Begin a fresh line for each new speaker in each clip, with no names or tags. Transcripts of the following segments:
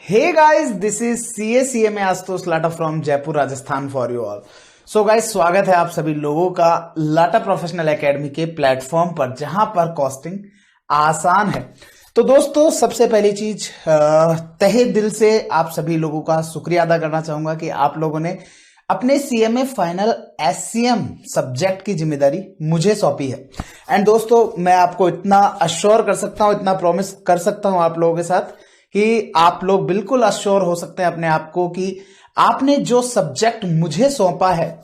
Hey guys, this is CACMA Ashutosh Lata from Jaipur Rajasthan for you all. So guys, स्वागत है आप सभी लोगों का लाटा प्रोफेशनल एकेडमी के प्लेटफॉर्म पर, जहां पर कॉस्टिंग आसान है। तो दोस्तों, सबसे पहली चीज तहे दिल से आप सभी लोगों का शुक्रिया अदा करना चाहूंगा कि आप लोगों ने अपने CMA फाइनल SCM सब्जेक्ट की जिम्मेदारी मुझे सौंपी है। एंड दोस्तों, मैं आपको इतना अश्योर कर सकता हूं, इतना प्रॉमिस कर सकता हूं आप लोगों के साथ कि आप लोग बिल्कुल अश्योर हो सकते हैं अपने आप को कि आपने जो सब्जेक्ट मुझे सौंपा है,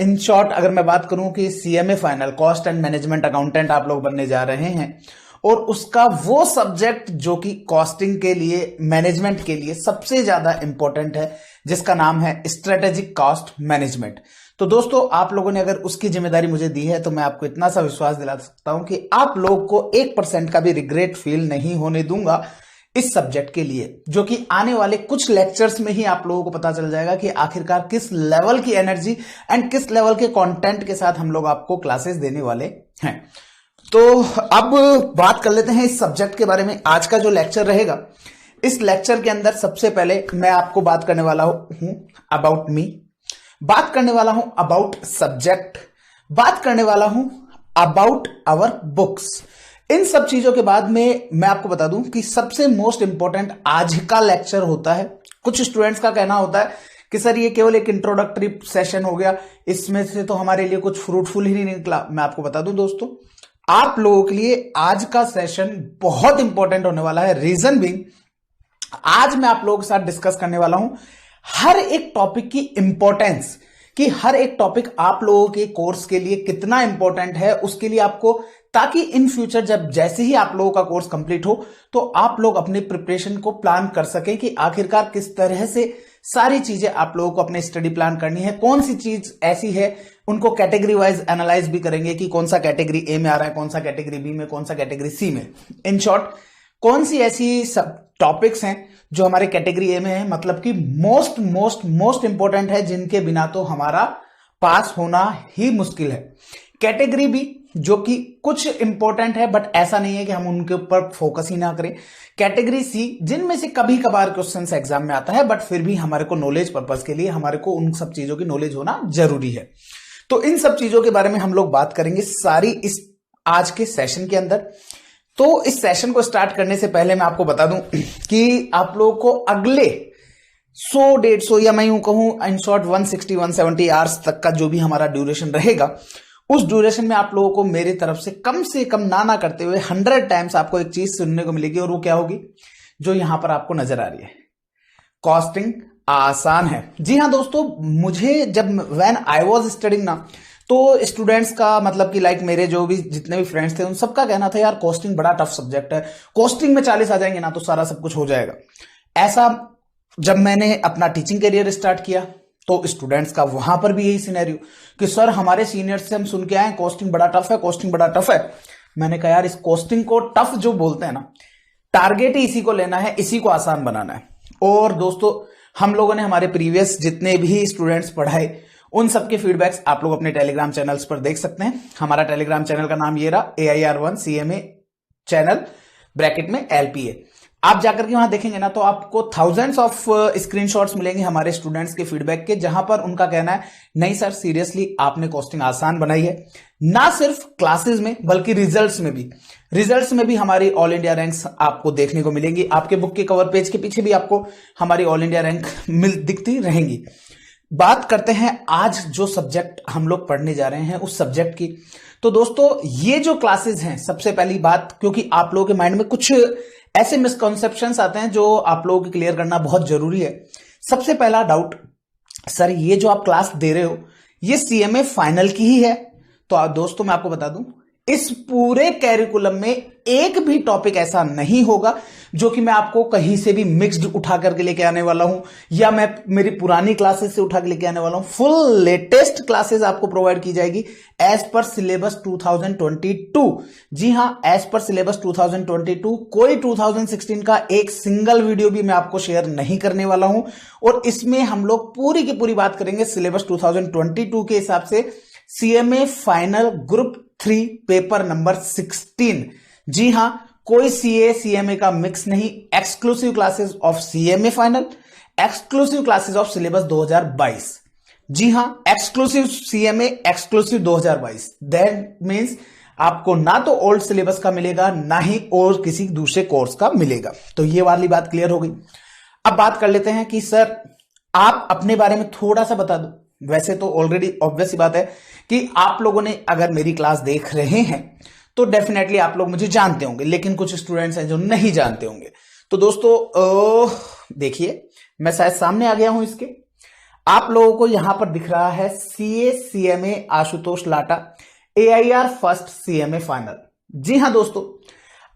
इन शॉर्ट अगर मैं बात करूं कि CMA final cost and management accountant आप लोग बनने जा रहे हैं, और उसका वो सब्जेक्ट जो कि कॉस्टिंग के लिए, मैनेजमेंट के लिए सबसे ज्यादा इंपॉर्टेंट है, जिसका नाम है स्ट्रेटेजिक कॉस्ट मैनेजमेंट। तो दोस्तों, आप लोगों ने अगर उसकी जिम्मेदारी मुझे दी है, तो मैं आपको इतना सा विश्वास दिला सकता हूं कि आप लोग को 1% का भी रिग्रेट फील नहीं होने दूंगा इस सब्जेक्ट के लिए, जो कि आने वाले कुछ लेक्चर्स में ही आप लोगों को पता चल जाएगा कि आखिरकार किस लेवल की एनर्जी एंड किस लेवल के कंटेंट के साथ हम लोग आपको क्लासेस देने वाले हैं। तो अब बात कर लेते हैं इस सब्जेक्ट के बारे में। आज का जो लेक्चर रहेगा, इस लेक्चर के अंदर सबसे पहले मैं आपको बात करने वाला हूं अबाउट मी, बात करने वाला हूं अबाउट सब्जेक्ट, बात करने वाला हूं अबाउट आवर बुक्स। इन सब चीजों के बाद में मैं आपको बता दूं कि सबसे मोस्ट इंपॉर्टेंट आज का लेक्चर होता है। कुछ स्टूडेंट्स का कहना होता है कि सर, ये केवल एक इंट्रोडक्टरी सेशन हो गया, इसमें से तो हमारे लिए कुछ फ्रूटफुल ही नहीं निकला। मैं आपको बता दूं दोस्तों, आप लोगों के लिए आज का सेशन बहुत इंपॉर्टेंट होने वाला है। रीजन बीइंग, आज मैं आप लोगों के साथ डिस्कस करने वाला हूं हर एक टॉपिक की इंपॉर्टेंस, कि हर एक टॉपिक आप लोगों के कोर्स के लिए कितना इंपॉर्टेंट है, उसके लिए आपको, ताकि इन फ्यूचर जब जैसे ही आप लोगों का कोर्स कंप्लीट हो, तो आप लोग अपने प्रिपरेशन को प्लान कर सकें कि आखिरकार किस तरह से सारी चीजें आप लोगों को अपने स्टडी प्लान करनी है। कौन सी चीज ऐसी है, उनको कैटेगरी वाइज एनालाइज भी करेंगे कि कौन सा कैटेगरी ए में आ रहा है, कौन सा कैटेगरी बी में, कौन सा कैटेगरी सी में। इन शॉर्ट, कौन सी ऐसी सब टॉपिक्स हैं जो हमारे कैटेगरी ए में है, मतलब कि मोस्ट मोस्ट मोस्ट इंपॉर्टेंट है, जिनके बिना तो हमारा पास होना ही मुश्किल है। कैटेगरी बी, जो कि कुछ इंपॉर्टेंट है, बट ऐसा नहीं है कि हम उनके ऊपर फोकस ही ना करें। कैटेगरी सी, जिनमें से कभी कभार क्वेश्चन एग्जाम में आता है, बट फिर भी हमारे को नॉलेज पर्पस के लिए हमारे को उन सब चीजों की नॉलेज होना जरूरी है। तो इन सब चीजों के बारे में हम लोग बात करेंगे सारी इस आज के सेशन के अंदर। तो इस सेशन को स्टार्ट करने से पहले मैं आपको बता दूं कि आप लोगों को अगले 100-150 या मैं यूं कहूं इन शॉर्ट 160-170 आवर्स तक का जो भी हमारा ड्यूरेशन रहेगा, उस ड्यूरेशन में आप लोगों को मेरी तरफ से कम ना करते हुए 100 टाइम्स आपको एक चीज सुनने को मिलेगी, और वो क्या होगी, जो यहां पर आपको नजर आ रही है, कॉस्टिंग आसान है। जी हाँ दोस्तों, मुझे जब व्हेन आई वाज स्टडिंग ना, तो स्टूडेंट्स का मतलब कि लाइक मेरे जो भी जितने भी फ्रेंड्स थे, उन सबका कहना था, यार कॉस्टिंग बड़ा टफ सब्जेक्ट है, कॉस्टिंग में 40 आ जाएंगे ना तो सारा सब कुछ हो जाएगा। ऐसा जब मैंने अपना टीचिंग करियर स्टार्ट किया, तो स्टूडेंट्स का वहां पर भी यही सिनेरियो कि सर, हमारे सीनियर्स से हम सुन के आए कॉस्टिंग बड़ा टफ है, कॉस्टिंग बड़ा टफ है। मैंने कहा, यार इस कॉस्टिंग को टफ जो बोलते हैं ना, टारगेट ही इसी को लेना है, इसी को आसान बनाना है। और दोस्तों, हम लोगों ने हमारे प्रीवियस जितने भी स्टूडेंट्स पढ़ाए, उन सबके फीडबैक्स आप लोग अपने टेलीग्राम चैनल्स पर देख सकते हैं। हमारा टेलीग्राम चैनल का नाम ये रहा, AIR1 CMA चैनल ब्रैकेट में LPA। आप जाकर के वहां देखेंगे ना, तो आपको थाउजेंड्स ऑफ स्क्रीनशॉट्स मिलेंगे हमारे स्टूडेंट्स के फीडबैक के, जहां पर उनका कहना है, नहीं सर सीरियसली आपने कॉस्टिंग आसान बनाई है। ना सिर्फ क्लासेस में, बल्कि रिजल्ट्स में भी हमारी ऑल इंडिया रैंक्स आपको देखने को मिलेंगी। आपके बुक के कवर पेज के पीछे भी आपको हमारी ऑल इंडिया रैंक दिखती रहेंगी। बात करते हैं आज जो सब्जेक्ट हम लोग पढ़ने जा रहे हैं, उस सब्जेक्ट की। तो दोस्तों, ये जो क्लासेस हैं, सबसे पहली बात, क्योंकि आप लोगों के माइंड में कुछ ऐसे मिसकॉन्सेप्शंस आते हैं जो आप लोगों को क्लियर करना बहुत जरूरी है। सबसे पहला डाउट, सर ये जो आप क्लास दे रहे हो, ये CMA फाइनल की ही है? तो दोस्तों, मैं आपको बता दूं, इस पूरे कैरिकुलम में एक भी टॉपिक ऐसा नहीं होगा जो कि मैं आपको कहीं से भी मिक्स्ड उठा करके लेके आने वाला हूं, या मैं मेरी पुरानी क्लासेस से उठा के लेके आने वाला हूं। फुल लेटेस्ट क्लासेस आपको प्रोवाइड की जाएगी एज पर सिलेबस 2022। जी हां, एज पर सिलेबस 2022। कोई 2016 का एक सिंगल वीडियो भी मैं आपको शेयर नहीं करने वाला हूं, और इसमें हम लोग पूरी की पूरी बात करेंगे सिलेबस 2022 के हिसाब से। CMA final group 3 paper number 16। जी हां, कोई सीए सीएमए का मिक्स नहीं, exclusive classes of CMA final, exclusive classes of syllabus 2022। जी हां, exclusive CMA, exclusive 2022। That means आपको ना तो ओल्ड सिलेबस का मिलेगा, ना ही और किसी दूसरे कोर्स का मिलेगा। तो ये वाली बात क्लियर हो गई। अब बात कर लेते हैं कि सर आप अपने बारे में थोड़ा सा बता दो। वैसे तो ऑलरेडी ऑब्वियस सी बात है कि आप लोगों ने अगर मेरी क्लास देख रहे हैं तो डेफिनेटली आप लोग मुझे जानते होंगे, लेकिन कुछ स्टूडेंट्स हैं जो नहीं जानते होंगे। तो दोस्तों देखिए, मैं शायद सामने आ गया हूं इसके। आप लोगों को यहां पर दिख रहा है CA CMA Ashutosh Lata AIR first CMA final. जी हां दोस्तों,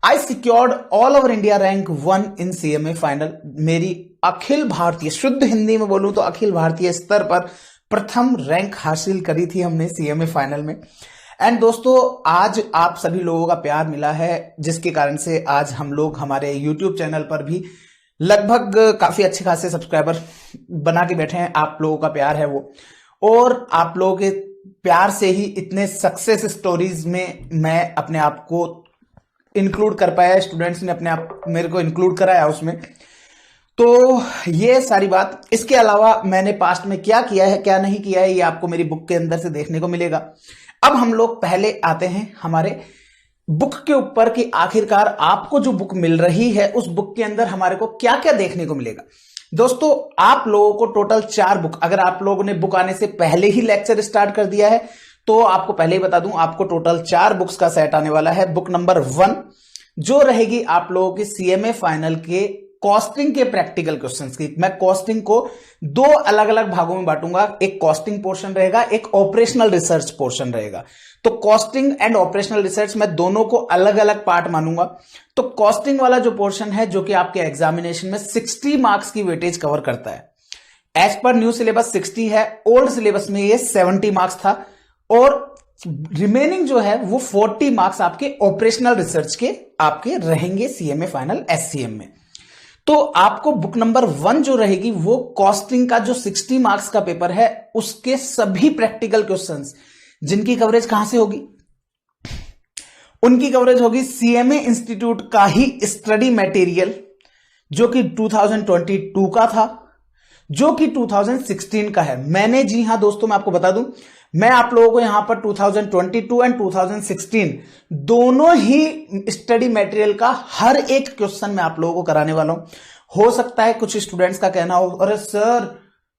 I secured all over India rank 1 in CMA final. मेरी अखिल भारतीय, शुद्ध हिंदी में बोलूं तो अखिल भारतीय स्तर पर प्रथम रैंक हासिल करी थी हमने सीएमए फाइनल में। एंड दोस्तों, आज आप सभी लोगों का प्यार मिला है, जिसके कारण से आज हम लोग हमारे YouTube चैनल पर भी लगभग काफी अच्छे खासे सब्सक्राइबर बना के बैठे हैं। आप लोगों का प्यार है वो, और आप लोगों के प्यार से ही इतने सक्सेस स्टोरीज में मैं अपने आप को इंक्लूड कर पाया, स्टूडेंट्स ने अपने आप मेरे को इंक्लूड कराया उसमें। तो ये सारी बात, इसके अलावा मैंने पास्ट में क्या किया है क्या नहीं किया है, ये आपको मेरी बुक के अंदर से देखने को मिलेगा। अब हम लोग पहले आते हैं हमारे बुक के ऊपर कि आखिरकार आपको जो बुक मिल रही है उस बुक के अंदर हमारे को क्या क्या देखने को मिलेगा। दोस्तों, आप लोगों को टोटल 4 बुक, अगर आप लोगों ने बुक आने से पहले ही लेक्चर स्टार्ट कर दिया है तो आपको पहले ही बता दूं, आपको टोटल 4 बुक्स का सेट आने वाला है। बुक नंबर 1 जो रहेगी आप लोगों की सीएमए फाइनल के कॉस्टिंग के प्रैक्टिकल क्वेश्चंस की। मैं कॉस्टिंग को 2 अलग अलग भागों में बांटूंगा, एक कॉस्टिंग पोर्शन रहेगा, एक ऑपरेशनल रिसर्च पोर्शन रहेगा। तो कॉस्टिंग एंड ऑपरेशनल रिसर्च मैं दोनों को अलग अलग पार्ट मानूंगा। तो कॉस्टिंग वाला जो पोर्शन है, जो कि आपके एग्जामिनेशन में 60 मार्क्स की वेटेज कवर करता है। एज पर न्यू सिलेबस 60 है, ओल्ड सिलेबस में ये 70 मार्क्स था, और रिमेनिंग जो है वो 40 मार्क्स आपके ऑपरेशनल रिसर्च के आपके रहेंगे सीएमए फाइनल SCM में। तो आपको बुक नंबर 1 जो रहेगी वो कॉस्टिंग का जो 60 मार्क्स का पेपर है उसके सभी प्रैक्टिकल क्वेश्चंस, जिनकी कवरेज कहां से होगी, उनकी कवरेज होगी सीएमए इंस्टीट्यूट का ही स्टडी मटेरियल, जो कि 2022 का था, जो कि 2016 का है। मैंने, जी हां दोस्तों, मैं आपको बता दूं, मैं आप लोगों को यहां पर 2022 एंड 2016 दोनों ही स्टडी मटेरियल का हर एक क्वेश्चन मैं आप लोगों को कराने वाला हूं। हो सकता है कुछ स्टूडेंट्स का कहना हो, अरे सर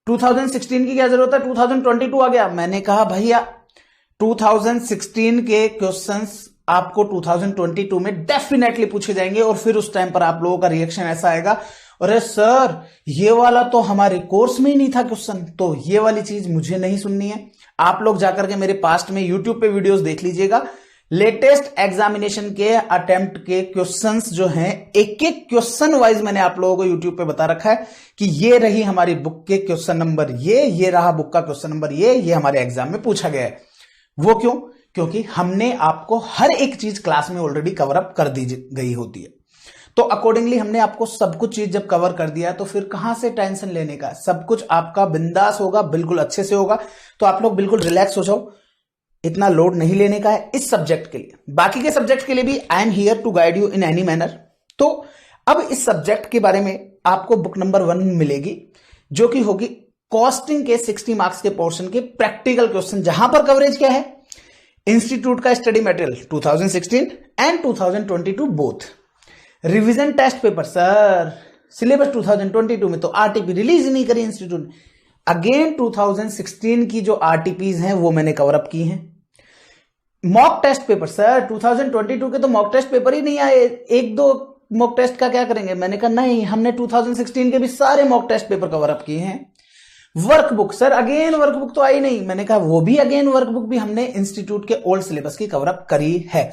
2016 की क्या जरूरत है, 2022 आ गया। मैंने कहा भैया 2016 के क्वेश्चंस आपको 2022 में डेफिनेटली पूछे जाएंगे, और फिर उस टाइम पर आप लोगों का रिएक्शन ऐसा आएगा, अरे सर ये वाला तो हमारे कोर्स में ही नहीं था क्वेश्चन। तो ये वाली चीज मुझे नहीं सुननी है। आप लोग जाकर के मेरे पास्ट में YouTube पे वीडियोस देख लीजिएगा। लेटेस्ट एग्जामिनेशन के अटेम्प्ट के क्वेश्चंस जो हैं, एक एक क्वेश्चन वाइज मैंने आप लोगों को YouTube पे बता रखा है कि ये रही हमारी बुक के क्वेश्चन नंबर, ये रहा बुक का क्वेश्चन नंबर, ये हमारे एग्जाम में पूछा गया है। वो क्यों? क्योंकि हमने आपको हर एक चीज क्लास में ऑलरेडी कवर अप कर दी गई होती है। तो अकॉर्डिंगली हमने आपको सब कुछ चीज जब कवर कर दिया तो फिर कहां से टेंशन लेने का, सब कुछ आपका बिंदास होगा, बिल्कुल अच्छे से होगा। तो आप लोग बिल्कुल रिलैक्स हो जाओ, इतना लोड नहीं लेने का है इस सब्जेक्ट के लिए। बाकी के सब्जेक्ट के लिए भी I am here to guide you in any manner. तो अब इस सब्जेक्ट के बारे में आपको बुक नंबर 1 मिलेगी, जो कि होगी कॉस्टिंग के 60 मार्क्स के पोर्शन के प्रैक्टिकल क्वेश्चन, जहां पर कवरेज क्या है, इंस्टीट्यूट का study material 2016 and 2022 both. Revision test paper, sir syllabus 2022 में तो आरटीपी रिलीज ही नहीं करी इंस्टीट्यूट ने। अगेन 2016 की जो आरटीपीज हैं वो मैंने कवर अप की हैं। मॉक टेस्ट पेपर, सर 2022 के तो मॉक टेस्ट पेपर ही नहीं आए, 1-2 मॉक टेस्ट का क्या करेंगे। मैंने कहा नहीं, हमने 2016 के भी सारे mock test paper cover up किए हैं। वर्कबुक, सर अगेन वर्कबुक तो आई नहीं। मैंने कहा वो भी अगेन वर्कबुक भी हमने इंस्टीट्यूट के ओल्ड सिलेबस की कवर अप करी है।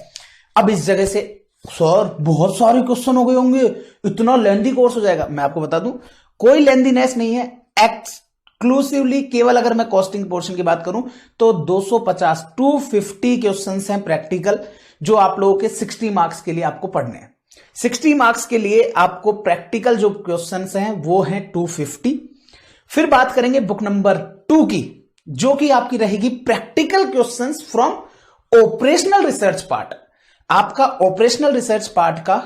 अब इस जगह से सर बहुत सारे क्वेश्चन हो गए होंगे, इतना लेंदी कोर्स हो जाएगा। मैं आपको बता दूं कोई लेंदीनेस नहीं है। एक्सक्लूसिवली केवल अगर मैं कॉस्टिंग पोर्शन की बात करूं तो 250 क्वेश्चंस हैं प्रैक्टिकल, जो आप लोगों के 60 मार्क्स के लिए आपको पढ़ने हैं। 60 मार्क्स के लिए आपको प्रैक्टिकल जो क्वेश्चंस हैं वो हैं 250। फिर बात करेंगे बुक नंबर 2 की, जो कि आपकी रहेगी practical questions from operational research part. आपका ऑपरेशनल रिसर्च पार्ट का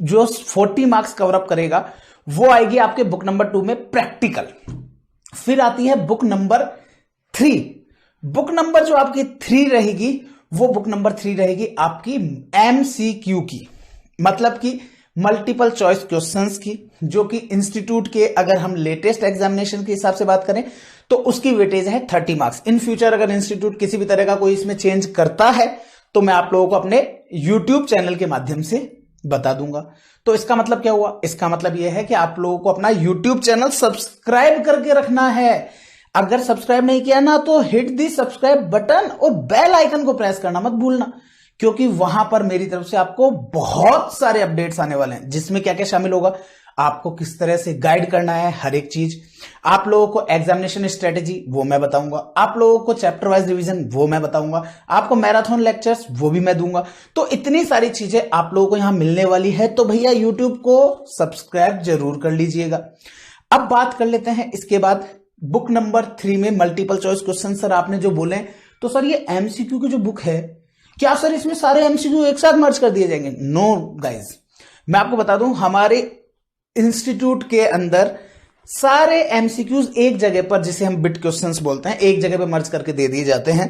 जो 40 मार्क्स कवर अप करेगा वो आएगी आपके बुक नंबर 2 में प्रैक्टिकल। फिर आती है बुक नंबर 3। बुक नंबर जो आपकी 3 रहेगी वो बुक नंबर 3 रहेगी आपकी एमसीक्यू की, मतलब कि मल्टीपल चॉइस क्वेश्चंस की, जो कि इंस्टीट्यूट के अगर हम लेटेस्ट एग्जामिनेशन के हिसाब से बात करें तो उसकी वेटेज है 30 मार्क्स। इन फ्यूचर अगर इंस्टीट्यूट किसी भी तरह का कोई इसमें चेंज करता है तो मैं आप लोगों को अपने यूट्यूब चैनल के माध्यम से बता दूंगा। तो इसका मतलब क्या हुआ? इसका मतलब यह है कि आप लोगों को अपना यूट्यूब चैनल सब्सक्राइब करके रखना है। अगर सब्सक्राइब नहीं किया ना तो हिट दी सब्सक्राइब बटन और बेल आइकन को प्रेस करना मत भूलना, क्योंकि वहां पर मेरी तरफ से आपको बहुत सारे अपडेट्स आने वाले हैं, जिसमें क्या क्या शामिल होगा, आपको किस तरह से गाइड करना है हर एक चीज, आप लोगों को एग्जामिनेशन स्ट्रेटेजी वो मैं बताऊंगा, आप लोगों को चैप्टर वाइज रिवीजन वो मैं बताऊंगा, आपको मैराथन लेक्चर्स वो भी मैं दूंगा। तो इतनी सारी चीजें आप लोगों को यहां मिलने वाली है, तो भैया यूट्यूब को सब्सक्राइब जरूर कर लीजिएगा। अब बात कर लेते हैं इसके बाद बुक नंबर 3 में मल्टीपल चॉइस क्वेश्चन। सर आपने जो बोले तो सर ये एमसीक्यू की जो बुक है, क्या सर इसमें सारे एमसीक्यू एक साथ मर्ज कर दिए जाएंगे? नो गाइज, मैं आपको बता दूं हमारे इंस्टीट्यूट के अंदर सारे एमसीक्यूज एक जगह पर, जिसे हम बिट क्वेश्चंस बोलते हैं, एक जगह पर मर्ज करके दे दिए जाते हैं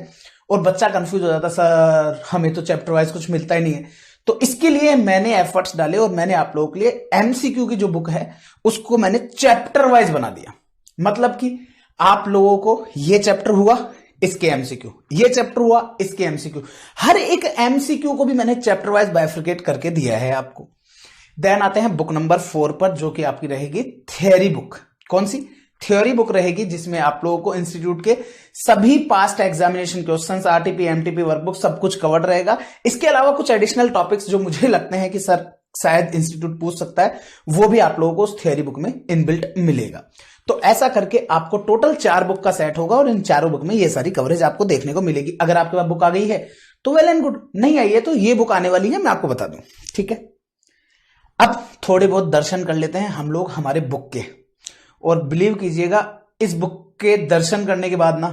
और बच्चा कंफ्यूज हो जाता है, सर हमें तो चैप्टर वाइज कुछ मिलता ही नहीं है। तो इसके लिए मैंने एफर्ट्स डाले और मैंने आप लोगों के लिए एमसीक्यू की जो बुक है उसको मैंने चैप्टर वाइज बना दिया। मतलब कि आप लोगों को ये चैप्टर हुआ इसके एमसीक्यू, ये चैप्टर हुआ इसके एमसीक्यू, हर एक एमसीक्यू को भी मैंने चैप्टर वाइज बाइफरकेट करके दिया है आपको। देन आते हैं बुक नंबर 4 पर, जो कि आपकी रहेगी थियोरी बुक। कौन सी? थ्योरी बुक रहेगी, जिसमें आप लोगों को इंस्टीट्यूट के सभी past examination questions, RTP, MTP, workbook सब कुछ कवर्ड रहेगा। इसके अलावा कुछ एडिशनल टॉपिक्स जो मुझे लगते हैं कि सर शायद इंस्टीट्यूट पूछ सकता है, वो भी आप लोगों को उस थ्योरी बुक में इनबिल्ट मिलेगा। तो ऐसा करके आपको टोटल 4 बुक का सेट होगा और इन चारों बुक में ये सारी कवरेज आपको देखने को मिलेगी। अगर आपके पास बुक आ गई है तो वेल एंड गुड, नहीं आई है तो ये बुक आने वाली है, मैं आपको बता दूं। ठीक है, अब थोड़े बहुत दर्शन कर लेते हैं हम लोग हमारे बुक के, और बिलीव कीजिएगा इस बुक के दर्शन करने के बाद ना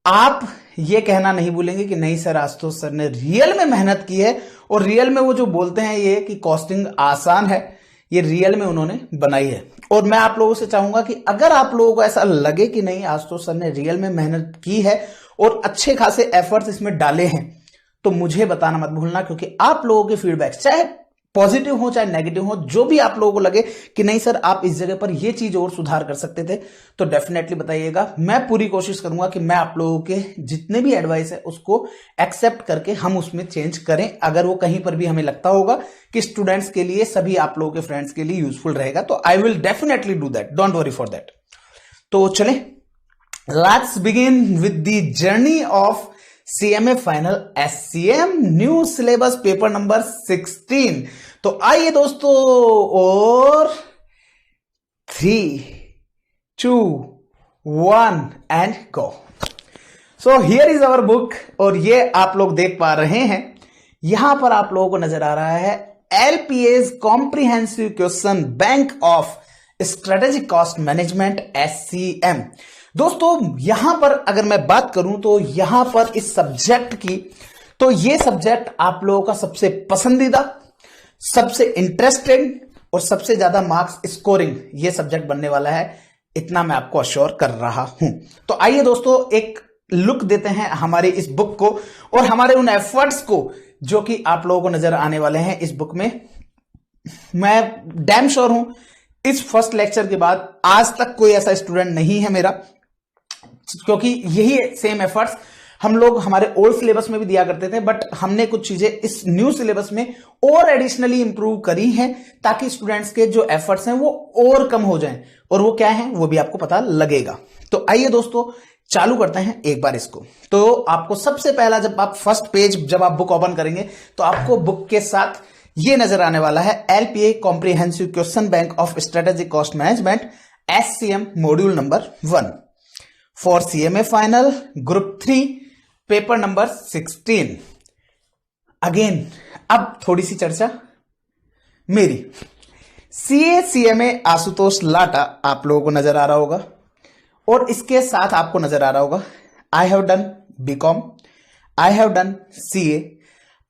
आप ये कहना नहीं भूलेंगे कि नहीं सर आशुतोष सर ने रियल में मेहनत की है, और रियल में वो जो बोलते हैं ये कि कॉस्टिंग आसान है, ये रियल में उन्होंने बनाई है। और मैं आप लोगों से चाहूंगा कि अगर आप लोगों को ऐसा लगे कि नहीं आशुतोष सर ने रियल में मेहनत की है और अच्छे खासे एफर्ट्स इसमें डाले हैं, तो मुझे बताना मत भूलना, क्योंकि आप लोगों के फीडबैक चाहे पॉजिटिव हो चाहे नेगेटिव हो, जो भी आप लोगों को लगे कि नहीं सर आप इस जगह पर ये चीज और सुधार कर सकते थे, तो डेफिनेटली बताइएगा। मैं पूरी कोशिश करूंगा कि मैं आप लोगों के जितने भी एडवाइस है उसको एक्सेप्ट करके हम उसमें चेंज करें। अगर वो कहीं पर भी हमें लगता होगा कि स्टूडेंट्स के लिए, सभी आप लोगों के फ्रेंड्स के लिए यूजफुल रहेगा, तो I will definitely do that, don't worry for that. तो चले, let's begin with the journey of CMA final SCM new syllabus paper number 16। तो आइए दोस्तों, और 3, 2, 1 and go. So here is our book, और ये आप लोग देख पा रहे हैं, यहां पर आप लोगों को नजर आ रहा है LPA's comprehensive question bank of strategic cost management SCM। दोस्तों यहां पर अगर मैं बात करूं तो यहां पर इस सब्जेक्ट की, तो ये सब्जेक्ट आप लोगों का सबसे पसंदीदा, सबसे इंटरेस्टेड और सबसे ज्यादा मार्क्स स्कोरिंग ये सब्जेक्ट बनने वाला है, इतना मैं आपको अश्योर कर रहा हूं। तो आइए दोस्तों एक लुक देते हैं हमारी इस बुक को और हमारे उन एफर्ट्स को जो कि आप लोगों को नजर आने वाले हैं इस बुक में। मैं डैम श्योर हूं इस फर्स्ट लेक्चर के बाद आज तक कोई ऐसा स्टूडेंट नहीं है मेरा, क्योंकि यही सेम एफर्ट्स हम लोग हमारे ओल्ड सिलेबस में भी दिया करते थे, बट हमने कुछ चीजें इस न्यू सिलेबस में और एडिशनली इंप्रूव करी हैं ताकि स्टूडेंट्स के जो एफर्ट्स हैं वो और कम हो जाएं, और वो क्या है वो भी आपको पता लगेगा। तो आइए दोस्तों चालू करते हैं एक बार इसको। तो आपको सबसे पहला, जब आप फर्स्ट पेज जब आप बुक ओपन करेंगे तो आपको बुक के साथ ये नजर आने वाला है LPA comprehensive question bank of strategic cost management SCM module number 1 for CMA final group 3 paper number 16। Again अब थोड़ी सी चर्चा मेरी। CA CMA आशुतोष लाटा आप लोगों को नजर आ रहा होगा, और इसके साथ आपको नजर आ रहा होगा I have done BCom, I have done CA,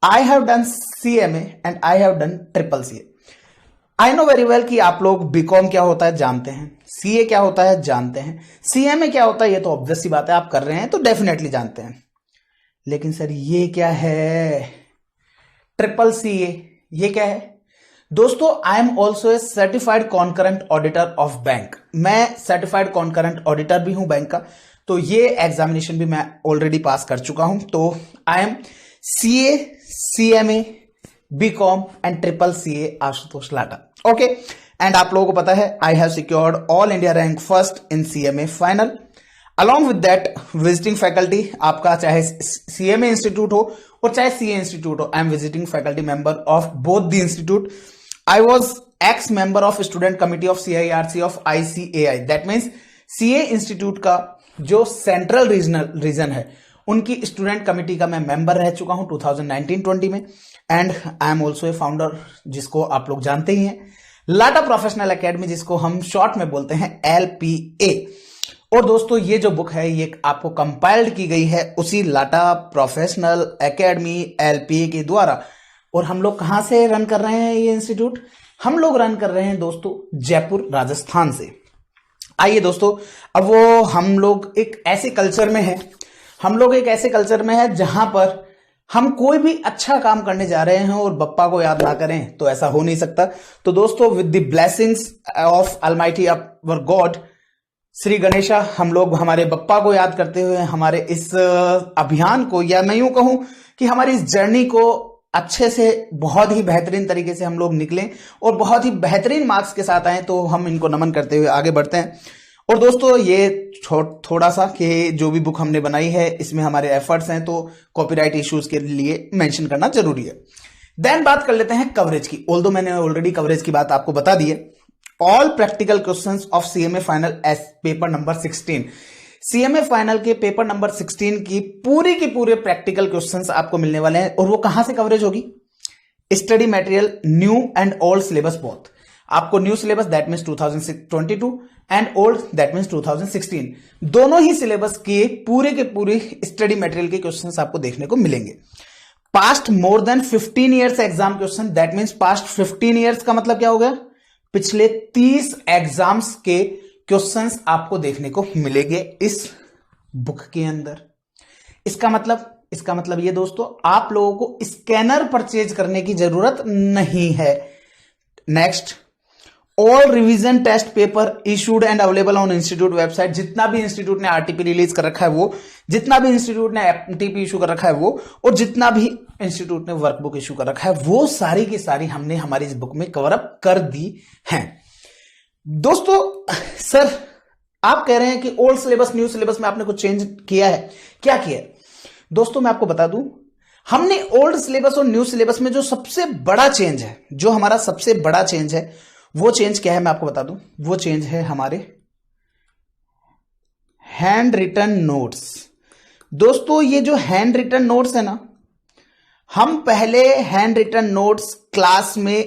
I have done CMA and I have done CCC। I know very well कि आप लोग बीकॉम क्या होता है जानते हैं, CA क्या होता है जानते हैं, CMA क्या होता है ये तो ऑब्वियस सी बात है, आप कर रहे हैं तो डेफिनेटली जानते हैं। लेकिन सर ये क्या है CCCA, ये क्या है? दोस्तों I am also a certified concurrent auditor of bank. मैं सर्टिफाइड कॉन्करेंट ऑडिटर भी हूं बैंक का, तो ये एग्जामिनेशन भी मैं ऑलरेडी पास कर चुका हूं। तो I am CA, CMA, BCom and CCCA Ashutosh Lata. Okay, and आप लोगों को पता है I have secured all India rank first in CMA final. Along with that visiting faculty, आपका चाहे CMA इंस्टीट्यूट हो और चाहे CA इंस्टीट्यूट हो, I am visiting faculty member of both the institute. I was ex-member of student committee of CIRC of ICAI. That means CA institute का जो central region है उनकी स्टूडेंट कमिटी का मैं मेंबर रह चुका हूं 2019-20 में। And I am also a founder, जिसको आप लोग जानते ही हैं, लाटा प्रोफेशनल एकेडमी, जिसको हम शॉर्ट में बोलते हैं LPA। और दोस्तों ये जो बुक है ये आपको कंपाइल्ड की गई है उसी लाटा प्रोफेशनल एकेडमी LPA के द्वारा। और हम लोग कहां से रन कर रहे हैं ये इंस्टीट्यूट? हम लोग रन कर रहे हैं दोस्तों जयपुर राजस्थान से। आइए दोस्तों, अब वो हम लोग एक ऐसे कल्चर में है, जहां पर हम कोई भी अच्छा काम करने जा रहे हैं और बप्पा को याद ना करें तो ऐसा हो नहीं सकता। तो दोस्तों with the blessings of Almighty our God Shri Ganesha, हम लोग हमारे बप्पा को याद करते हुए हमारे इस अभियान को, या मैं यूं कहूं कि हमारी इस जर्नी को अच्छे से बहुत ही बेहतरीन तरीके से हम लोग निकलें और बहुत ही बेहतरीन मार्क्स के साथ आए, तो हम इनको नमन करते हुए आगे बढ़ते हैं। और दोस्तों ये थोड़ा सा कि जो भी बुक हमने बनाई है इसमें हमारे एफर्ट्स हैं, तो कॉपीराइट इश्यूज के लिए मेंशन करना जरूरी है। देन बात कर लेते हैं कवरेज की। ऑल्दो मैंने ऑलरेडी कवरेज की बात आपको बता दी है। All practical questions of CMA final S paper number 16, CMA final के पेपर नंबर 16 की पूरे प्रैक्टिकल क्वेश्चंस आपको मिलने वाले हैं। और वो कहां से कवरेज होगी? Study material new and old syllabus both. आपको new syllabus that means 2022 and old that means 2016, दोनों ही सिलेबस के पूरे स्टडी मटेरियल के क्वेश्चंस आपको देखने को मिलेंगे। Past more than 15 years exam question, that means past 15 years का मतलब क्या हो गया? पिछले 30 एग्जाम्स के क्वेश्चंस आपको देखने को मिलेंगे इस बुक के अंदर। इसका मतलब ये दोस्तों, आप लोगों को स्कैनर परचेज करने की जरूरत नहीं है। Next, all revision test paper issued and available on institute website. जितना भी इंस्टीट्यूट ने RTP रिलीज कर रखा है वो, जितना भी इंस्टीट्यूट ने FTP इशू कर रखा है वो, और जितना भी इंस्टीट्यूट ने वर्कबुक इशू कर रखा है वो सारी की सारी हमने हमारी इस बुक में कवर अप कर दी हैं। दोस्तों सर आप कह रहे हैं कि ओल्ड सिलेबस न्यू सिलेबस में आपने कुछ चेंज किया है, क्या किया है? दोस्तों मैं आपको बता दूं, हमने ओल्ड सिलेबस और न्यू सिलेबस में जो सबसे बड़ा चेंज है, जो हमारा सबसे बड़ा चेंज है, वो चेंज क्या है मैं आपको बता दूं। वो चेंज है हमारे हैंड रिटन नोट्स। दोस्तों ये जो हैंड रिटन नोट्स है ना, हम पहले हैंड रिटन नोट्स क्लास में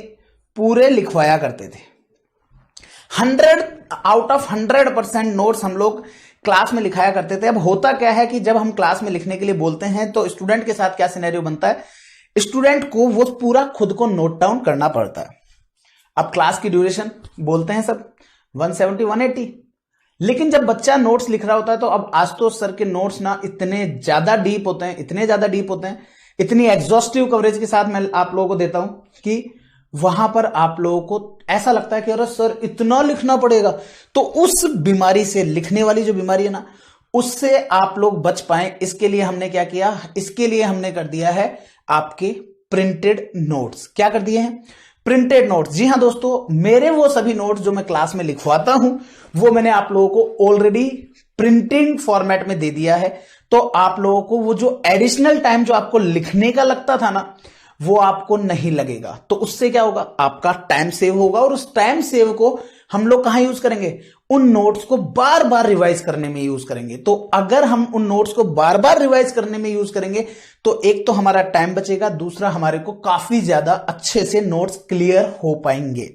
पूरे लिखवाया करते थे। 100 आउट ऑफ 100% नोट्स हम लोग क्लास में लिखाया करते थे। अब होता क्या है कि जब हम क्लास में लिखने के लिए बोलते हैं तो स्टूडेंट के साथ क्या सिनेरियो बनता है, स्टूडेंट को वो पूरा खुद को नोट डाउन करना पड़ता है। अब क्लास की ड्यूरेशन बोलते हैं सब 170-180, लेकिन जब बच्चा नोट्स लिख रहा होता है तो अब आशुतोष सर के नोट्स ना इतने ज्यादा डीप होते हैं, इतनी एग्जॉस्टिव कवरेज के साथ मैं आप लोगों को देता हूं कि वहां पर आप लोगों को ऐसा लगता है कि अरे सर इतना लिखना पड़ेगा। तो उस बीमारी से, लिखने वाली जो बीमारी है ना, उससे आप लोग बच पाए, इसके लिए हमने क्या किया, इसके लिए हमने कर दिया है आपके प्रिंटेड नोट्स। क्या कर दिए हैं? Printed notes. जी हां दोस्तों, मेरे वो सभी नोट्स जो मैं क्लास में लिखवाता हूं वो मैंने आप लोगों को ऑलरेडी प्रिंटिंग फॉर्मेट में दे दिया है। तो आप लोगों को वो जो एडिशनल टाइम जो आपको लिखने का लगता था ना, वो आपको नहीं लगेगा। तो उससे क्या होगा, आपका टाइम सेव होगा, और उस टाइम सेव को हम लोग कहां यूज करेंगे? उन नोट्स को बार बार रिवाइज करने में यूज करेंगे। तो अगर हम उन नोट्स को बार बार रिवाइज करने में यूज करेंगे तो एक तो हमारा टाइम बचेगा, दूसरा हमारे को काफी ज्यादा अच्छे से नोट्स क्लियर हो पाएंगे।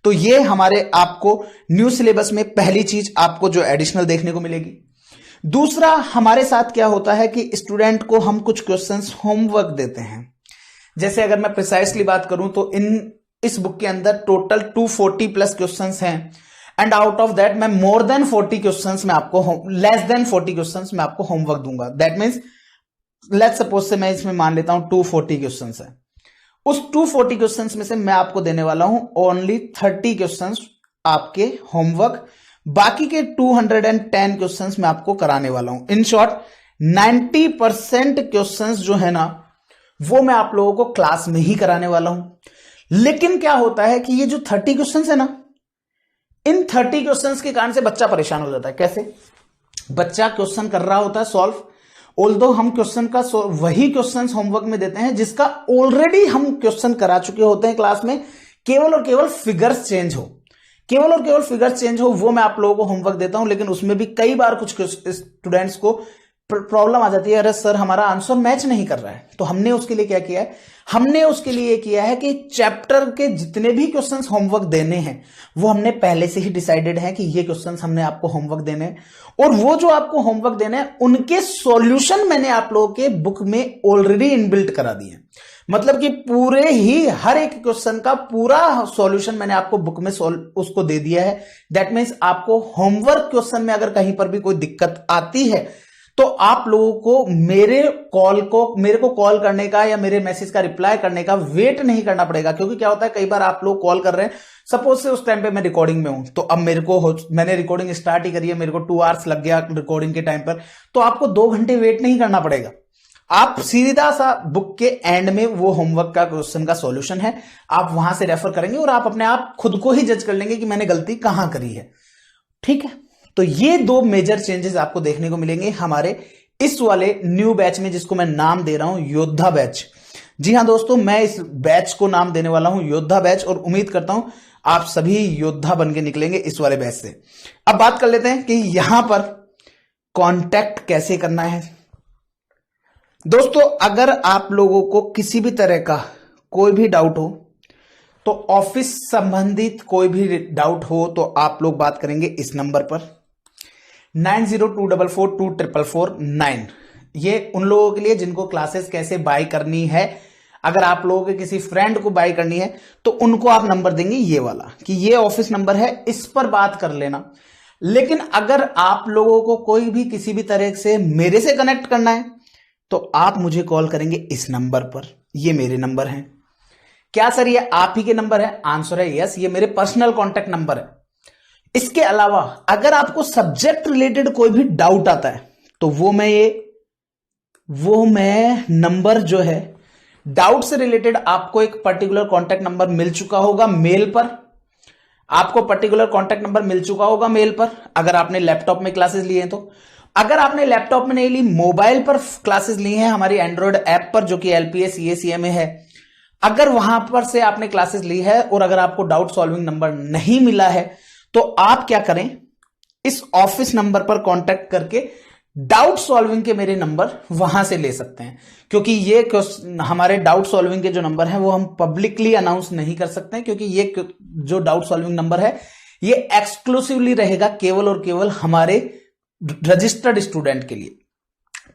तो ये हमारे आपको न्यू सिलेबस में पहली चीज आपको जो एडिशनल देखने को मिलेगी। दूसरा, हमारे साथ क्या होता है कि स्टूडेंट को हम कुछ क्वेश्चंस होमवर्क देते हैं। जैसे अगर मैं प्रिसाइसली बात करूं तो इस बुक के अंदर टोटल 240 प्लस क्वेश्चंस हैं, एंड आउट ऑफ दैट मैं मोर देन 40 क्वेश्चंस में आपको लेस देन 40 क्वेश्चंस में आपको होमवर्क दूंगा। दैट मीन्स लेट्स सपोज से मैं इसमें मान लेता हूं 240 क्वेश्चंस है, उस 240 क्वेश्चंस में से मैं आपको देने वाला हूं ओनली 30 क्वेश्चंस आपके होमवर्क, बाकी के 210 क्वेश्चंस मैं आपको कराने वाला हूं। इन शॉर्ट 90% क्वेश्चंस जो है ना वो मैं आप लोगों को क्लास में ही कराने वाला हूं। लेकिन क्या होता है कि ये जो 30 क्वेश्चंस है ना, इन 30 क्वेश्चंस के कारण से बच्चा परेशान हो जाता है। कैसे? बच्चा क्वेश्चन कर रहा होता है सॉल्व, ऑल्दो हम क्वेश्चन का वही क्वेश्चंस होमवर्क में देते हैं जिसका ऑलरेडी हम क्वेश्चन करा चुके होते हैं क्लास में, केवल और केवल फिगर्स चेंज हो, केवल और केवल फिगर्स चेंज हो, वो मैं आप लोगों को होमवर्क देता हूं। लेकिन उसमें भी कई बार कुछ स्टूडेंट्स को प्रॉब्लम आ जाती है, अरे सर हमारा आंसर मैच नहीं कर रहा है। तो हमने उसके लिए क्या किया है, हमने उसके लिए किया है कि चैप्टर के जितने भी क्वेश्चंस होमवर्क देने हैं वो हमने पहले से ही डिसाइडेड है कि ये क्वेश्चंस हमने आपको होमवर्क देने हैं, और वो जो आपको होमवर्क देने हैं उनके सॉल्यूशन मैंने आप लोगों के बुक में ऑलरेडी इनबिल्ट करा दिए हैं। मतलब कि पूरे ही हर एक क्वेश्चन का पूरा सॉल्यूशन मैंने आपको बुक में उसको दे दिया है। दैट मीन्स आपको होमवर्क क्वेश्चन में अगर कहीं पर भी कोई दिक्कत आती है तो आप लोगों को मेरे को कॉल करने का या मेरे मैसेज का रिप्लाई करने का वेट नहीं करना पड़ेगा। क्योंकि क्या होता है, कई बार आप लोग कॉल कर रहे हैं, सपोज से उस टाइम पे मैं रिकॉर्डिंग में हूं, तो अब मैंने रिकॉर्डिंग स्टार्ट ही करी है, मेरे को 2 आवर्स लग गया रिकॉर्डिंग के टाइम पर, तो आपको 2 घंटे वेट नहीं करना पड़ेगा। आप सीधा सा बुक के एंड में वो होमवर्क का क्वेश्चन का सॉल्यूशन है, आप वहां से रेफर करेंगे और आप अपने आप खुद को ही जज कर लेंगे कि मैंने गलती कहां करी है। ठीक है, तो ये 2 मेजर चेंजेस आपको देखने को मिलेंगे हमारे इस वाले न्यू बैच में, जिसको मैं नाम दे रहा हूं योद्धा बैच। जी हां दोस्तों, मैं इस बैच को नाम देने वाला हूं योद्धा बैच, और उम्मीद करता हूं आप सभी योद्धा बन के निकलेंगे इस वाले बैच से। अब बात कर लेते हैं कि यहां पर कांटेक्ट कैसे करना है। दोस्तों, अगर आप लोगों को किसी भी तरह का कोई भी डाउट हो, तो ऑफिस संबंधित कोई भी डाउट हो, तो आप लोग बात करेंगे इस नंबर पर 9024424449। ये उन लोगों के लिए जिनको क्लासेस कैसे बाय करनी है, अगर आप लोगों के किसी फ्रेंड को बाय करनी है तो उनको आप नंबर देंगे ये वाला, कि ये ऑफिस नंबर है, इस पर बात कर लेना। लेकिन अगर आप लोगों को कोई भी किसी भी तरह से मेरे से कनेक्ट करना है तो आप मुझे कॉल करेंगे इस नंबर पर। ये मेरे नंबर हैं। क्या सर ये आप ही के नंबर है? आंसर है यस, ये मेरे पर्सनल कॉन्टेक्ट नंबर है। इसके अलावा अगर आपको सब्जेक्ट रिलेटेड कोई भी डाउट आता है तो वो मैं नंबर जो है डाउट से रिलेटेड, आपको एक पर्टिकुलर कॉन्टेक्ट नंबर मिल चुका होगा मेल पर, आपको पर्टिकुलर कॉन्टेक्ट नंबर मिल चुका होगा मेल पर, अगर आपने लैपटॉप में क्लासेस लिए हैं तो। अगर आपने लैपटॉप में नहीं ली, मोबाइल पर क्लासेस ली हैं हमारी एंड्रॉयड ऐप पर, जो कि LPA CA है, अगर वहां पर से आपने क्लासेस ली है और अगर आपको डाउट सॉल्विंग नंबर नहीं मिला है तो आप क्या करें, इस ऑफिस नंबर पर कांटेक्ट करके डाउट सॉल्विंग के मेरे नंबर वहां से ले सकते हैं। क्योंकि ये हमारे डाउट सॉल्विंग के जो नंबर हैं वो हम पब्लिकली अनाउंस नहीं कर सकते हैं, क्योंकि ये जो डाउट सॉल्विंग नंबर है ये एक्सक्लूसिवली रहेगा केवल और केवल हमारे रजिस्टर्ड स्टूडेंट के लिए,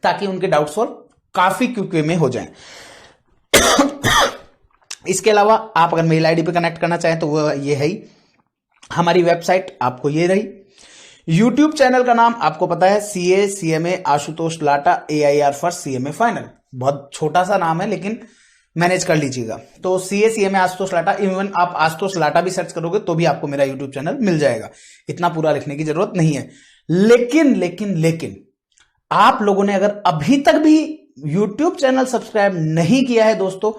ताकि उनके डाउट सॉल्व काफी क्विक वे में हो जाएं। इसके अलावा आप अगर मेल आईडी पे कनेक्ट करना चाहें तो वो ये है ही, हमारी वेबसाइट आपको ये रही, यूट्यूब चैनल का नाम आपको पता है CA CMA Ashutosh Lata AIR first CMA final. बहुत छोटा सा नाम है लेकिन मैनेज कर लीजिएगा। तो CA CMA आशुतोष लाटा, इवन आप आशुतोष लाटा भी सर्च करोगे तो भी आपको मेरा यूट्यूब चैनल मिल जाएगा, इतना पूरा लिखने की जरूरत नहीं है। लेकिन आप लोगों ने अगर अभी तक भी यूट्यूब चैनल सब्सक्राइब नहीं किया है दोस्तों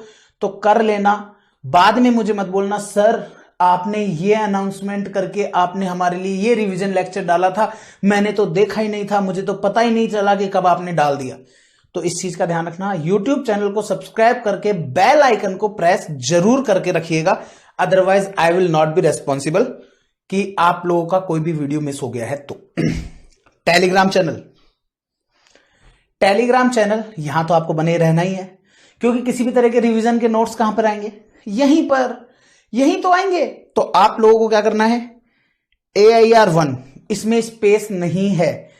तो कर लेना। बाद में मुझे मत बोलना सर आपने ये अनाउंसमेंट करके आपने हमारे लिए ये रिवीजन लेक्चर डाला था, मैंने तो देखा ही नहीं था, मुझे तो पता ही नहीं चला कि कब आपने डाल दिया। तो इस चीज का ध्यान रखना, यूट्यूब चैनल को सब्सक्राइब करके बेल आइकन को प्रेस जरूर करके रखिएगा, otherwise I will not be responsible कि आप लोगों का कोई भी वीडियो मिस हो गया है तो। टेलीग्राम चैनल यहां तो आपको बने रहना ही है, क्योंकि किसी भी तरह के रिवीजन के नोट्स कहां पर आएंगे, यहीं तो आएंगे। तो आप लोगों को क्या करना है, AIR1 इसमें स्पेस नहीं है,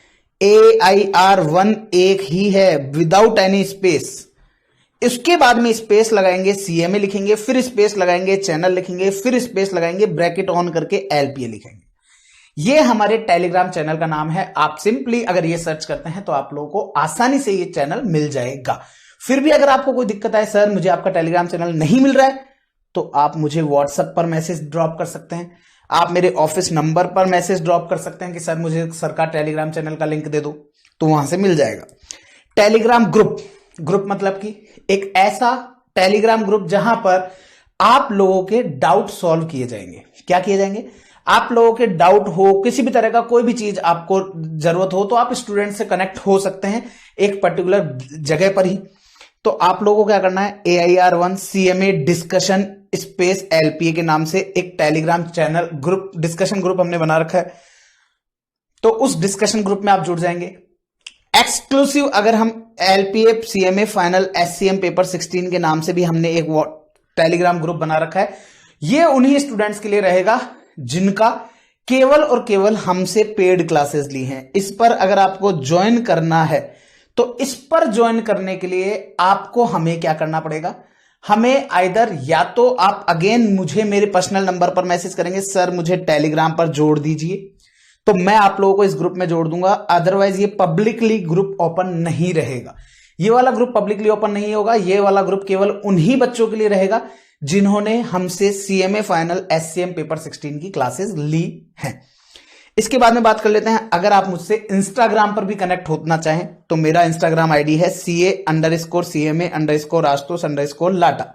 AIR1 एक ही है विदाउट एनी स्पेस, इसके बाद में स्पेस लगाएंगे, सीएमए लिखेंगे, फिर स्पेस लगाएंगे, चैनल लिखेंगे, फिर स्पेस लगाएंगे, ब्रैकेट ऑन करके एलपीए लिखेंगे। ये हमारे टेलीग्राम चैनल का नाम है। आप सिंपली अगर ये सर्च करते हैं तो आप लोगों को आसानी से ये चैनल मिल जाएगा। फिर भी अगर आपको कोई दिक्कत आए, सर मुझे आपका टेलीग्राम चैनल नहीं मिल रहा है, तो आप मुझे व्हाट्सएप पर मैसेज ड्रॉप कर सकते हैं, आप मेरे ऑफिस नंबर पर मैसेज ड्रॉप कर सकते हैं कि सर मुझे सर का टेलीग्राम चैनल का लिंक दे दो, तो वहां से मिल जाएगा। टेलीग्राम ग्रुप मतलब कि एक ऐसा टेलीग्राम ग्रुप जहां पर आप लोगों के डाउट सॉल्व किए जाएंगे। क्या किए जाएंगे? आप लोगों के डाउट हो, किसी भी तरह का कोई भी चीज आपको जरूरत हो, तो आप स्टूडेंट से कनेक्ट हो सकते हैं एक पर्टिकुलर जगह पर ही। तो आप लोगों को क्या करना है, AIR1 CMA discussion space LPA के नाम से एक Telegram channel group, discussion group हमने बना रखा है। तो उस डिस्कशन ग्रुप में आप जुड़ जाएंगे। एक्सक्लूसिव अगर हम LPA CMA final SCM paper 16 के नाम से भी हमने एक टेलीग्राम ग्रुप बना रखा है। ये उन्हीं स्टूडेंट्स के लिए रहेगा जिनका केवल और केवल हमसे पेड क्लासेस ली हैं। इस पर अगर आपको ज्वाइन करना है तो इस पर ज्वाइन करने के लिए आपको हमें क्या करना पड़ेगा, हमें आइदर या तो आप अगेन मुझे मेरे पर्सनल नंबर पर मैसेज करेंगे, सर मुझे टेलीग्राम पर जोड़ दीजिए, तो मैं आप लोगों को इस ग्रुप में जोड़ दूंगा। अदरवाइज ये पब्लिकली ग्रुप ओपन नहीं रहेगा। ये वाला ग्रुप पब्लिकली ओपन नहीं होगा। ये वाला ग्रुप केवल उन्हीं बच्चों के लिए रहेगा जिन्होंने हमसे CMA फाइनल SCM पेपर 16 की क्लासेस ली हैं। इसके बाद में बात कर लेते हैं, अगर आप मुझसे इंस्टाग्राम पर भी कनेक्ट होना चाहें तो मेरा इंस्टाग्राम आईडी है CA_CMA_ASTOS_लाटा।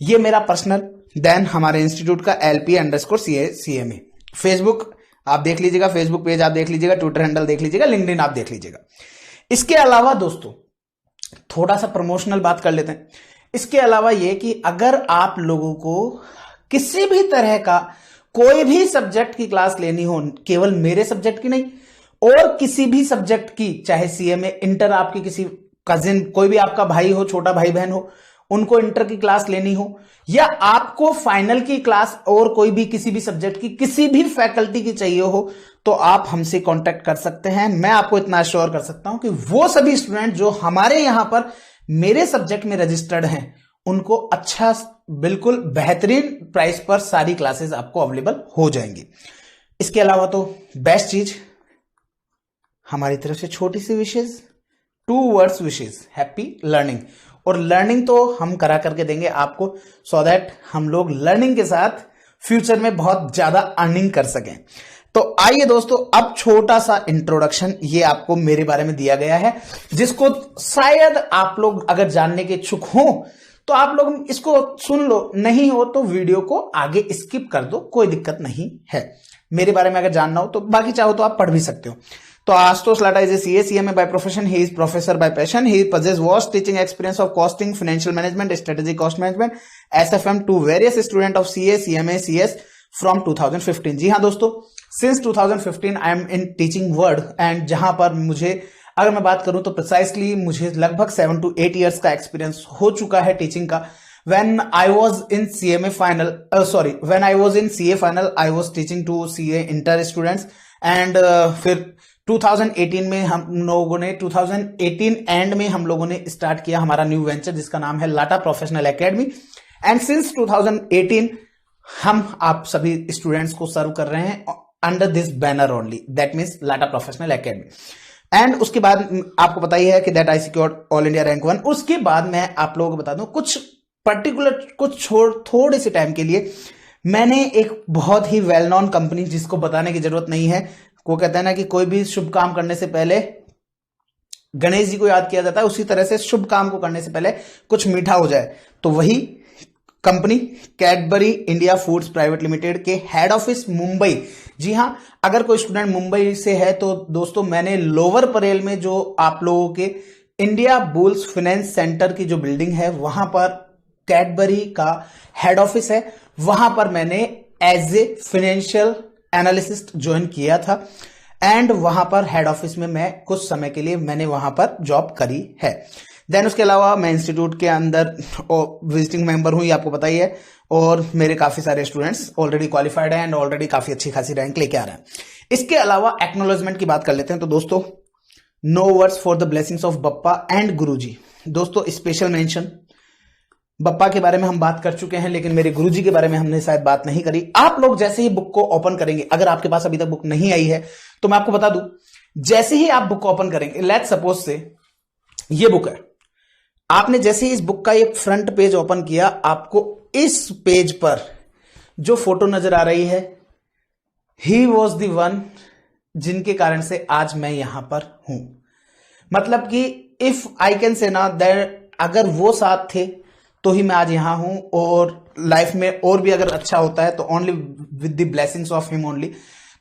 ये मेरा पर्सनल, देन हमारे इंस्टीट्यूट का LPA_CA_CMA। फेसबुक आप देख लीजिएगा, फेसबुक पेज आप देख लीजिएगा, ट्विटर हैंडल देख लीजिएगा, लिंक्डइन आप देख लीजिएगा। इसके अलावा दोस्तों थोड़ा सा प्रमोशनल बात कर लेते हैं। इसके अलावा यह कि अगर आप लोगों को किसी भी तरह का कोई भी सब्जेक्ट की क्लास लेनी हो, केवल मेरे सब्जेक्ट की नहीं और किसी भी सब्जेक्ट की, चाहे CMA इंटर आपकी किसी कजिन, कोई भी आपका भाई हो, छोटा भाई बहन हो, उनको इंटर की क्लास लेनी हो, या आपको फाइनल की क्लास और कोई भी किसी भी सब्जेक्ट की किसी भी फैकल्टी की चाहिए हो, तो आप हमसे कांटेक्ट कर सकते हैं। मैं आपको इतना अश्योर कर सकता हूं कि वो सभी स्टूडेंट जो हमारे यहां पर मेरे सब्जेक्ट में रजिस्टर्ड हैं, उनको अच्छा, बिल्कुल बेहतरीन प्राइस पर सारी क्लासेस आपको अवेलेबल हो जाएंगी। इसके अलावा तो बेस्ट चीज हमारी तरफ से छोटी सी विशेष, 2 वर्ड्स विशेष, हैप्पी लर्निंग। और लर्निंग तो हम करा करके देंगे आपको, सो दैट हम लोग लर्निंग के साथ फ्यूचर में बहुत ज्यादा अर्निंग कर सकें। तो आइए दोस्तों, अब छोटा सा इंट्रोडक्शन ये आपको मेरे बारे में दिया गया है, जिसको शायद आप लोग अगर जानने के इच्छुक हो तो आप लोग इसको सुन लो, नहीं हो तो वीडियो को आगे स्किप कर दो, कोई दिक्कत नहीं है। मेरे बारे में अगर जानना हो तो बाकी चाहो तो आप पढ़ भी सकते हो। तो Ashutosh Lata is a CA CMA by profession. He is professor by passion. He possesses vast teaching experience of costing, financial management, strategic cost management, SFM to various students of CA, CMA, CS from 2015. जी हाँ दोस्तों, since 2015 I am in teaching world and जहां पर मुझे अगर मैं बात करूं तो प्रिसाइसली मुझे लगभग 7 to 8 years का एक्सपीरियंस हो चुका है टीचिंग का। When I was in CMA final, when I was in CA final, I was teaching to CA inter students and फिर 2018 में हम लोगों ने 2018 एंड में हम लोगों ने स्टार्ट किया हमारा न्यू वेंचर जिसका नाम है लाटा प्रोफेशनल एकेडमी। एंड सिंस 2018 हम आप सभी स्टूडेंट्स को सर्व कर रहे हैं under this banner only, that means Lata professional academy. And उसके बाद आपको पता ही है कि that I secured all India rank 1। उसके बाद मैं आप लोगों को बता दूं, कुछ पर्टिकुलर थोड़े से टाइम के लिए मैंने एक बहुत ही वेल नोन कंपनी, जिसको बताने की जरूरत नहीं है, को कहते हैं ना कि कोई भी शुभ काम करने से पहले गणेश जी को याद किया जाता है, उसी तरह से शुभ काम को करने से पहले कुछ मीठा हो जाए, तो वही company Cadbury India foods private limited के हेड ऑफिस मुंबई। जी हां, अगर कोई स्टूडेंट मुंबई से है तो दोस्तों मैंने लोअर परेल में जो आप लोगों के इंडिया बुल्स फाइनेंस सेंटर की जो बिल्डिंग है वहां पर कैडबरी का हेड ऑफिस है, वहां पर मैंने as a financial analyst join किया था। एंड वहां पर हेड ऑफिस में मैं कुछ समय के लिए मैंने वहां पर जॉब करी है। देन उसके अलावा मैं इंस्टीट्यूट के अंदर विजिटिंग मेंबर हूं, ये आपको पता ही है, और मेरे काफी सारे स्टूडेंट्स ऑलरेडी क्वालिफाइड हैं एंड ऑलरेडी काफी अच्छी खासी रैंक लेके आ रहे हैं। इसके अलावा एक्नॉलेजमेंट की बात कर लेते हैं। तो दोस्तों, no words for the blessings of Bappa and Guruji. दोस्तों स्पेशल मेंशन बप्पा के बारे में हम बात कर चुके हैं, लेकिन मेरे गुरुजी के बारे में हमने शायद बात नहीं करी। आप लोग जैसे ही बुक को ओपन करेंगे, अगर आपके पास अभी तक बुक नहीं आई है तो मैं आपको बता दूं, जैसे ही आप बुक को ओपन करेंगे, लेट्स सपोज से ये बुक है, आपने जैसे ही इस बुक का ये फ्रंट पेज ओपन किया, आपको इस पेज पर जो फोटो नजर आ रही है, ही वॉज द वन, जिनके कारण से आज मैं यहां पर हूं। मतलब कि इफ आई कैन से ना दैट, अगर वो साथ थे तो ही मैं आज यहां हूं, और लाइफ में और भी अगर अच्छा होता है तो only with the blessings of him only.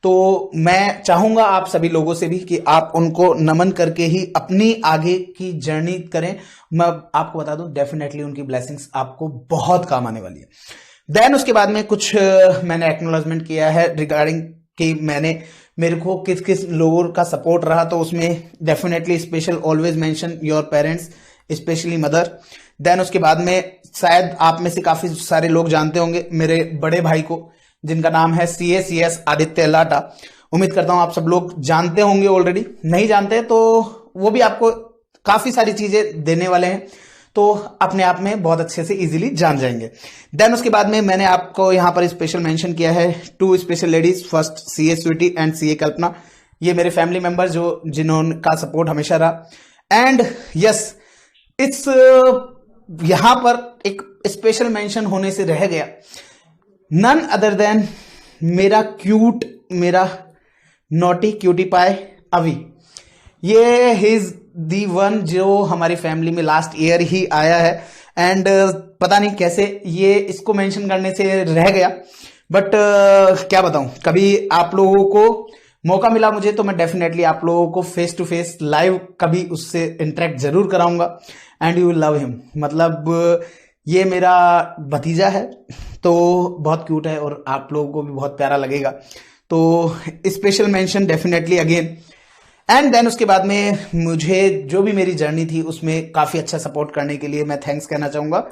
तो मैं चाहूंगा आप सभी लोगों से भी कि आप उनको नमन करके ही अपनी आगे की जर्नी करें। मैं आपको बता दूं, डेफिनेटली उनकी ब्लेसिंग्स आपको बहुत काम आने वाली है। देन उसके बाद में कुछ मैंने एक्नॉलेजमेंट किया है रिगार्डिंग कि मेरे को किस किस लोगों का सपोर्ट रहा, तो उसमें definitely special always mention your parents, specially mother. Then उसके बाद में शायद आप में से काफी सारे लोग जानते होंगे मेरे बड़े भाई को, जिनका नाम है CS आदित्य लाटा। उम्मीद करता हूं आप सब लोग जानते होंगे ऑलरेडी, नहीं जानते तो वो भी आपको काफी सारी चीजें देने वाले हैं, तो अपने आप में बहुत अच्छे से इजीली जान जाएंगे। देन उसके बाद में मैंने आपको यहां पर स्पेशल मेंशन किया है 2 special ladies, first CA Sweety and CA Kalpana. ये मेरे फैमिली मेंबर जिन्होंने सपोर्ट हमेशा रहा। एंड यस, इट्स यहां पर एक स्पेशल मेंशन होने से रह गया, नन अदर देन मेरा क्यूट, मेरा नॉटी क्यूटी पाई अभी। ये हिज दी वन जो हमारी फैमिली में लास्ट ईयर ही आया है, एंड पता नहीं कैसे ये इसको मेंशन करने से रह गया, बट क्या बताऊं, कभी आप लोगों को मौका मिला मुझे तो मैं डेफिनेटली आप लोगों को फेस टू फेस लाइव कभी उससे इंटरेक्ट जरूर कराऊंगा, and you will love him. मतलब ये मेरा भतीजा है, तो बहुत क्यूट है और आप लोगों को भी बहुत प्यारा लगेगा, तो special mention definitely again. And then उसके बाद में मुझे जो भी मेरी जर्नी थी उसमें काफी अच्छा सपोर्ट करने के लिए मैं थैंक्स कहना चाहूंगा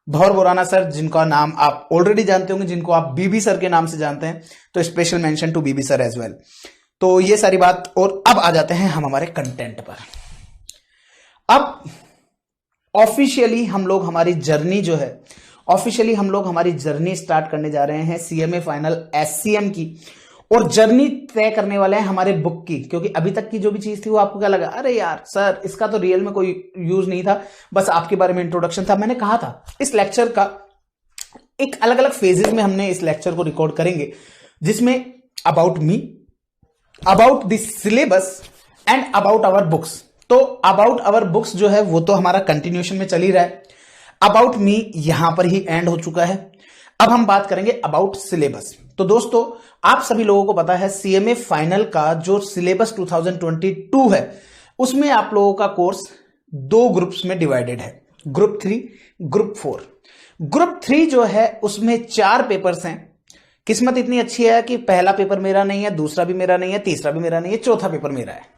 भौर बोराना सर, जिनका नाम आप ऑलरेडी जानते होंगे, जिनको आप बीबी सर के नाम से जानते हैं, तो special mention to BB sir as well. तो ये सारी बात, और अब आ जाते हैं हम हमारे कंटेंट पर। अब ऑफिशियली हम लोग हमारी जर्नी जो है, ऑफिशियली हम लोग हमारी जर्नी स्टार्ट करने जा रहे हैं CMA फाइनल SCM की, और जर्नी तय करने वाले हैं हमारे बुक की। क्योंकि अभी तक की जो भी चीज थी वो आपको क्या लगा, अरे यार सर इसका तो रियल में कोई यूज नहीं था, बस आपके बारे में इंट्रोडक्शन था। मैंने कहा था इस लेक्चर का एक अलग अलग फेजेस में हमने इस लेक्चर को रिकॉर्ड करेंगे, जिसमें about me, about the syllabus and about our books. तो अबाउट आवर बुक्स जो है वो तो हमारा कंटिन्यूएशन में चल ही रहा है, अबाउट मी यहां पर ही एंड हो चुका है। अब हम बात करेंगे अबाउट सिलेबस। तो दोस्तों आप सभी लोगों को पता है CMA फाइनल का जो सिलेबस 2022 है, उसमें आप लोगों का कोर्स 2 ग्रुप्स में डिवाइडेड है, ग्रुप 3, ग्रुप 4। ग्रुप 3 जो है उसमें 4 पेपर्स हैं। किस्मत इतनी अच्छी है कि पहला पेपर मेरा नहीं है, दूसरा भी मेरा नहीं है, तीसरा भी मेरा नहीं है, चौथा पेपर मेरा है।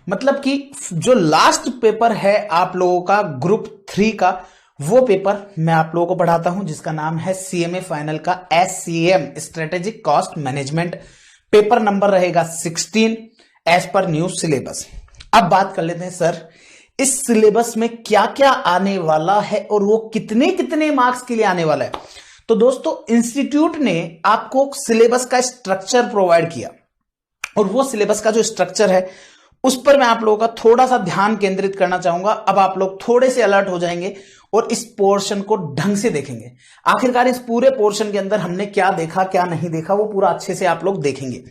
मतलब कि जो लास्ट पेपर है आप लोगों का ग्रुप 3 का, वो पेपर मैं आप लोगों को पढ़ाता हूं, जिसका नाम है CMA फाइनल का SCM strategic cost management. Paper number रहेगा 16 एज पर न्यू सिलेबस। अब बात कर लेते हैं सर इस सिलेबस में क्या क्या आने वाला है और वो कितने कितने मार्क्स के लिए आने वाला है। तो दोस्तों इंस्टीट्यूट ने आपको सिलेबस का स्ट्रक्चर प्रोवाइड किया, और वो सिलेबस का जो स्ट्रक्चर है उस पर मैं आप लोगों का थोड़ा सा ध्यान केंद्रित करना चाहूंगा। अब आप लोग थोड़े से अलर्ट हो जाएंगे और इस पोर्शन को ढंग से देखेंगे। आखिरकार इस पूरे पोर्शन के अंदर हमने क्या देखा क्या नहीं देखा वो पूरा अच्छे से आप लोग देखेंगे।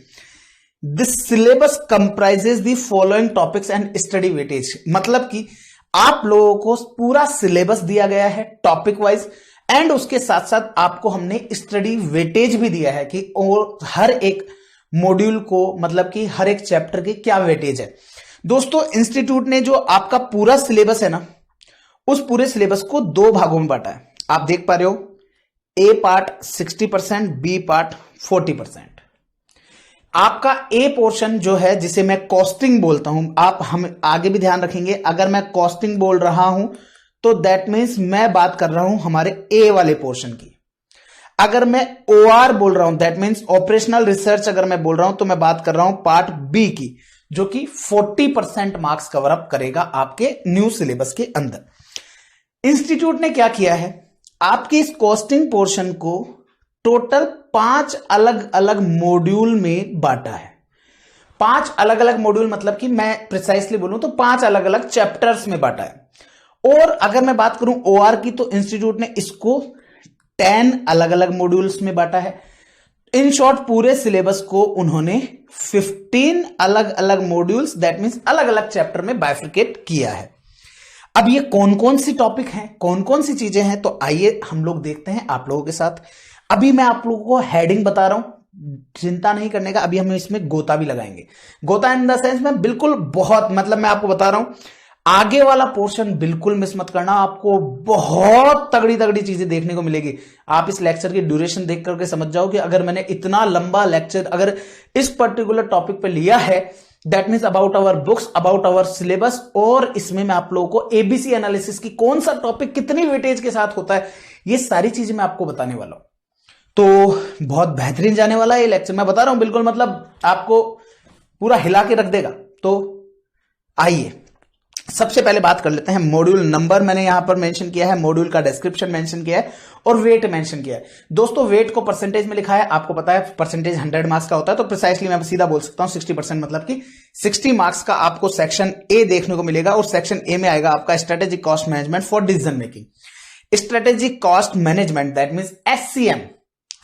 This syllabus comprises the following topics and study weightage. मतलब कि आप लोगों को पूरा सिलेबस दिया गया है टॉपिक वाइज, एंड उसके साथ साथ आपको हमने स्टडी वेटेज भी दिया है कि और हर एक मॉड्यूल को, मतलब कि हर एक चैप्टर की क्या वेटेज है। दोस्तों इंस्टीट्यूट ने जो आपका पूरा सिलेबस है ना, उस पूरे सिलेबस को 2 भागों में बांटा है। आप देख पा रहे हो, A पार्ट 60%, B पार्ट 40%। आपका A पोर्शन जो है, जिसे मैं कॉस्टिंग बोलता हूं, आप हम आगे भी ध्यान रखेंगे, अगर मैं कॉस्टिंग बोल रहा हूं तो दैट मीन्स मैं बात कर रहा हूं हमारे A वाले पोर्शन की। अगर मैं OR बोल रहा हूं दैट मीन्स ऑपरेशनल रिसर्च, अगर मैं बोल रहा हूं तो मैं बात कर रहा हूं पार्ट B की, जो कि 40% मार्क्स कवर अप करेगा आपके न्यू सिलेबस के अंदर। इंस्टीट्यूट ने क्या किया है, आपके इस कॉस्टिंग पोर्शन को टोटल 5 अलग अलग मॉड्यूल में बांटा है। 5 अलग अलग मॉड्यूल मतलब कि मैं प्रिसाइसली बोलूं तो 5 अलग अलग चैप्टर्स में बांटा है। और अगर मैं बात करूं ओआर की, तो इंस्टीट्यूट ने इसको 10 अलग अलग मॉड्यूल्स में बांटा है। इन शॉर्ट पूरे सिलेबस को उन्होंने 15 अलग अलग मॉड्यूल्स, दैट मींस अलग अलग चैप्टर में बाइफिकेट किया है। अब ये कौन कौन सी टॉपिक हैं, कौन कौन सी चीजें हैं, तो आइए हम लोग देखते हैं आप लोगों के साथ। अभी मैं आप लोगों को हेडिंग बता रहा हूं, चिंता नहीं करने का। अभी हम इसमें गोता भी लगाएंगे। गोता इन द सेंस में बिल्कुल बहुत, मतलब मैं आपको बता रहा हूं, आगे वाला पोर्शन बिल्कुल मिस मत करना। आपको बहुत तगड़ी तगड़ी चीजें देखने को मिलेगी। आप इस लेक्चर की ड्यूरेशन देख करके समझ जाओ कि अगर मैंने इतना लंबा लेक्चर अगर इस पर्टिकुलर टॉपिक पे लिया है, that means about our books, about our syllabus, और इसमें मैं आप लोगों को एबीसी एनालिसिस की कौन सा टॉपिक कितनी वेटेज के साथ होता है, ये सारी चीजें मैं आपको बताने वाला हूं। तो बहुत बेहतरीन जाने वाला है ये लेक्चर, मैं बता रहा हूं, बिल्कुल मतलब आपको पूरा हिला के रख देगा। तो आइए सबसे पहले बात कर लेते हैं मॉड्यूल नंबर। मैंने यहां पर मेंशन किया है, मॉड्यूल का डिस्क्रिप्शन मेंशन किया है और वेट मेंशन किया है। दोस्तों वेट को परसेंटेज में लिखा है, आपको पता है परसेंटेज 100 मार्क्स का होता है, तो प्रिसाइसली मैं सीधा बोल सकता हूं 60%, मतलब कि 60 मार्क्स का आपको सेक्शन ए देखने को मिलेगा। और सेक्शन ए में आएगा आपका strategic cost management for decision making. Strategic cost management that means SCM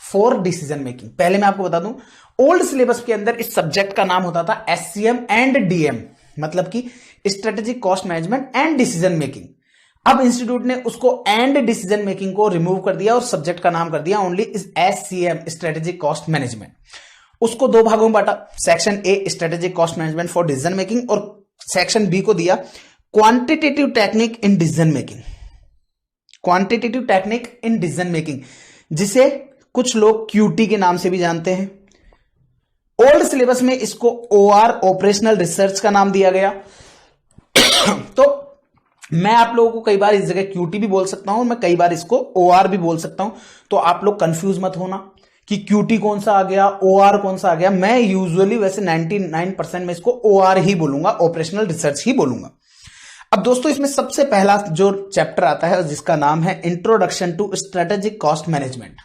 for decision making. पहले मैं आपको बता दूं, ओल्ड सिलेबस के अंदर इस सब्जेक्ट का नाम होता था एससीएम एंड डीएम, मतलब कि strategic cost management and decision making. अब इंस्टीट्यूट ने उसको एंड डिसीजन मेकिंग को रिमूव कर दिया और सब्जेक्ट का नाम कर दिया only SCM strategic cost management. उसको 2 भागों में बांटा, section A strategic cost management for decision making, और सेक्शन बी को दिया quantitative technique in decision making. Quantitative technique in decision making, जिसे कुछ लोग क्यूटी के नाम से भी जानते हैं। ओल्ड सिलेबस में इसको ओआर ऑपरेशनल रिसर्च का नाम दिया गया। तो मैं आप लोगों को कई बार इस जगह क्यूटी भी बोल सकता हूं, मैं कई बार इसको ओआर भी बोल सकता हूं, तो आप लोग कंफ्यूज मत होना कि क्यूटी कौन सा आ गया, ओआर कौन सा आ गया। मैं यूजुअली वैसे 99% में इसको ओआर ही बोलूंगा, ऑपरेशनल रिसर्च ही बोलूंगा। अब दोस्तों इसमें सबसे पहला जो चैप्टर आता है जिसका नाम है introduction to strategic cost management.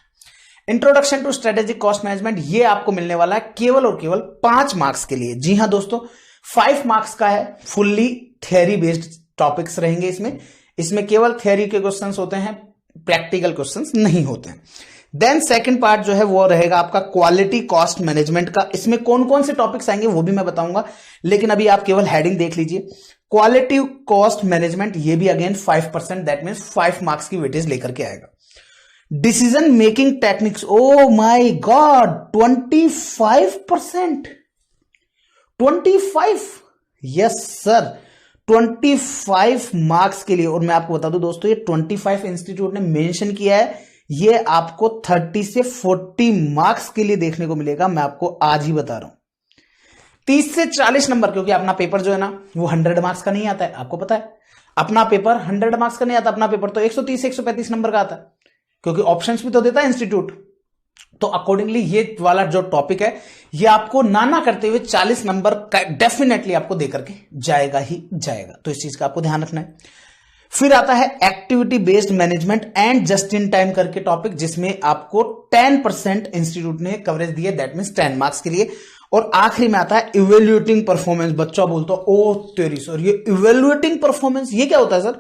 Introduction to strategic cost management ये आपको मिलने वाला है केवल और केवल 5 मार्क्स के लिए। जी हां दोस्तों, 5 मार्क्स का है, फुल्ली थ्योरी बेस्ड टॉपिक्स रहेंगे इसमें केवल थ्योरी के क्वेश्चंस होते हैं, प्रैक्टिकल क्वेश्चंस नहीं होते हैं। देन सेकंड पार्ट जो है वो रहेगा आपका क्वालिटी कॉस्ट मैनेजमेंट का। इसमें कौन कौन से टॉपिक्स आएंगे वो भी मैं बताऊंगा, लेकिन अभी आप केवल हेडिंग देख लीजिए। क्वालिटी कॉस्ट मैनेजमेंट ये भी अगेन 5%, दैट मीन्स 5 मार्क्स की वेटेज लेकर के आएगा। Decision making techniques, oh my God, 25%, 25, yes sir, 25 marks के लिए। और मैं आपको बता दूं दोस्तों, ये 25 इंस्टीट्यूट ने मेंशन किया है, ये आपको 30 से 40 मार्क्स के लिए देखने को मिलेगा। मैं आपको आज ही बता रहा हूं 30 से 40 नंबर, क्योंकि अपना पेपर जो है ना वो 100 मार्क्स का नहीं आता है, आपको पता है अपना पेपर 100 मार्क्स का नहीं आता, अपना पेपर तो 130 135 नंबर का आता है, क्योंकि ऑप्शंस भी तो देता है इंस्टीट्यूट। तो अकॉर्डिंगली ये वाला जो टॉपिक है ये आपको ना करते हुए 40 नंबर डेफिनेटली आपको देकर के जाएगा ही जाएगा, तो इस चीज का आपको ध्यान रखना है। फिर आता है activity based management and just in time करके टॉपिक, जिसमें आपको 10% इंस्टीट्यूट ने कवरेज दिया, दैट मींस 10 मार्क्स के लिए। और आखिरी में आता है इवेल्युएटिंग परफॉर्मेंस। बच्चा बोलता ओ तेरी सर, ये इवेल्युएटिंग परफॉर्मेंस ये क्या होता है सर?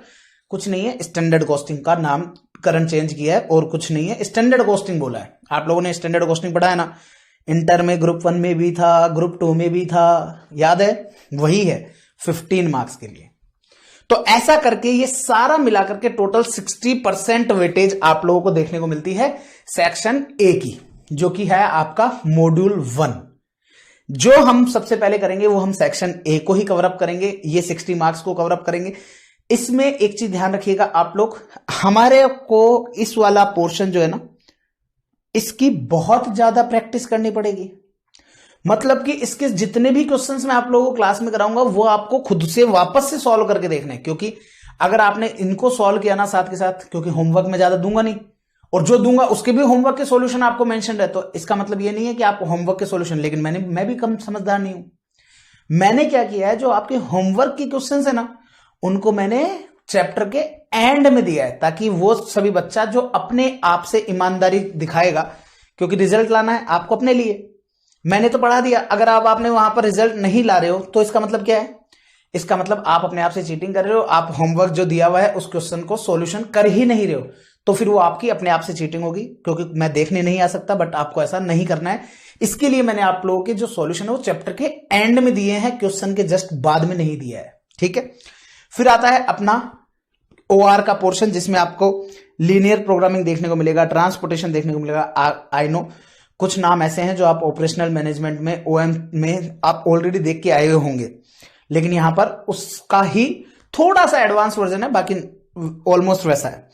कुछ नहीं है, स्टैंडर्ड कॉस्टिंग का नाम करंट चेंज किया है और कुछ नहीं है, स्टैंडर्ड कॉस्टिंग बोला है। आप लोगों ने स्टैंडर्ड कॉस्टिंग पढ़ा है ना, इंटर में ग्रुप 1 में भी था, ग्रुप 2 में भी था, याद है? वही है 15 मार्क्स के लिए। तो ऐसा करके ये सारा मिलाकर के टोटल 60% वेटेज आप लोगों को देखने को मिलती है सेक्शन ए की, जो कि है आपका मॉड्यूल 1। जो हम सबसे पहले करेंगे वो हम सेक्शन ए को ही कवर अप करेंगे, ये 60 मार्क्स को कवर अप करेंगे। इसमें एक चीज ध्यान रखिएगा आप लोग, हमारे को इस वाला पोर्शन जो है ना, इसकी बहुत ज्यादा प्रैक्टिस करनी पड़ेगी। मतलब कि इसके जितने भी क्वेश्चंस मैं आप लोगों को क्लास में कराऊंगा वो आपको खुद से वापस से सॉल्व करके देखना है, क्योंकि अगर आपने इनको सॉल्व किया ना साथ के साथ, क्योंकि होमवर्क में ज्यादा दूंगा नहीं, और जो दूंगा उसके भी होमवर्क के सॉल्यूशन आपको मेंशन है, तो इसका मतलब ये नहीं है कि आप होमवर्क के सॉल्यूशन, लेकिन मैं भी कम समझदार नहीं हूं, मैंने क्या किया है, जो आपके होमवर्क के क्वेश्चन है ना, उनको मैंने चैप्टर के एंड में दिया है, ताकि वो सभी बच्चा जो अपने आप से ईमानदारी दिखाएगा, क्योंकि रिजल्ट लाना है आपको अपने लिए। मैंने तो पढ़ा दिया, अगर आपने वहां पर रिजल्ट नहीं ला रहे हो तो इसका मतलब क्या है? इसका मतलब आप अपने आप से चीटिंग कर रहे हो, आप होमवर्क जो दिया हुआ है उस क्वेश्चन को सॉल्यूशन कर ही नहीं रहे हो, तो फिर वो आपकी अपने आप से चीटिंग होगी, क्योंकि मैं देखने नहीं आ सकता, बट आपको ऐसा नहीं करना है। इसके लिए मैंने आप लोगों के जो सॉल्यूशन है वो चैप्टर के एंड में दिए हैं, क्वेश्चन के जस्ट बाद में नहीं दिया है, ठीक है। फिर आता है अपना ओआर का पोर्शन, जिसमें आपको लीनियर प्रोग्रामिंग देखने को मिलेगा, ट्रांसपोर्टेशन देखने को मिलेगा। आई नो कुछ नाम ऐसे हैं जो आप ऑपरेशनल मैनेजमेंट में, ओएम में आप ऑलरेडी देख के आए हुए होंगे, लेकिन यहां पर उसका ही थोड़ा सा एडवांस वर्जन है, बाकी ऑलमोस्ट वैसा है।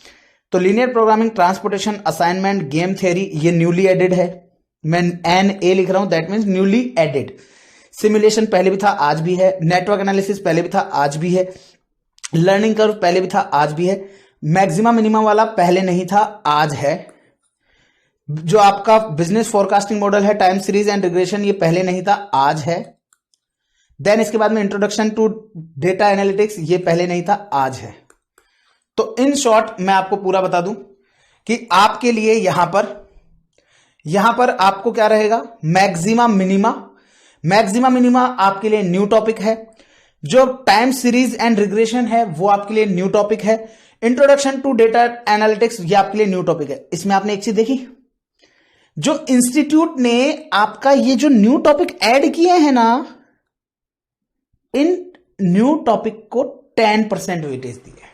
तो linear programming, transportation, assignment, game theory, ये न्यूली एडेड है। मैं NA लिख रहा हूं, that means newly added. Simulation पहले भी था, आज भी है। नेटवर्क एनालिसिस पहले भी था, आज भी है। लर्निंग कर्व पहले भी था, आज भी है। मैक्सिमम मिनिमम वाला पहले नहीं था, आज है। जो आपका बिजनेस फोरकास्टिंग मॉडल है, टाइम सीरीज एंड रिग्रेशन, ये पहले नहीं था, आज है। देन इसके बाद में इंट्रोडक्शन टू डेटा एनालिटिक्स, ये पहले नहीं था, आज है। तो इन शॉर्ट मैं आपको पूरा बता दूं कि आपके लिए यहां पर आपको क्या रहेगा, मैक्सिमा मिनिमा। मैक्सिमा मिनिमा आपके लिए न्यू टॉपिक है। जो टाइम सीरीज एंड रिग्रेशन है वो आपके लिए न्यू टॉपिक है। इंट्रोडक्शन टू डेटा एनालिटिक्स ये आपके लिए न्यू टॉपिक है। इसमें आपने एक चीज देखी, जो इंस्टीट्यूट ने आपका ये जो न्यू टॉपिक ऐड किए हैं ना, इन न्यू टॉपिक को 10% वेटेज दी है।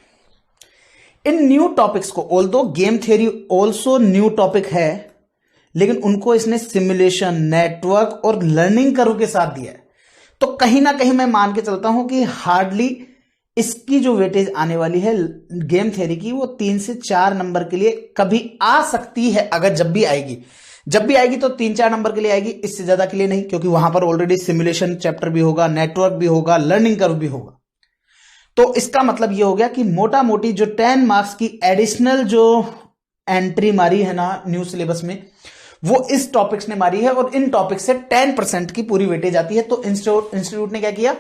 इन न्यू टॉपिक्स को, although game theory also new topic है, लेकिन उनको इसने सिमुलेशन, नेटवर्क और लर्निंग कर्व के साथ दिया है। तो कहीं ना कहीं मैं मान के चलता हूं कि हार्डली इसकी जो वेटेज आने वाली है गेम थ्योरी की, वो 3 से 4 नंबर के लिए कभी आ सकती है। अगर जब भी आएगी तो 3-4 नंबर के लिए आएगी, इससे ज्यादा के लिए नहीं, क्योंकि वहां पर ऑलरेडी सिमुलेशन चैप्टर भी होगा, नेटवर्क भी होगा, लर्निंग कर्व भी होगा। तो इसका मतलब ये हो गया कि मोटा मोटी जो 10 मार्क्स की एडिशनल जो एंट्री मारी है ना न्यू सिलेबस में, वो इस टॉपिक्स ने मारी है, और इन टॉपिक से 10% की पूरी वेटेज आती है। तो इंस्टीट्यूट ने क्या किया,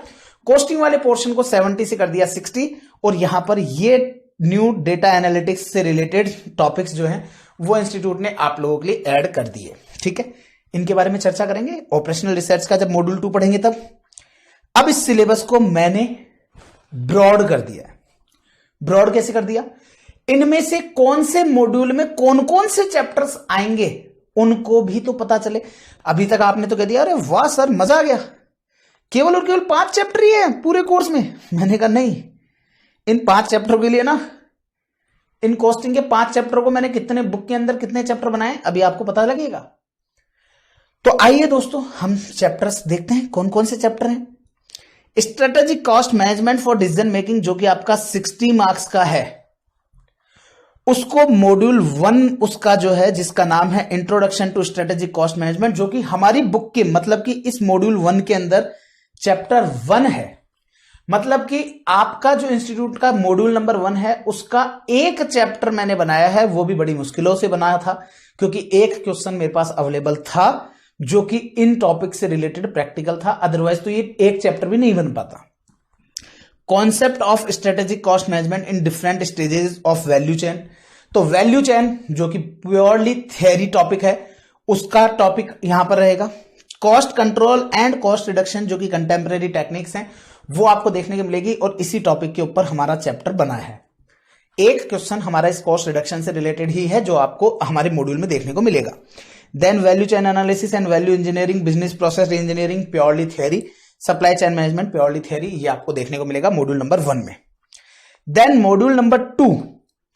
कोस्टिंग वाले पोर्शन को 70 से कर दिया 60, और यहां पर ये न्यू डेटा एनालिटिक्स से रिलेटेड टॉपिक्स जो हैं वो इंस्टीट्यूट ने आप लोगों के लिए ऐड कर दिए, ठीक है। इनके बारे में चर्चा करेंगे ऑपरेशनल रिसर्च का, जब मॉड्यूल 2 पढ़ेंगे तब। अब इस सिलेबस को मैंने ब्रॉड कर दिया। ब्रॉड कैसे कर दिया, इनमें से कौन से मॉड्यूल में कौन कौन से चैप्टर्स आएंगे उनको भी तो पता चले। अभी तक आपने तो कह दिया, अरे वाह सर मजा आ गया, केवल और केवल 5 चैप्टर ही है पूरे कोर्स में। मैंने कहा नहीं, इन 5 चैप्टरों के लिए ना, इन कॉस्टिंग के 5 चैप्टर को मैंने कितने बुक के अंदर कितने चैप्टर बनाए अभी आपको पता लगेगा। तो आइए दोस्तों हम चैप्टर्स देखते हैं, कौन कौन से चैप्टर हैं। Strategic cost management for decision making, जो कि आपका 60 मार्क्स का है, उसको मॉड्यूल 1 उसका जो है, जिसका नाम है introduction to strategic cost management, जो कि हमारी बुक के, मतलब कि इस मॉड्यूल 1 के अंदर चैप्टर 1 है। मतलब कि आपका जो इंस्टीट्यूट का मॉड्यूल नंबर 1 है, उसका एक चैप्टर मैंने बनाया है, वो भी बड़ी मुश्किलों से बनाया था, क्योंकि एक क्वेश्चन मेरे पास अवेलेबल था जो कि इन टॉपिक से रिलेटेड प्रैक्टिकल था, अदरवाइज तो ये एक चैप्टर भी नहीं बन पाता। Concept of strategic cost management in different stages of value chain. तो वैल्यू चेन जो कि प्योरली थ्योरी टॉपिक है, उसका टॉपिक यहां पर रहेगा। Cost control and cost reduction, जो कि कंटेम्परेरी टेक्निक्स हैं, वो आपको देखने को मिलेगी, और इसी टॉपिक के ऊपर हमारा चैप्टर बना है। एक क्वेश्चन हमारा इस कॉस्ट रिडक्शन से रिलेटेड ही है, जो आपको हमारे मॉड्यूल में देखने को मिलेगा। Then value chain analysis and value engineering, business process engineering purely theory, supply chain management purely theory, ये आपको देखने को मिलेगा मॉड्यूल नंबर 1 में। देन मॉड्यूल नंबर 2,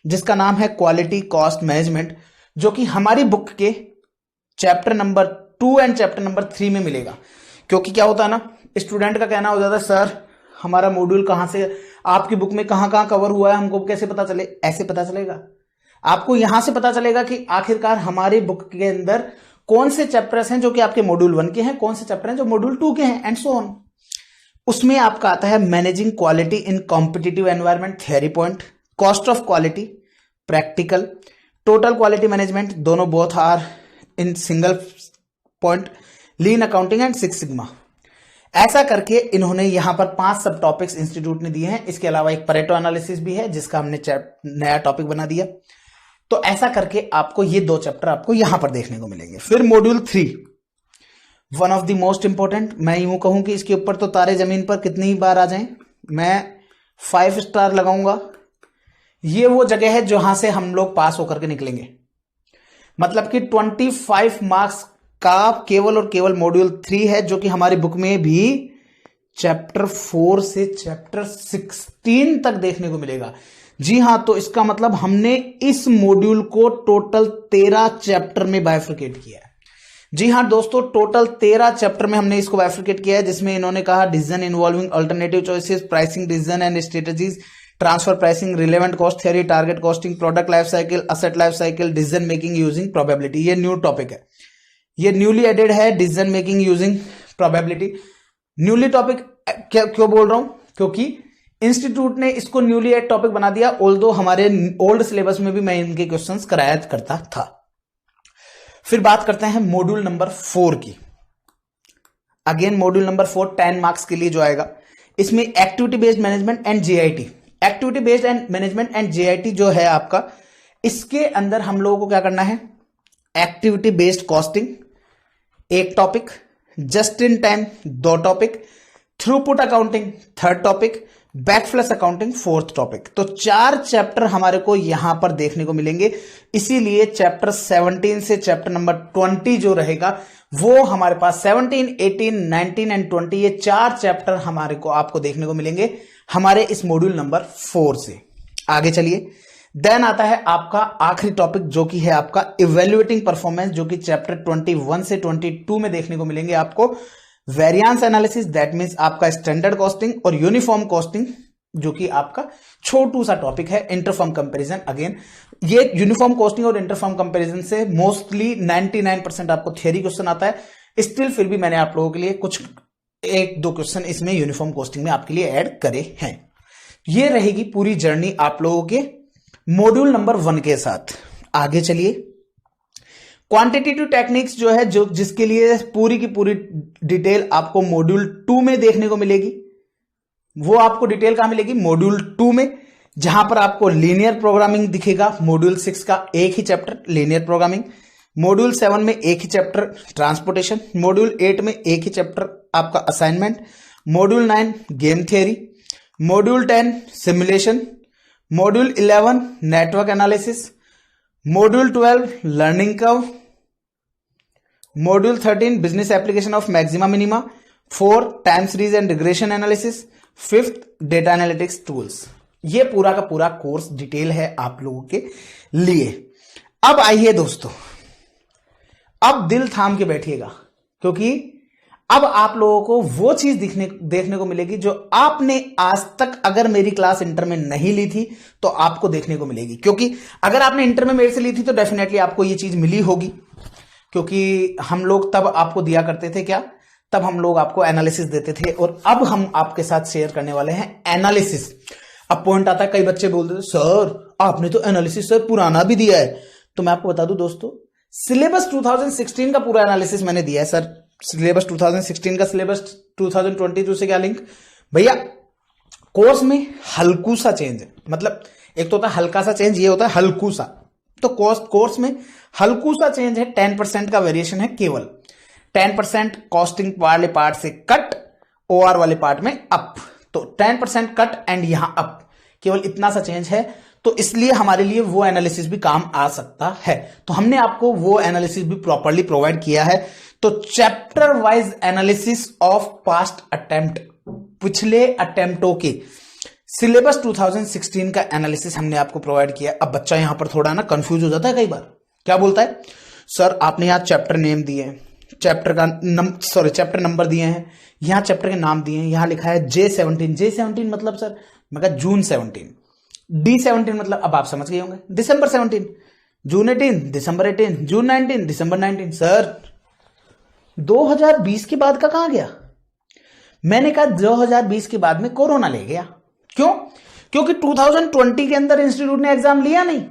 जिसका नाम है क्वालिटी कॉस्ट मैनेजमेंट, जो कि हमारी बुक के chapter number 2 and chapter number 3 में मिलेगा। क्योंकि क्या होता है ना, स्टूडेंट का कहना हो जाता है, सर हमारा मॉड्यूल कहां से, आपकी बुक में कहां कहां कवर हुआ है, हमको कैसे पता चले। ऐसे पता चलेगा, आपको यहां से पता चलेगा कि आखिरकार हमारी बुक के अंदर कौन से चैप्टर्स हैं जो कि आपके मॉड्यूल 1 के हैं, कौन से चैप्टर हैं जो मॉड्यूल 2 के हैं, एंड सो ऑन। उसमें आपका आता है managing quality in competitive environment, theory point, cost of quality practical, total quality management, दोनों both are in single point, lean accounting and 6 sigma, ऐसा करके इन्होंने यहां पर 5 सब टॉपिक्स इंस्टीट्यूट ने दिए हैं। इसके अलावा एक परेटो एनालिसिस भी है जिसका हमने नया टॉपिक बना दिया। तो ऐसा करके आपको ये 2 चैप्टर आपको यहां पर देखने को मिलेंगे। फिर module 3, one of the most important, मैं यूं कहूं कि इसके ऊपर तो तारे जमीन पर कितनी ही बार आ जाएं, मैं 5 स्टार लगाऊंगा। ये वो जगह है जहां से हम लोग पास होकर के निकलेंगे। मतलब कि 25 मार्क्स का केवल और केवल मॉड्यूल 3 है, जो कि हमारी बुक में भी चैप्टर 4 से चैप्टर 16 तक देखने को मिलेगा। जी हां, तो इसका मतलब हमने इस मॉड्यूल को टोटल 13 चैप्टर में बाइफरकेट किया है। जी हां दोस्तों, टोटल 13 चैप्टर में हमने इसको बाइफरकेट किया है, जिसमें इन्होंने कहा decision involving alternative choices, pricing decision and strategies, transfer pricing, relevant cost theory, target costing, product life cycle, asset life cycle, decision making using probability. ये न्यू टॉपिक है, ये न्यूली एडेड है, decision making using probability. Newly topic क्यों बोल रहा हूं? क्योंकि institute ने इसको न्यूली एड टॉपिक बना दिया, ऑल्दो हमारे ओल्ड सिलेबस में भी मैं इनके क्वेश्चंस कराया करता था। फिर बात करते हैं मॉड्यूल नंबर 4 की। अगेन मॉड्यूल नंबर 4 10 मार्क्स के लिए जो आएगा, इसमें activity based management and JIT. Activity based and management and JIT जो है आपका, इसके अंदर हम लोगों को क्या करना है, activity based costing 1 topic, just in time 2 topic, throughput accounting 3rd topic, backflush accounting 4th topic. तो 4 चैप्टर हमारे को यहां पर देखने को मिलेंगे। इसीलिए चैप्टर 17 से चैप्टर नंबर 20 जो रहेगा वो हमारे पास 17, 18, 19 एंड 20, ये 4 चैप्टर हमारे को आपको देखने को मिलेंगे हमारे इस मॉड्यूल नंबर 4 से। आगे चलिए, देन आता है आपका आखिरी टॉपिक जो कि है आपका इवेल्युएटिंग परफॉर्मेंस, जो कि चैप्टर 21 से 22 में देखने को मिलेंगे आपको। वेरिएंस एनालिसिस, दैट मींस आपका स्टैंडर्ड कॉस्टिंग, और यूनिफॉर्म कॉस्टिंग जो कि आपका छोटू सा टॉपिक है, इंटरफर्म कंपैरिजन। अगेन ये यूनिफॉर्म कॉस्टिंग और इंटरफर्म कंपैरिजन से मोस्टली 99% आपको थियरी क्वेश्चन आता है। स्टिल फिर भी मैंने आप लोगों के लिए कुछ 1-2 क्वेश्चन इसमें यूनिफॉर्म कॉस्टिंग में आपके लिए ऐड करे हैं। ये रहेगी पूरी जर्नी आप लोगों के मॉड्यूल नंबर 1 के साथ। आगे चलिए, क्वांटिटेटिव टेक्निक्स जो है, जो जिसके लिए पूरी की पूरी डिटेल आपको मॉड्यूल 2 में देखने को मिलेगी। वो आपको डिटेल कहां मिलेगी? मॉड्यूल 2 में, जहां पर आपको लीनियर प्रोग्रामिंग दिखेगा। मॉड्यूल 6 का एक ही चैप्टर लीनियर प्रोग्रामिंग, मॉड्यूल 7 में एक ही चैप्टर ट्रांसपोर्टेशन, मॉड्यूल 8 में एक ही चैप्टर आपका assignment, module 9 game theory, module 10 simulation, module 11 network analysis, module 12 learning curve, module 13 business application of maxima minima, 4 time series and regression analysis, 5th data analytics tools. ये पूरा का पूरा course detail है आप लोगों के लिए। अब आइए दोस्तों, अब दिल थाम के बैठिएगा, क्योंकि अब आप लोगों को वो चीज देखने को मिलेगी जो आपने आज तक अगर मेरी क्लास इंटर में नहीं ली थी तो आपको देखने को मिलेगी। क्योंकि अगर आपने इंटर में मेरे से ली थी तो डेफिनेटली आपको ये चीज मिली होगी, क्योंकि हम लोग तब आपको दिया करते थे क्या, तब हम लोग आपको एनालिसिस देते थे, और अब हम आपके साथ शेयर करने वाले हैं एनालिसिस। अब पॉइंट आता है, कई बच्चे बोलते थे सर आपने तो एनालिसिस सर पुराना भी दिया है। तो मैं आपको बता दूं दोस्तों, सिलेबस 2016 का पूरा एनालिसिस मैंने दिया है सर। सिलेबस 2016 का सिलेबस 2022 से क्या लिंक भैया? कोर्स में हल्कू सा चेंज है, मतलब एक तो होता है हल्का सा चेंज, ये होता है हल्कू सा। तो कोर्स में हल्कू सा चेंज है, 10% का वेरिएशन है केवल। 10% कॉस्टिंग वाले पार्ट से कट, ओआर वाले पार्ट में अप। तो 10% कट एंड यहां अप, केवल इतना सा चेंज है। तो इसलिए हमारे लिए वो एनालिसिस भी काम आ सकता है। तो हमने आपको वो एनालिसिस भी प्रॉपर्ली प्रोवाइड किया है। तो chapter wise analysis of past attempt, पिछले अटेम्प्टों के सिलेबस 2016 का एनालिसिस हमने आपको प्रोवाइड किया। अब बच्चा यहां पर थोड़ा ना कंफ्यूज हो जाता है कई बार, क्या बोलता है सर आपने यहां चैप्टर नेम दिए हैं, चैप्टर नंबर दिए हैं, यहां चैप्टर के नाम दिए हैं, यहां लिखा है J17 मतलब सर, मैं कहा जून 17, D17 मतलब अब आप समझ गए होंगे दिसंबर 17, जून 18 दिसंबर 18, जून 19 दिसंबर 19। सर 2020 के बाद का कहां गया? मैंने कहा 2020 के बाद में कोरोना ले गया। क्यों? क्योंकि 2020 के अंदर इंस्टीट्यूट ने एग्जाम लिया नहीं।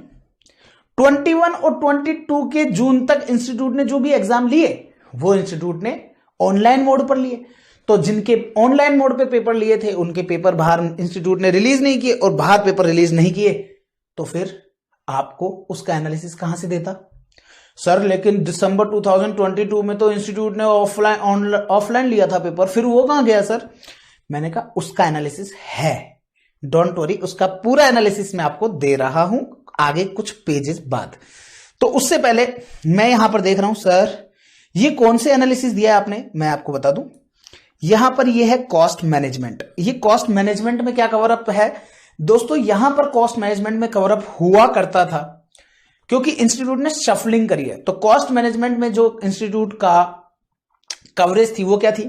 21 और 22 के जून तक इंस्टीट्यूट ने जो भी एग्जाम लिए वो इंस्टीट्यूट ने ऑनलाइन मोड पर लिए। तो जिनके ऑनलाइन मोड पे पेपर लिए थे उनके पेपर बाहर इंस्टीट्यूट ने रिलीज नहीं किए और बाहर पेपर रिलीज नहीं किए, तो फिर आपको उसका एनालिसिस कहां से देता? सर लेकिन दिसंबर 2022 में तो इंस्टीट्यूट ने ऑफलाइन लिया था पेपर, फिर वो कहां गया सर? मैंने कहा उसका एनालिसिस है, डोंट वरी, उसका पूरा एनालिसिस मैं आपको दे रहा हूं आगे कुछ पेजेस बाद। तो उससे पहले मैं यहां पर देख रहा हूं सर ये कौन से एनालिसिस दिया है आपने, मैं आपको बता दूं। यहां पर ये है कॉस्ट मैनेजमेंट। ये कॉस्ट मैनेजमेंट में क्या कवर अप है दोस्तों? यहां पर कॉस्ट मैनेजमेंट में कवर अप हुआ करता था क्योंकि इंस्टीट्यूट ने शफलिंग करी है। तो कॉस्ट मैनेजमेंट में जो इंस्टीट्यूट का कवरेज थी वो क्या थी?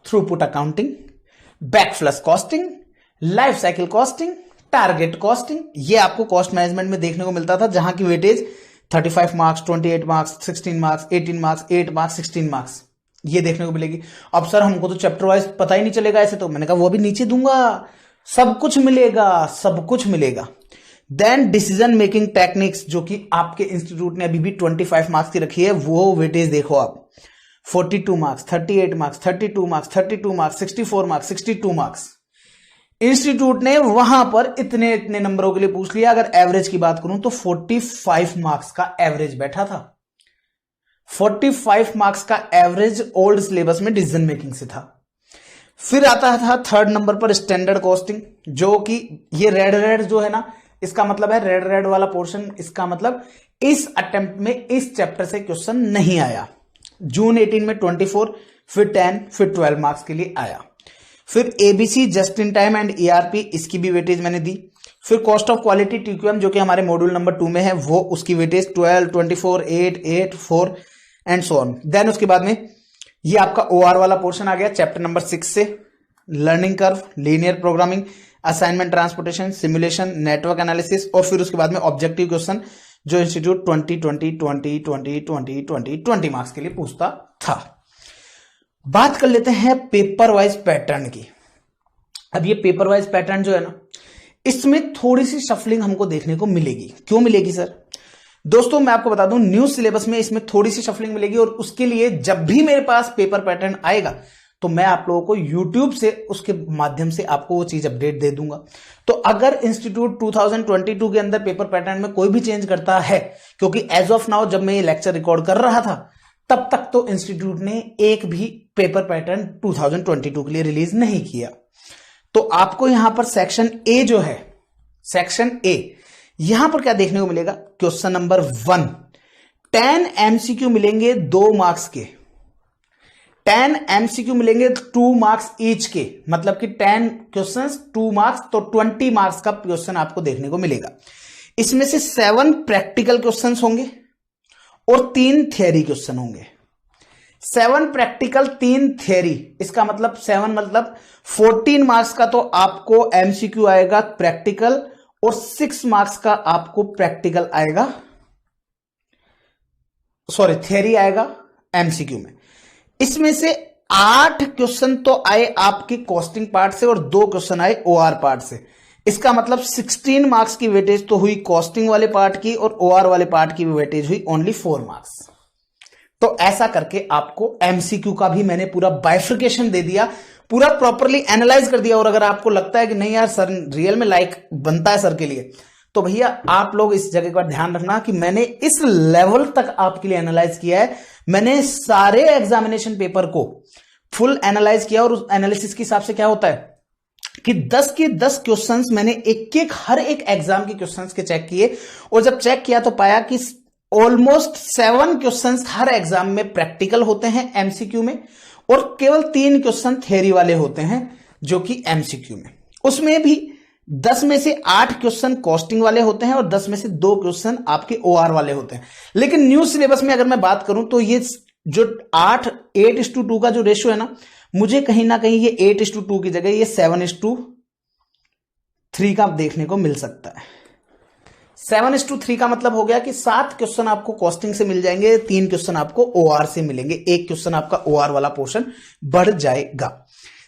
Throughput accounting, backflush costing, life cycle costing, target costing, ये आपको कॉस्ट मैनेजमेंट में देखने को मिलता था, जहां की weightage 35 marks, 28 marks, 16 marks, 18 marks, 8 marks, 16 marks, ये देखने को मिलेगी। अब सर हमको तो चैप्टर वाइज पता ही नहीं चलेगा ऐसे, तो मैंने कहा वो भी नीचे दूंगा, सब कुछ मिलेगा, सब कुछ मिलेगा। देन डिसीजन मेकिंग टेक्निक्स, जो कि आपके इंस्टीट्यूट ने अभी भी 25 मार्क्स की रखी है, वो वेटेज देखो आप, 42 marks, 38 marks, 32 marks, 32 marks, 64 marks, 62 marks. Institute ने वहां पर इतने इतने नंबरों के लिए पूछ लिया। अगर एवरेज की बात करूं तो 45 मार्क्स का एवरेज बैठा था। 45 मार्क्स का एवरेज ओल्ड सिलेबस में डिसीजन मेकिंग से था। फिर आता था थर्ड नंबर पर स्टैंडर्ड कॉस्टिंग, जो कि ये रेड जो है ना, इसका मतलब है रेड वाला पोर्शन, इसका मतलब इस अटेम्प्ट में इस चैप्टर से क्वेश्चन नहीं आया। जून 18 में 24, फिर 10, फिर 12 मार्क्स के लिए आया। फिर ABC just in time and ERP, इसकी भी वेटेज मैंने दी। फिर कॉस्ट ऑफ क्वालिटी टीक्यूएम, जो कि हमारे मॉड्यूल नंबर 2 में है, वो उसकी weightage 12, 24, 8, 4 and so on. Then उसके बाद में ये आपका ओआर वाला पोर्शन आ गया चैप्टर नंबर 6 से, learning curve, linear programming, assignment transportation, simulation, network analysis, और फिर उसके बाद में ऑब्जेक्टिव क्वेश्चन जो इंस्टीट्यूट 20 मार्क्स के लिए पूछता था। बात कर लेते हैं पेपर वाइज पैटर्न की। अब ये पेपर वाइज पैटर्न जो है ना, इसमें थोड़ी सी शफलिंग हमको देखने को मिलेगी। क्यों मिलेगी सर? दोस्तों मैं आपको बता दूं, न्यू सिलेबस में इसमें थोड़ी सी शफलिंग मिलेगी, और उसके लिए जब भी मेरे पास पेपर पैटर्न आएगा तो मैं आप लोगों को YouTube से उसके माध्यम से आपको वो चीज अपडेट दे दूंगा। तो अगर इंस्टीट्यूट 2022 के अंदर पेपर पैटर्न में कोई भी चेंज करता है, क्योंकि एज ऑफ नाउ जब मैं ये लेक्चर रिकॉर्ड कर रहा था तब तक तो इंस्टीट्यूट ने एक भी पेपर पैटर्न 2022 के लिए रिलीज नहीं किया। तो आपको यहां पर सेक्शन ए जो है, सेक्शन ए, यहां पर क्या देखने को मिलेगा? क्वेश्चन नंबर 1, 10 एमसीक्यू मिलेंगे 2 मार्क्स के, 10 एमसीक्यू मिलेंगे 2 मार्क्स ईच के, मतलब कि 10 क्वेश्चंस 2 मार्क्स, तो 20 मार्क्स का क्वेश्चन आपको देखने को मिलेगा। इसमें से 7 प्रैक्टिकल क्वेश्चंस होंगे और 3 थियरी क्वेश्चन होंगे। 7 प्रैक्टिकल, 3 थियरी, इसका मतलब 7 मतलब 14 मार्क्स का तो आपको एमसीक्यू आएगा प्रैक्टिकल, और 6 मार्क्स का आपको प्रैक्टिकल आएगा, सॉरी थियरी आएगा एमसीक्यू में। इसमें से 8 क्वेश्चन तो आए आपके कॉस्टिंग पार्ट से और 2 क्वेश्चन आए ओआर पार्ट से। इसका मतलब 16 मार्क्स की वेटेज तो हुई कॉस्टिंग वाले पार्ट की, और ओआर वाले पार्ट की वेटेज हुई ओनली 4 मार्क्स। तो ऐसा करके आपको एमसीक्यू का भी मैंने पूरा बाइफिकेशन दे दिया, पूरा प्रॉपरली एनालाइज कर दिया। और अगर आपको लगता है कि नहीं यार सर रियल में लाइक बनता है सर के लिए, तो भैया आप लोग इस जगह का ध्यान रखना कि मैंने इस लेवल तक आपके लिए एनालाइज किया है। मैंने सारे एग्जामिनेशन पेपर को फुल एनालाइज किया, और उस एनालिसिस के हिसाब से क्या होता है कि 10 के 10 क्वेश्चंस मैंने एक हर एक एग्जाम के क्वेश्चंस के चेक किए, और जब चेक किया तो पाया कि ऑलमोस्ट 7 क्वेश्चंस हर एग्जाम में प्रैक्टिकल होते हैं एमसीक्यू में, और केवल 3 क्वेश्चन थ्योरी वाले होते हैं जो कि एमसीक्यू में। उसमें भी 10 में से 8 क्वेश्चन कॉस्टिंग वाले होते हैं, और 10 में से 2 क्वेश्चन आपके ओआर वाले होते हैं। लेकिन न्यू सिलेबस में अगर मैं बात करूं तो ये जो 8:2 का जो रेशियो है ना, मुझे कहीं ना कहीं ये 8:2 की जगह ये 7:3 का देखने को मिल सकता है। 7:3 का मतलब हो गया कि 7 क्वेश्चन आपको कॉस्टिंग से मिल जाएंगे, 3 क्वेश्चन आपको ओआर से मिलेंगे, 1 क्वेश्चन आपका ओआर वाला पोर्शन बढ़ जाएगा।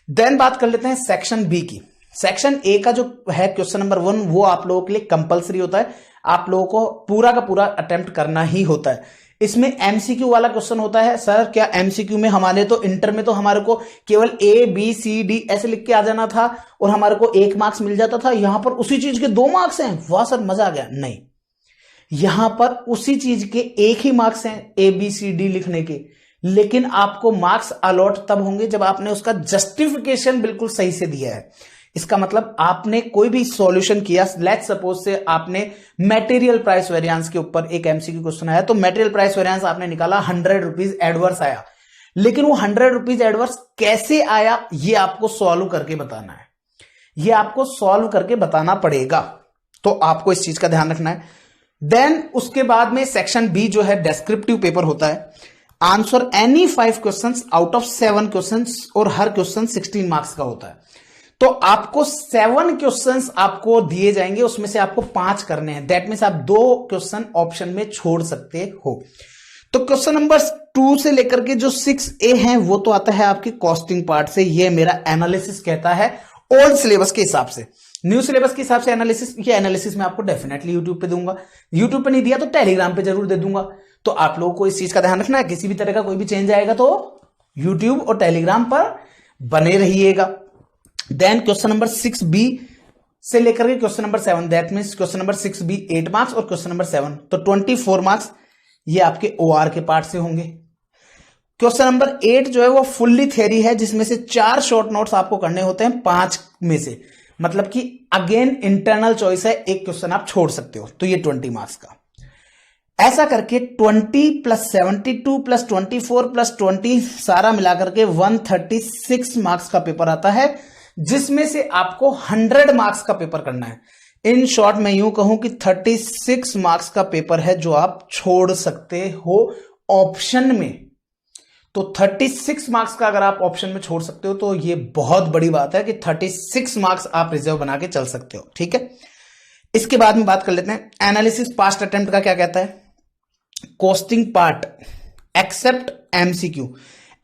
देन बात कर लेते हैं सेक्शन बी की। सेक्शन ए का जो है क्वेश्चन नंबर 1, वो आप लोगों के लिए कंपलसरी होता है, आप लोगों को पूरा का पूरा अटेम्प्ट करना ही होता है। इसमें एमसीक्यू वाला क्वेश्चन होता है। सर क्या एमसीक्यू में हमारे तो इंटर में तो हमारे को केवल ए बी सी डी ऐसे लिख के आ जाना था और हमारे को 1 मार्क्स मिल जाता था, यहां पर उसी चीज के 2 मार्क्स हैं, वाह सर मजा आ गया। नहीं, यहां पर उसी चीज के 1 ही मार्क्स हैं ए बी सी डी लिखने के, लेकिन आपको मार्क्स अलॉट तब होंगे जब आपने उसका जस्टिफिकेशन बिल्कुल सही से दिया है। इसका मतलब आपने कोई भी सॉल्यूशन किया, लेट्स सपोज से आपने मटेरियल प्राइस वेरिएंस के ऊपर एक एमसीक्यू क्वेश्चन आया, तो मटेरियल प्राइस वेरिएंस आपने निकाला, 100 रुपीज एडवर्स आया, लेकिन वो 100 रुपीज एडवर्स कैसे आया ये आपको सॉल्व करके बताना है, ये आपको सॉल्व करके बताना पड़ेगा, तो आपको इस चीज का ध्यान रखना है। देन उसके बाद में सेक्शन बी जो है डेस्क्रिप्टिव पेपर होता है, answer any 5 questions out of 7 questions और हर क्वेश्चन 16 मार्क्स का होता है। तो आपको 7 क्वेश्चंस आपको दिए जाएंगे, उसमें से आपको 5 करने हैं, दैट मीन्स आप 2 क्वेश्चन ऑप्शन में छोड़ सकते हो। तो क्वेश्चन नंबर 2 से लेकर के जो 6A है वो तो आता है आपकी कॉस्टिंग पार्ट से, ये मेरा एनालिसिस कहता है ओल्ड सिलेबस के हिसाब से। न्यू सिलेबस के हिसाब से एनालिसिस, ये एनालिसिस मैं आपको डेफिनेटली यूट्यूब पे दूंगा, यूट्यूब पे नहीं दिया तो टेलीग्राम पे जरूर दे दूंगा। तो आप लोगों को इस चीज का ध्यान रखना है, किसी भी तरह का कोई भी चेंज आएगा तो यूट्यूब और टेलीग्राम पर बने रहिएगा। देन क्वेश्चन नंबर 6B से लेकर के question number 7, that means question number 6B 8 marks और क्वेश्चन नंबर 7 तो 24 मार्क्स ये आपके ओआर के पार्ट से होंगे। क्वेश्चन नंबर 8 जो है वो फुल्ली थ्योरी है, जिसमें से 4 शॉर्ट नोट्स आपको करने होते हैं 5 में से, मतलब कि अगेन इंटरनल चॉइस है, एक क्वेश्चन आप छोड़ सकते हो, तो ये 20 मार्क्स का। ऐसा करके 20 + 72 + 24 + 20 सारा मिलाकर के 136 मार्क्स का पेपर आता है, जिसमें से आपको 100 मार्क्स का पेपर करना है। इन शॉर्ट मैं यूं कहूं कि 36 मार्क्स का पेपर है जो आप छोड़ सकते हो ऑप्शन में। तो 36 मार्क्स का अगर आप ऑप्शन में छोड़ सकते हो तो ये बहुत बड़ी बात है कि 36 मार्क्स आप रिजर्व बना के चल सकते हो, ठीक है। इसके बाद में बात कर लेते हैं एनालिसिस पास्ट अटेम्प्ट का क्या कहता है। Costing part except MCQ,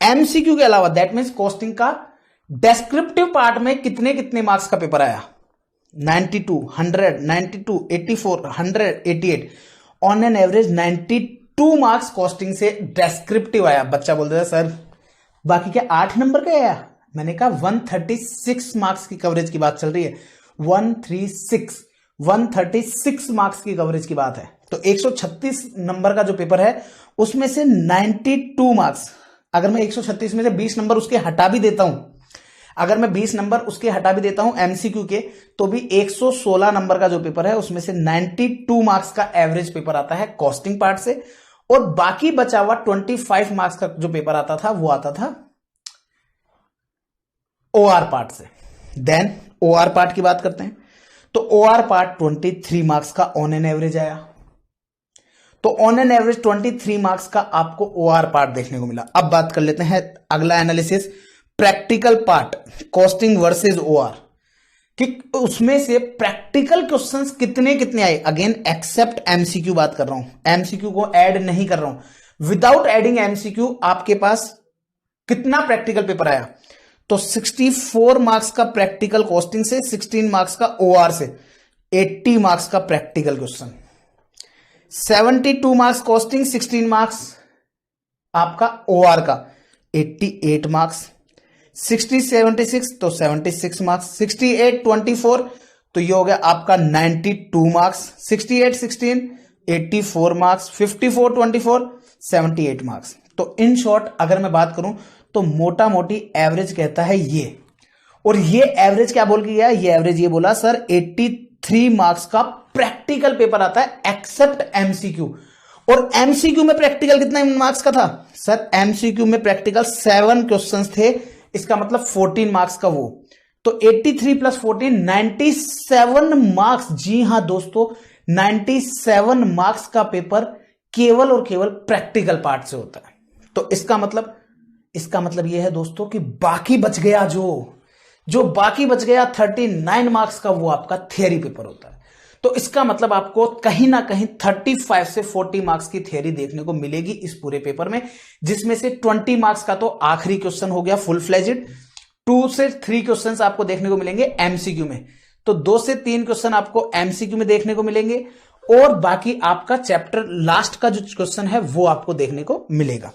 MCQ के अलावा दैट मीन्स कॉस्टिंग का डेस्क्रिप्टिव पार्ट में कितने कितने मार्क्स का पेपर आया, 92, 100, 92, 84, 100, 88, on an average 92 marks costing से डेस्क्रिप्टिव आया। बच्चा बोलता है सर बाकी क्या 8 नंबर का आया, मैंने कहा 136 मार्क्स की कवरेज की बात चल रही है, 136 मार्क्स की कवरेज की बात है। तो 136 नंबर का जो पेपर है उसमें से 92 मार्क्स, अगर मैं 136 में से 20 नंबर उसके हटा भी देता हूं, अगर मैं 20 नंबर उसके हटा भी देता हूं एमसीक्यू के, तो भी 116 नंबर का जो पेपर है उसमें से 92 मार्क्स का एवरेज पेपर आता है कॉस्टिंग पार्ट से, और बाकी बचा हुआ 25 मार्क्स का जो पेपर आता था वो आता था ओआर पार्ट से। देन ओआर पार्ट की बात करते हैं, तो ओआर पार्ट 23 मार्क्स का ऑन एन एवरेज आया। तो ऑन एन एवरेज 23 मार्क्स का आपको ओआर पार्ट देखने को मिला। अब बात कर लेते हैं अगला analysis practical part, costing versus OR, कि उसमें से प्रैक्टिकल क्वेश्चंस कितने कितने आए। अगेन एक्सेप्ट एमसीक्यू बात कर रहा हूं, एमसीक्यू को ऐड नहीं कर रहा हूं। विदाउट एडिंग एमसीक्यू आपके पास कितना प्रैक्टिकल पेपर आया, तो 64 मार्क्स का प्रैक्टिकल कॉस्टिंग से, 16 मार्क्स का ओआर से, 80 मार्क्स का practical question, 72 marks costing, 16 marks आपका ओआर का, 88 मार्क्स, 60 76 तो 76 मार्क्स, 68 24 तो ये हो गया आपका 92 मार्क्स, 68 16 84 मार्क्स, 54 24 78 मार्क्स। तो इन शॉर्ट अगर मैं बात करूं तो मोटा मोटी एवरेज कहता है ये, और ये एवरेज क्या बोल के गया, ये एवरेज ये बोला सर 83 मार्क्स का प्रैक्टिकल पेपर आता है एक्सेप्ट एमसीक्यू। और एमसीक्यू में प्रैक्टिकल कितना मार्क्स का था सर, एमसीक्यू में प्रैक्टिकल 7 क्वेश्चंस थे, इसका मतलब 14 मार्क्स का वो, तो 83 + 14 97 मार्क्स। जी हां दोस्तों, 97 मार्क्स का पेपर केवल और केवल प्रैक्टिकल पार्ट से होता है। तो इसका मतलब यह है दोस्तों कि बाकी बच गया जो बाकी बच गया 39 मार्क्स का, वो आपका थियरी पेपर होता है। तो इसका मतलब आपको कहीं ना कहीं 35 से 40 मार्क्स की थियरी देखने को मिलेगी इस पूरे पेपर में, जिसमें से 20 मार्क्स का तो आखिरी क्वेश्चन हो गया फुल फ्लेजेड, 2 से 3 क्वेश्चंस आपको देखने को मिलेंगे एमसीक्यू में, तो 2 से 3 क्वेश्चन आपको एमसीक्यू में देखने को मिलेंगे, और बाकी आपका चैप्टर लास्ट का जो क्वेश्चन है वो आपको देखने को मिलेगा।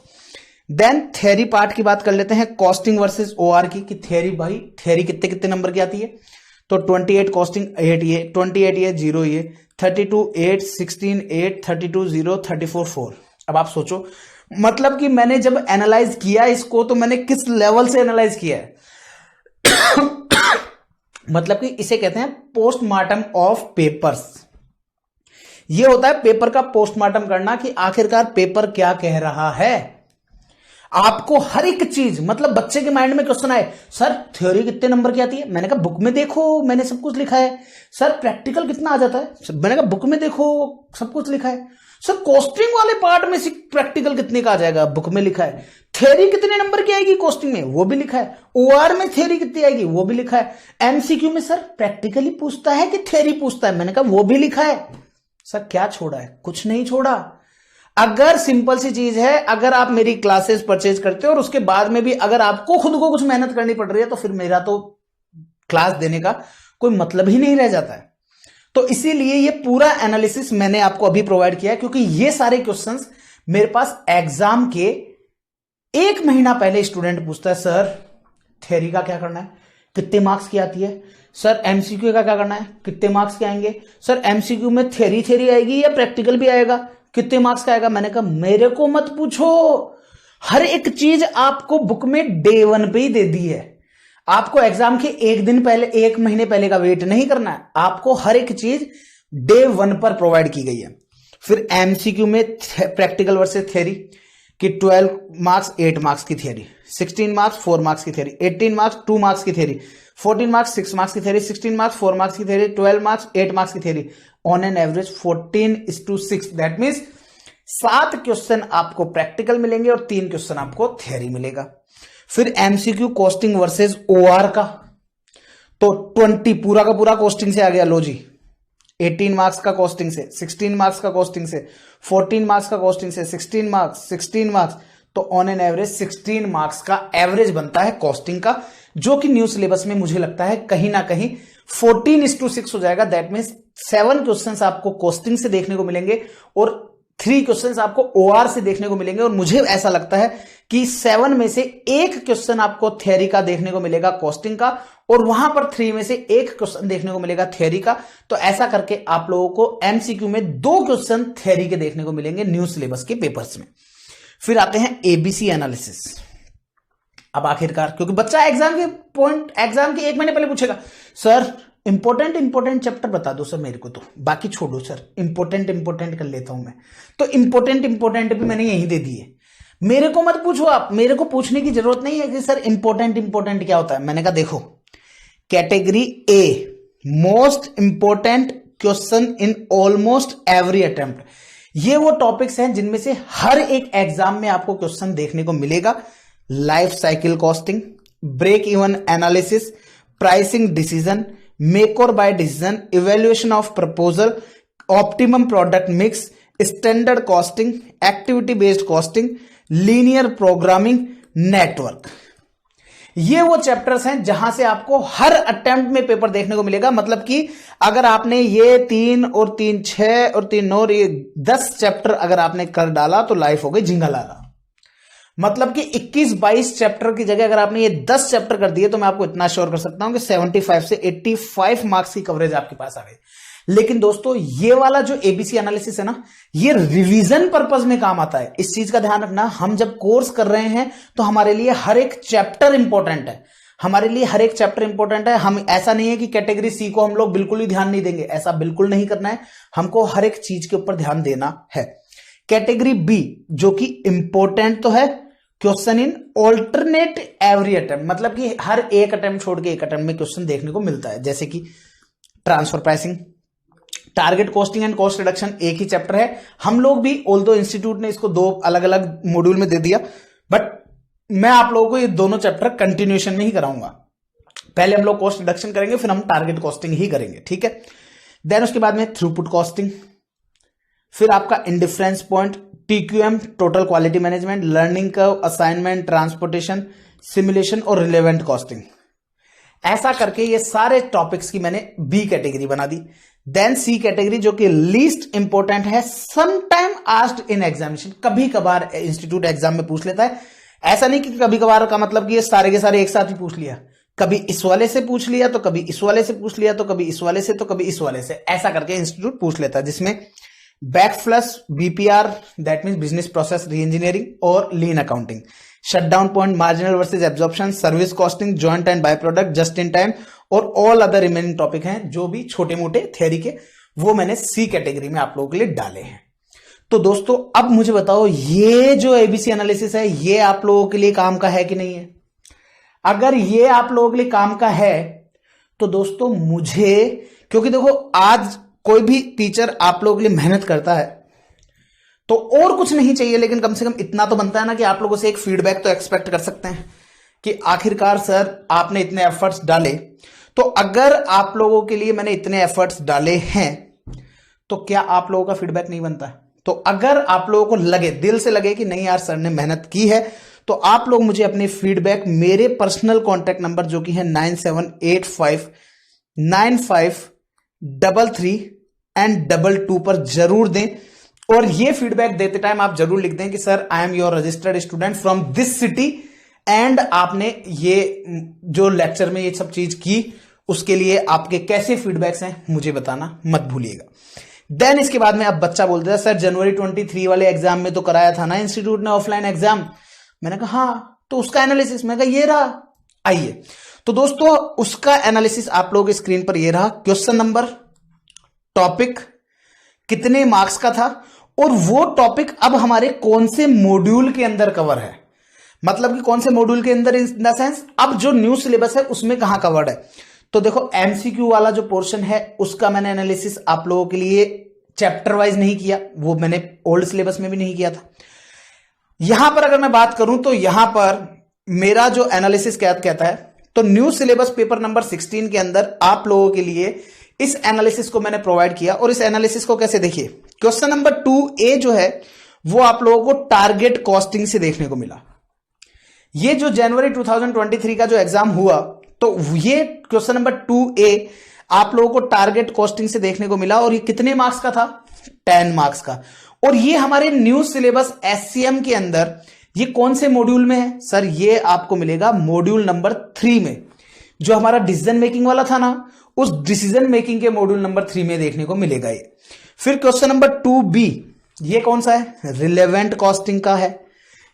देन थ्योरी पार्ट की बात कर लेते हैं, कॉस्टिंग वर्सेस ओआर की, कि थ्योरी भाई थ्योरी कितने कितने नंबर की आती है। तो 28 कॉस्टिंग 8 ये, 28 ये, 0 ये, 32 8, 16 8, 32 0, 34 4। अब आप सोचो, मतलब कि मैंने जब एनालाइज किया इसको तो मैंने किस लेवल से एनालाइज किया है मतलब कि इसे कहते हैं पोस्टमार्टम ऑफ पेपर्स। ये होता है पेपर का पोस्टमार्टम करना कि आखिरकार पेपर क्या कह रहा है। आपको हर एक चीज, मतलब बच्चे के माइंड में क्वेश्चन आए, सर थ्योरी कितने नंबर की आती है, मैंने कहा बुक में देखो मैंने सब कुछ लिखा है। सर प्रैक्टिकल कितना आ जाता है, मैंने कहा बुक में देखो सब कुछ लिखा है। सर कॉस्टिंग वाले पार्ट में से प्रैक्टिकल कितने का आ जाएगा, बुक में लिखा है। थ्योरी कितने नंबर की आएगी कॉस्टिंग में, वो भी लिखा है। ओआर में थ्योरी कितनी आएगी, वो भी लिखा है। एमसीक्यू में सर प्रैक्टिकली पूछता है कि थ्योरी पूछता है, मैंने कहा वो भी लिखा है। सर क्या छोड़ा है, कुछ नहीं छोड़ा। अगर सिंपल सी चीज है, अगर आप मेरी क्लासेस परचेज करते हो और उसके बाद में भी अगर आपको खुद को कुछ मेहनत करनी पड़ रही है तो फिर मेरा तो क्लास देने का कोई मतलब ही नहीं रह जाता है। तो इसीलिए ये पूरा एनालिसिस मैंने आपको अभी प्रोवाइड किया है, क्योंकि ये सारे क्वेश्चंस मेरे पास एग्जाम के 1 महीना पहले स्टूडेंट पूछता है, सर थ्योरी का क्या करना है, कितने मार्क्स की आती है। सर एमसीक्यू का क्या करना है, कितने मार्क्स के आएंगे। सर एमसीक्यू में थ्योरी आएगी या प्रैक्टिकल भी आएगा, कितने मार्क्स का आएगा। मैंने कहा मेरे को मत पूछो, हर एक चीज आपको बुक में डे 1 पे ही दे दी है। आपको एग्जाम के 1 दिन पहले, 1 महीने पहले का वेट नहीं करना है, आपको हर एक चीज डे 1 पर प्रोवाइड की गई है। फिर एमसीक्यू में प्रैक्टिकल वर्सेस थ्योरी कि 12 मार्क्स 8 मार्क्स की थ्योरी, 16 मार्क्स 4 मार्क्स की थ्योरी, 18 मार्क्स 2 मार्क्स की थ्योरी, 14 मार्क्स 6 मार्क्स की थ्योरी, 16 मार्क्स 4 मार्क्स की थ्योरी, 12 मार्क्स 8 मार्क्स की theory. On an average 14:6, that means 7 question आपको प्रैक्टिकल मिलेंगे और 3 क्वेश्चन आपको थ्योरी मिलेगा। फिर एमसीक्यू कॉस्टिंग वर्सेस ओआर का, तो 20 पूरा का पूरा कॉस्टिंग से आ गया, लो जी। 18 मार्क्स का कॉस्टिंग से, 16 मार्क्स का कॉस्टिंग से, 14 मार्क्स का कॉस्टिंग से, 16 मार्क्स, तो ऑन एन एवरेज 16 मार्क्स का एवरेज बनता है कॉस्टिंग का, जो कि न्यू सिलेबस में मुझे लगता है कहीं ना कहीं 14:6 हो जाएगा। दैट मीन्स 7 क्वेश्चंस आपको कॉस्टिंग से देखने को मिलेंगे और 3 क्वेश्चंस आपको ओआर से देखने को मिलेंगे। और मुझे ऐसा लगता है कि 7 में से 1 क्वेश्चन आपको थ्योरी का देखने को मिलेगा कॉस्टिंग का, और वहां पर 3 में से 1 क्वेश्चन देखने को मिलेगा थ्योरी का। तो ऐसा करके आप लोगों को एमसीक्यू में 2 क्वेश्चन थ्योरी के देखने को मिलेंगे न्यू सिलेबस के पेपर्स में। फिर आते हैं एबीसी एनालिसिस। अब आखिरकार, क्योंकि बच्चा एग्जाम के 1 महीने पहले पूछेगा, सर इंपॉर्टेंट चैप्टर बता दो सर मेरे को, तो बाकी छोड़ो सर, इंपॉर्टेंट कर लेता हूं मैं। तो इंपॉर्टेंट भी मैंने यही दे दिए, मेरे को मत पूछो आप, मेरे को पूछने की जरूरत नहीं है कि सर इंपॉर्टेंट क्या होता है। मैंने कहा देखो, category a most important question in almost every attempt, ये वो टॉपिक्स हैं जिनमें से हर एक एग्जाम में आपको क्वेश्चन देखने को मिलेगा। Life cycle costing, break even analysis, pricing decision, make और buy decision, evaluation of proposal, optimum product mix, standard costing, activity based costing, linear programming, network. ये वो चैप्टर्स हैं जहां से आपको हर अटेम्प्ट में पेपर देखने को मिलेगा। मतलब कि अगर आपने ये 3 और 3 6 और 3 9 और ये 10 चैप्टर अगर आपने कर डाला तो लाइफ हो गई झिंगालाला। मतलब कि 21-22 चैप्टर की जगह अगर आपने ये 10 चैप्टर कर दिए तो मैं आपको इतना श्योर कर सकता हूं कि 75 से 85 मार्क्स की कवरेज आपके पास आ गई। लेकिन दोस्तों ये वाला जो एबीसी एनालिसिस है ना, ये रिवीजन पर्पस में काम आता है। इस चीज का ध्यान रखना, हम जब कोर्स कर रहे हैं तो हमारे लिए हर एक चैप्टर इंपॉर्टेंट है, हमारे लिए हर एक चैप्टर इंपॉर्टेंट है। हम ऐसा नहीं है कि कैटेगरी सी को हम लोग बिल्कुल ही ध्यान नहीं देंगे, ऐसा बिल्कुल नहीं करना है, हमको हर एक चीज के ऊपर ध्यान देना है। कैटेगरी बी जो कि इंपॉर्टेंट तो है, question in alternate every attempt, मतलब कि हर एक अटेम्प्ट छोड़ के एक अटेम्प्ट में क्वेश्चन देखने को मिलता है। जैसे कि transfer pricing, target costing and cost reduction एक ही चैप्टर है। हम लोग भी ऑल्दो इंस्टीट्यूट ने इसको 2 अलग अलग मॉड्यूल में दे दिया, बट मैं आप लोगों को ये दोनों चैप्टर कंटिन्यूएशन में ही कराऊंगा। पहले हम लोग कॉस्ट रिडक्शन करेंगे, फिर हम टारगेट कॉस्टिंग ही करेंगे, ठीक है। देन उसके बाद में थ्रूपुट कॉस्टिंग, फिर आपका indifference point, TQM total quality management, learning curve, assignment, transportation, simulation और रिलेवेंट कॉस्टिंग। ऐसा करके ये सारे टॉपिक्स की मैंने बी कैटेगरी बना दी। देन सी कैटेगरी जो कि लीस्ट इंपॉर्टेंट है, some time asked in examination, कभी कभार इंस्टीट्यूट एग्जाम में पूछ लेता है। ऐसा नहीं कि कभी कभार का मतलब कि ये सारे के सारे एक साथ ही पूछ लिया, कभी इस वाले से पूछ लिया तो कभी इस वाले से पूछ लिया तो कभी इस वाले से तो कभी इस वाले से, ऐसा करके इंस्टीट्यूट पूछ लेता है। जिसमें backflush, BPR that means business process reengineering और lean accounting, shutdown point, marginal versus absorption, service costing, joint and by product, just in time और ऑल अदर रिमेनिंग टॉपिक हैं जो भी छोटे मोटे थ्योरी के, वो मैंने सी कैटेगरी में आप लोगों के लिए डाले हैं। तो दोस्तों अब मुझे बताओ, ये जो एबीसी एनालिसिस है ये आप लोगों के लिए काम का है कि नहीं है? अगर ये आप लोगों के लिए काम का है तो दोस्तों मुझे, क्योंकि देखो आज कोई भी टीचर आप लोगों के लिए मेहनत करता है तो और कुछ नहीं चाहिए, लेकिन कम से कम इतना तो बनता है ना कि आप लोगों से एक फीडबैक तो एक्सपेक्ट कर सकते हैं कि आखिरकार सर आपने इतने एफर्ट्स डाले, तो अगर आप लोगों के लिए मैंने इतने एफर्ट्स डाले हैं तो क्या आप लोगों का फीडबैक नहीं बनता? तो अगर आप लोगों को लगे, दिल से लगे कि नहीं यार सर ने मेहनत की है, तो आप लोग मुझे अपने फीडबैक मेरे पर्सनल कॉन्टैक्ट नंबर जो कि है 97859533 पर जरूर दें। और ये फीडबैक देते टाइम आप जरूर लिख दें कि sir I am your registered student from this city and आपने ये जो लेक्चर में ये सब चीज की उसके लिए आपके कैसे फीडबैक्स हैं मुझे बताना मत भूलिएगा। देन इसके बाद में अब बच्चा बोलता है सर जनवरी 23 वाले एग्जाम में तो कराया था ना इंस्टीट्यूट ने ऑफलाइन एग्जाम। मैंने कहा हाँ, तो उसका एनालिसिस, मैं कहा ये रहा, आइए। तो दोस्तों उसका एनालिसिस आप लोगों की स्क्रीन पर ये रहा, क्वेश्चन नंबर, टॉपिक, कितने मार्क्स का था और वो टॉपिक अब हमारे कौन से मॉड्यूल के अंदर कवर है, मतलब कि कौन से मॉड्यूल के अंदर, इन द सेंस अब जो न्यू सिलेबस है उसमें कहां कवर्ड है। तो देखो एमसीक्यू वाला जो पोर्शन है उसका मैंने एनालिसिस आप लोगों के लिए चैप्टर वाइज नहीं किया, वो मैंने ओल्ड सिलेबस में भी नहीं किया था। यहां पर अगर मैं बात करूं तो यहां पर मेरा जो एनालिसिस क्या कहता है, तो न्यू सिलेबस पेपर नंबर 16 के अंदर आप लोगों के लिए इस एनालिसिस को मैंने प्रोवाइड किया। और इस एनालिसिस को कैसे देखिए, क्वेश्चन नंबर 2A जो है वो आप लोगों को टारगेट कॉस्टिंग से देखने को मिला। ये जो जनवरी 2023 का जो एग्जाम हुआ तो ये क्वेश्चन नंबर 2A आप लोगों को टारगेट कॉस्टिंग से देखने को मिला और ये कितने मार्क्स का था, 10 मार्क्स का। और ये हमारे न्यू सिलेबस एससीएम के अंदर ये कौन से मॉड्यूल में है सर, ये आपको मिलेगा मॉड्यूल नंबर 3 में, जो हमारा डिसीजन मेकिंग वाला था ना, उस डिसीजन मेकिंग के मॉड्यूल नंबर 3 में देखने को मिलेगा ये। फिर क्वेश्चन नंबर 2B ये कौन सा है, रिलेवेंट कॉस्टिंग का है,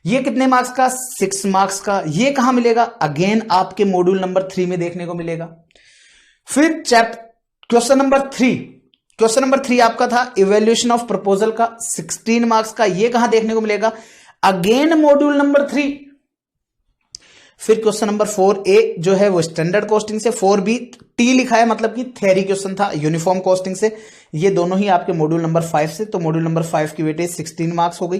ये कितने मार्क्स का, 6 मार्क्स का। ये कहां मिलेगा, अगेन आपके मॉड्यूल नंबर 3 में देखने को मिलेगा। फिर क्वेश्चन नंबर 3 आपका था इवेल्यूएशन ऑफ प्रपोजल का, 16 मार्क्स का। ये कहां देखने को मिलेगा, अगेन मॉड्यूल नंबर 3। फिर क्वेश्चन नंबर 4A जो है वो स्टैंडर्ड कॉस्टिंग से, 4B T लिखा है मतलब कि थ्योरी क्वेश्चन था यूनिफॉर्म कॉस्टिंग से। ये दोनों ही आपके मॉड्यूल नंबर 5 से, तो मॉड्यूल नंबर 5 की वेटेज 16 मार्क्स हो गई।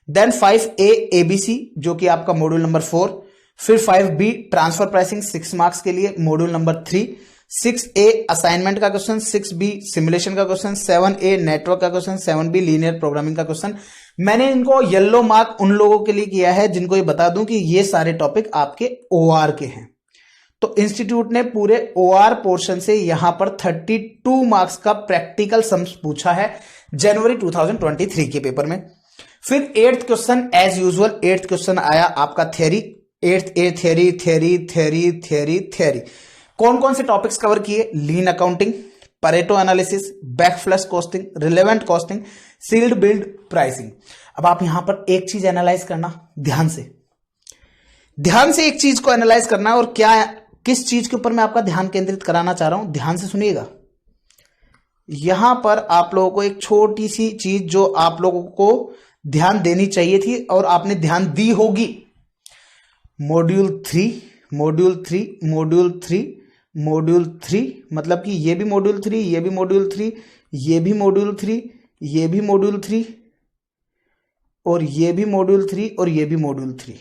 देन 5A ABC जो कि आपका मॉड्यूल नंबर 4। फिर 5B ट्रांसफर प्राइसिंग 6 मार्क्स के लिए मॉड्यूल नंबर 3। 6A असाइनमेंट का क्वेश्चन, 6B सिमुलेशन का क्वेश्चन, 7A नेटवर्क का क्वेश्चन, 7B लीनियर प्रोग्रामिंग का क्वेश्चन। मैंने इनको येलो मार्क उन लोगों के लिए किया है जिनको ये बता दूं कि ये सारे टॉपिक आपके OR के हैं। तो इंस्टीट्यूट ने पूरे OR पोर्शन से यहां पर 32 मार्क्स का प्रैक्टिकल सम्स पूछा है जनवरी 2023 के पेपर में। फिर 8th question as usual 8th question आया आपका थ्योरी, 8A थ्योरी। कौन कौन से टॉपिक्स कवर किए, lean accounting, Pareto analysis, backflush costing, relevant costing, sealed bid pricing. अब आप यहां पर एक चीज एनालाइज करना ध्यान से एक चीज को एनालाइज करना, और क्या किस चीज के ऊपर मैं आपका ध्यान केंद्रित कराना चाह रहा हूं, ध्यान से सुनिएगा। यहां पर आप लोगों को एक छोटी सी चीज जो आप लोगों को ध्यान देनी चाहिए थी और आपने ध्यान दी होगी, मॉड्यूल 3 मतलब कि ये भी मॉड्यूल 3, ये भी मॉड्यूल 3, ये भी मॉड्यूल 3, ये भी मॉड्यूल 3 और ये भी मॉड्यूल 3 और ये भी मॉड्यूल 3।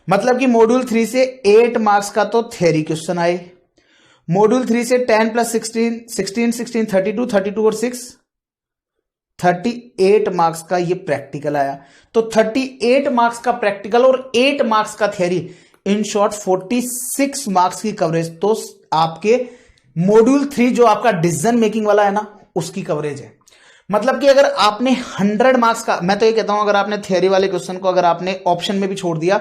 मतलब कि मॉड्यूल 3 से 8 मार्क्स का तो थ्योरी क्वेश्चन आए, मॉड्यूल 3 से 10 + 16 32 और 6 38 मार्क्स का ये प्रैक्टिकल आया। तो 38 मार्क्स का प्रैक्टिकल और 8 मार्क्स का थ्योरी, इन शॉर्ट 46 मार्क्स की कवरेज तो आपके मॉड्यूल 3 जो आपका डिसीजन मेकिंग वाला है ना, उसकी कवरेज है। मतलब कि अगर आपने 100 मार्क्स का, मैं तो ये कहता हूं अगर आपने थियरी वाले क्वेश्चन को अगर आपने ऑप्शन में भी छोड़ दिया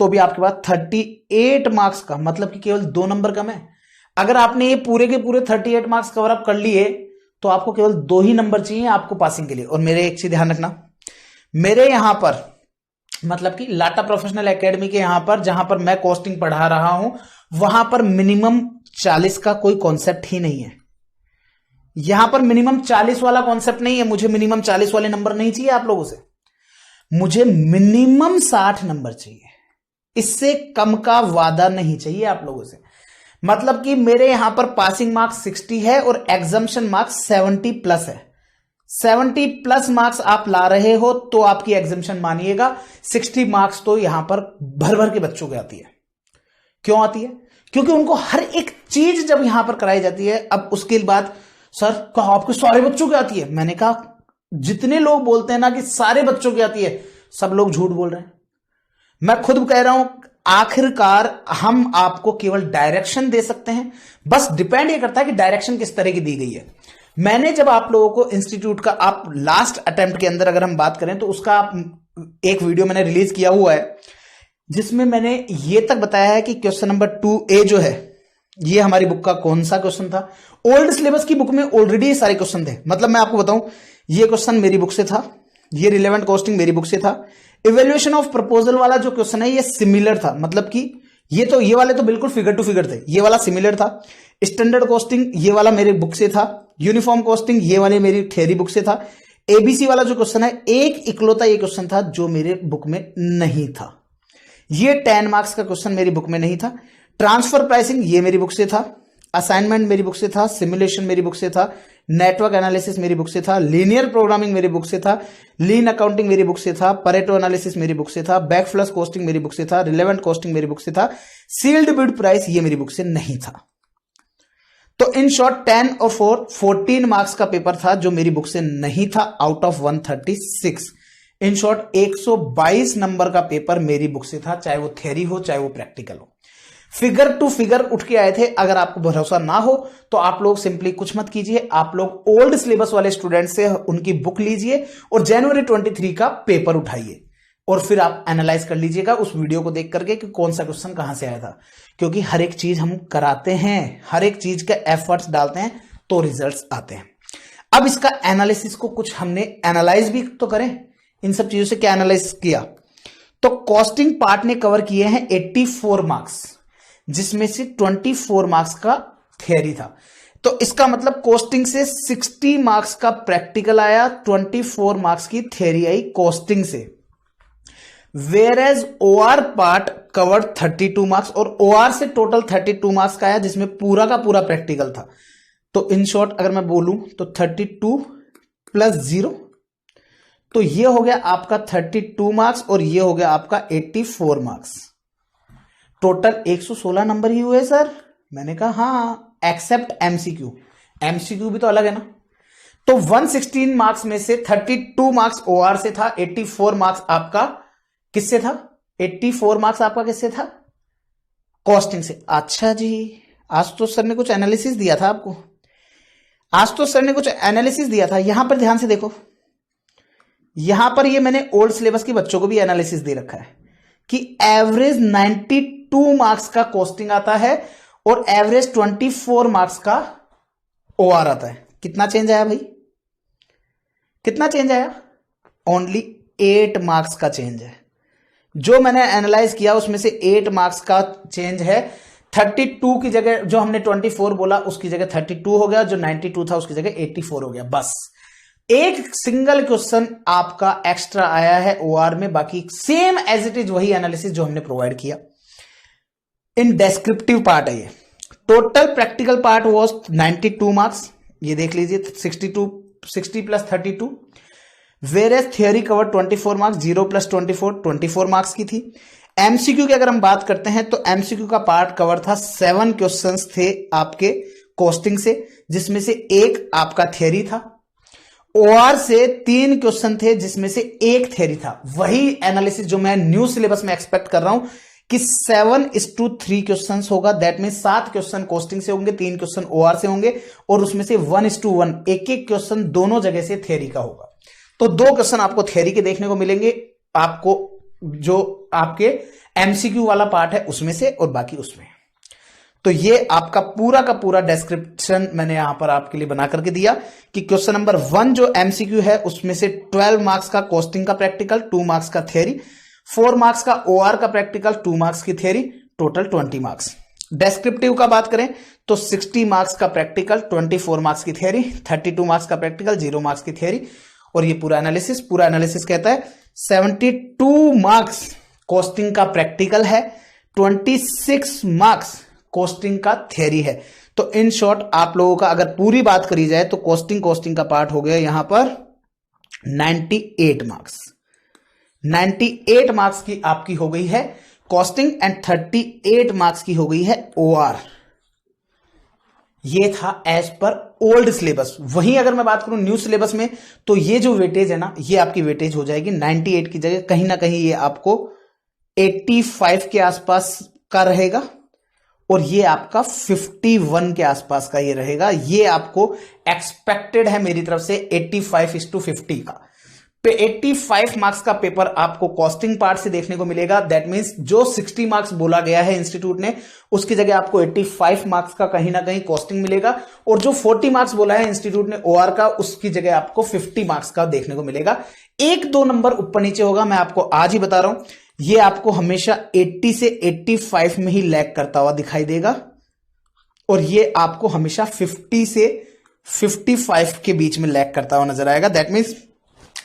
तो भी आपके पास 38 मार्क्स का, मतलब कि केवल 2 नंबर कम है। अगर आपने ये पूरे के पूरे 38 मार्क्स कवर अप कर लिए तो आपको केवल 2 ही नंबर चाहिए आपको पासिंग के लिए। और मेरे एक चीज ध्यान रखना, मेरे यहां पर मतलब कि लाटा प्रोफेशनल एकेडमी के यहां पर जहां पर मैं कॉस्टिंग पढ़ा रहा हूं, वहां पर मिनिमम 40 का कोई कॉन्सेप्ट ही नहीं है। यहां पर मिनिमम 40 वाला कॉन्सेप्ट नहीं है। मुझे मिनिमम 40 वाले नंबर नहीं चाहिए आप लोगों से, मुझे मिनिमम 60 नंबर चाहिए। इससे कम का वादा नहीं चाहिए आप लोगों से। मतलब कि मेरे यहां पर पासिंग मार्क्स 60 है और एग्जाम्शन मार्क्स 70 प्लस है। 70 प्लस मार्क्स आप ला रहे हो तो आपकी एग्जाम्शन मानिएगा 60 मार्क्स तो यहां पर भर भर के बच्चों की आती है। क्यों आती है? क्योंकि उनको हर एक चीज जब यहां पर कराई जाती है। अब उसके बाद सर कहा आपके सारे बच्चों की आती है, मैंने कहा जितने लोग बोलते हैं ना कि सारे बच्चों की आती है, सब लोग झूठ बोल रहे हैं। मैं खुद कह रहा हूं, आखिरकार हम आपको केवल डायरेक्शन दे सकते हैं। बस डिपेंड ये करता है कि डायरेक्शन किस तरह की दी गई है। मैंने जब आप लोगों को इंस्टीट्यूट का आप लास्ट अटेम्प्ट के अंदर अगर हम बात करें तो उसका एक वीडियो मैंने रिलीज किया हुआ है जिसमें मैंने ये तक बताया है कि क्वेश्चन नंबर 2A जो है ये हमारी बुक का कौन सा क्वेश्चन था। ओल्ड सिलेबस की बुक में ऑलरेडी सारे क्वेश्चन थे। मतलब मैं आपको बताऊं, ये क्वेश्चन मेरी बुक से था, ये रिलेवेंट कॉस्टिंग मेरी बुक से था। इवेल्युएशन ऑफ प्रपोजल वाला जो क्वेश्चन है ये सिमिलर था। मतलब कि ये वाले तो बिल्कुल फिगर टू फिगर थे, ये वाला सिमिलर था। स्टैंडर्ड कॉस्टिंग ये वाला मेरे बुक से था। यूनिफॉर्म कॉस्टिंग ये वाले मेरी थ्योरी बुक से था। एबीसी वाला जो क्वेश्चन है एक इकलौता ये क्वेश्चन था जो मेरे बुक में नहीं था। ये 10 मार्क्स का क्वेश्चन मेरी बुक में नहीं था। ट्रांसफर प्राइसिंग ये मेरी बुक से था। असाइनमेंट मेरी बुक से था। सिमुलेशन मेरी बुक से था। नेटवर्क एनालिसिस मेरी बुक से था। लीनियर प्रोग्रामिंग मेरी बुक से था। लीन अकाउंटिंग मेरी बुक से था। परेटो एनालिसिस मेरी बुक से था। बैकफ्लश कॉस्टिंग मेरी बुक से था। रिलेवेंट कॉस्टिंग मेरी बुक से था। सील्ड बिड प्राइस ये मेरी बुक से नहीं था। तो इन शॉर्ट 10 और 4 14 मार्क्स का पेपर था जो मेरी बुक से नहीं था out of 136। In short 122 number का पेपर मेरी बुक से था, चाहे वो थ्योरी हो चाहे वो प्रैक्टिकल हो। फिगर टू फिगर उठ के आए थे। अगर आपको भरोसा ना हो तो आप लोग सिंपली कुछ मत कीजिए, आप लोग ओल्ड सिलेबस वाले स्टूडेंट से उनकी बुक लीजिए और जनवरी 23 का पेपर उठाइए और फिर आप एनालाइज कर लीजिएगा उस वीडियो को देख करके कि कौन सा क्वेश्चन कहां से आया था। क्योंकि हर एक चीज हम कराते हैं, हर एक चीज के एफर्ट्स डालते हैं तो रिजल्ट्स आते हैं। अब इसका एनालिसिस को कुछ हमने एनालाइज भी तो करें। इन सब चीजों से क्या एनालाइज किया, तो कॉस्टिंग पार्ट ने कवर किए हैं 84 मार्क्स, जिसमें से 24 मार्क्स का थियरी था। तो इसका मतलब कॉस्टिंग से 60 मार्क्स का प्रैक्टिकल आया, 24 मार्क्स की थियरी आई कॉस्टिंग से। Where OR part covered 32 marks और ओआर से टोटल 32 मार्क्स का आया जिसमें पूरा का पूरा प्रैक्टिकल था। तो इन शॉर्ट अगर मैं बोलूं तो 32 प्लस 0, तो ये हो गया आपका 32 मार्क्स और ये हो गया आपका 84 मार्क्स। टोटल 116 नंबर ही हुए सर। मैंने कहा हाँ, एक्सेप्ट एमसीक्यू। एमसीक्यू भी तो अलग है ना। तो 116 मार्क्स में से 32 मार्क्स ओआर से था, 84 मार्क्स आपका किससे था? 84 मार्क्स आपका किससे था? कॉस्टिंग से। अच्छा जी, आज तो सर ने कुछ एनालिसिस दिया था आपको, आज तो सर ने कुछ एनालिसिस दिया था। यहां पर ध्यान से देखो, यहां पर ये मैंने ओल्ड सिलेबस के बच्चों को भी एनालिसिस दे रखा है कि एवरेज 92 मार्क्स का कॉस्टिंग आता है और एवरेज 24 मार्क्स का ओआर आता है। कितना चेंज आया भाई? कितना चेंज आया? ओनली 8 मार्क्स का चेंज है। जो मैंने एनालाइज किया उसमें से 8 मार्क्स का चेंज है। 32 की जगह जो हमने 24 बोला उसकी जगह 32 हो गया, जो 92 था उसकी जगह 84 हो गया। बस एक सिंगल क्वेश्चन आपका एक्स्ट्रा आया है ओआर में, बाकी सेम एज इट इज वही एनालिसिस जो हमने प्रोवाइड किया। इन डेस्क्रिप्टिव पार्ट है ये। Total practical part was 92 marks, ये देख लीजिए 60 plus 32। Whereas theory cover 24 marks, 0 plus 24 marks की थी। एमसीक्यू की अगर हम बात करते हैं तो एमसीक्यू का पार्ट कवर था, 7 क्वेश्चंस थे आपके कॉस्टिंग से, जिसमें से एक आपका थियोरी था। ओआर से 3 क्वेश्चन थे जिसमें से एक थियोरी था। वही एनालिसिस जो मैं न्यू सिलेबस में एक्सपेक्ट कर रहा हूं कि 7:3 क्वेश्चन होगा। दैट मीन 7 क्वेश्चन कॉस्टिंग से होंगे, 3 क्वेश्चन ओआर से होंगे और उसमें से 1:1 एक एक क्वेश्चन दोनों जगह से थ्योरी का होगा। तो 2 क्वेश्चन आपको थ्योरी के देखने को मिलेंगे, आपको जो आपके एमसीक्यू वाला पार्ट है उसमें से और बाकी उसमें। तो ये आपका पूरा का पूरा डिस्क्रिप्शन मैंने यहां पर आपके लिए बना करके दिया कि क्वेश्चन नंबर 1 जो एमसीक्यू है उसमें से 12 मार्क्स का कॉस्टिंग का प्रैक्टिकल, 2 मार्क्स का थ्योरी, 4 मार्क्स का ओआर का प्रैक्टिकल, 2 मार्क्स की थ्योरी, टोटल 20 मार्क्स। डेस्क्रिप्टिव का बात करें तो 60 मार्क्स का प्रैक्टिकल, 24 मार्क्स की थ्योरी, 32 मार्क्स का प्रैक्टिकल, 0 मार्क्स की थ्योरी और ये पूरा एनालिसिस कहता है 72 मार्क्स कॉस्टिंग का प्रैक्टिकल है, 26 मार्क्स कॉस्टिंग का थ्योरी है। तो इन शॉर्ट आप लोगों का अगर पूरी बात करी जाए तो कॉस्टिंग का पार्ट हो गया यहां पर 98 मार्क्स। 98 मार्क्स की आपकी हो गई है कॉस्टिंग एंड 38 मार्क्स की हो गई है ओआर। ये था एज पर ओल्ड सिलेबस। वहीं अगर मैं बात करूं न्यू सिलेबस में तो ये जो वेटेज है ना, ये आपकी वेटेज हो जाएगी 98 की जगह कहीं ना कहीं ये आपको 85 के आसपास का रहेगा और ये आपका 51 के आसपास का ये रहेगा। ये आपको एक्सपेक्टेड है मेरी तरफ से 85:50 का। 85 मार्क्स का पेपर आपको कॉस्टिंग पार्ट से देखने को मिलेगा। दैट मींस जो 60 मार्क्स बोला गया है इंस्टीट्यूट ने उसकी जगह आपको 85 मार्क्स का कहीं ना कहीं कॉस्टिंग मिलेगा और जो 40 मार्क्स बोला है इंस्टीट्यूट ने ओआर का उसकी जगह आपको 50 मार्क्स का देखने को मिलेगा। 1-2 नंबर ऊपर नीचे होगा, मैं आपको आज ही बता रहा हूं। ये आपको हमेशा 80 से 85 में ही लैग करता हुआ दिखाई देगा और ये आपको हमेशा 50 से 55 के बीच में लैग करता हुआ नजर आएगा। दैट मीन्स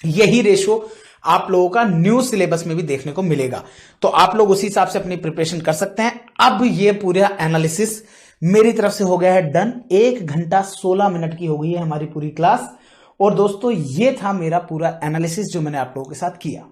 यही रेशो आप लोगों का न्यू सिलेबस में भी देखने को मिलेगा। तो आप लोग उसी हिसाब से अपनी प्रिपरेशन कर सकते हैं। अब ये पूरा एनालिसिस मेरी तरफ से हो गया है डन। 1 घंटा 16 मिनट की हो गई है हमारी पूरी क्लास। और दोस्तों ये था मेरा पूरा एनालिसिस जो मैंने आप लोगों के साथ किया।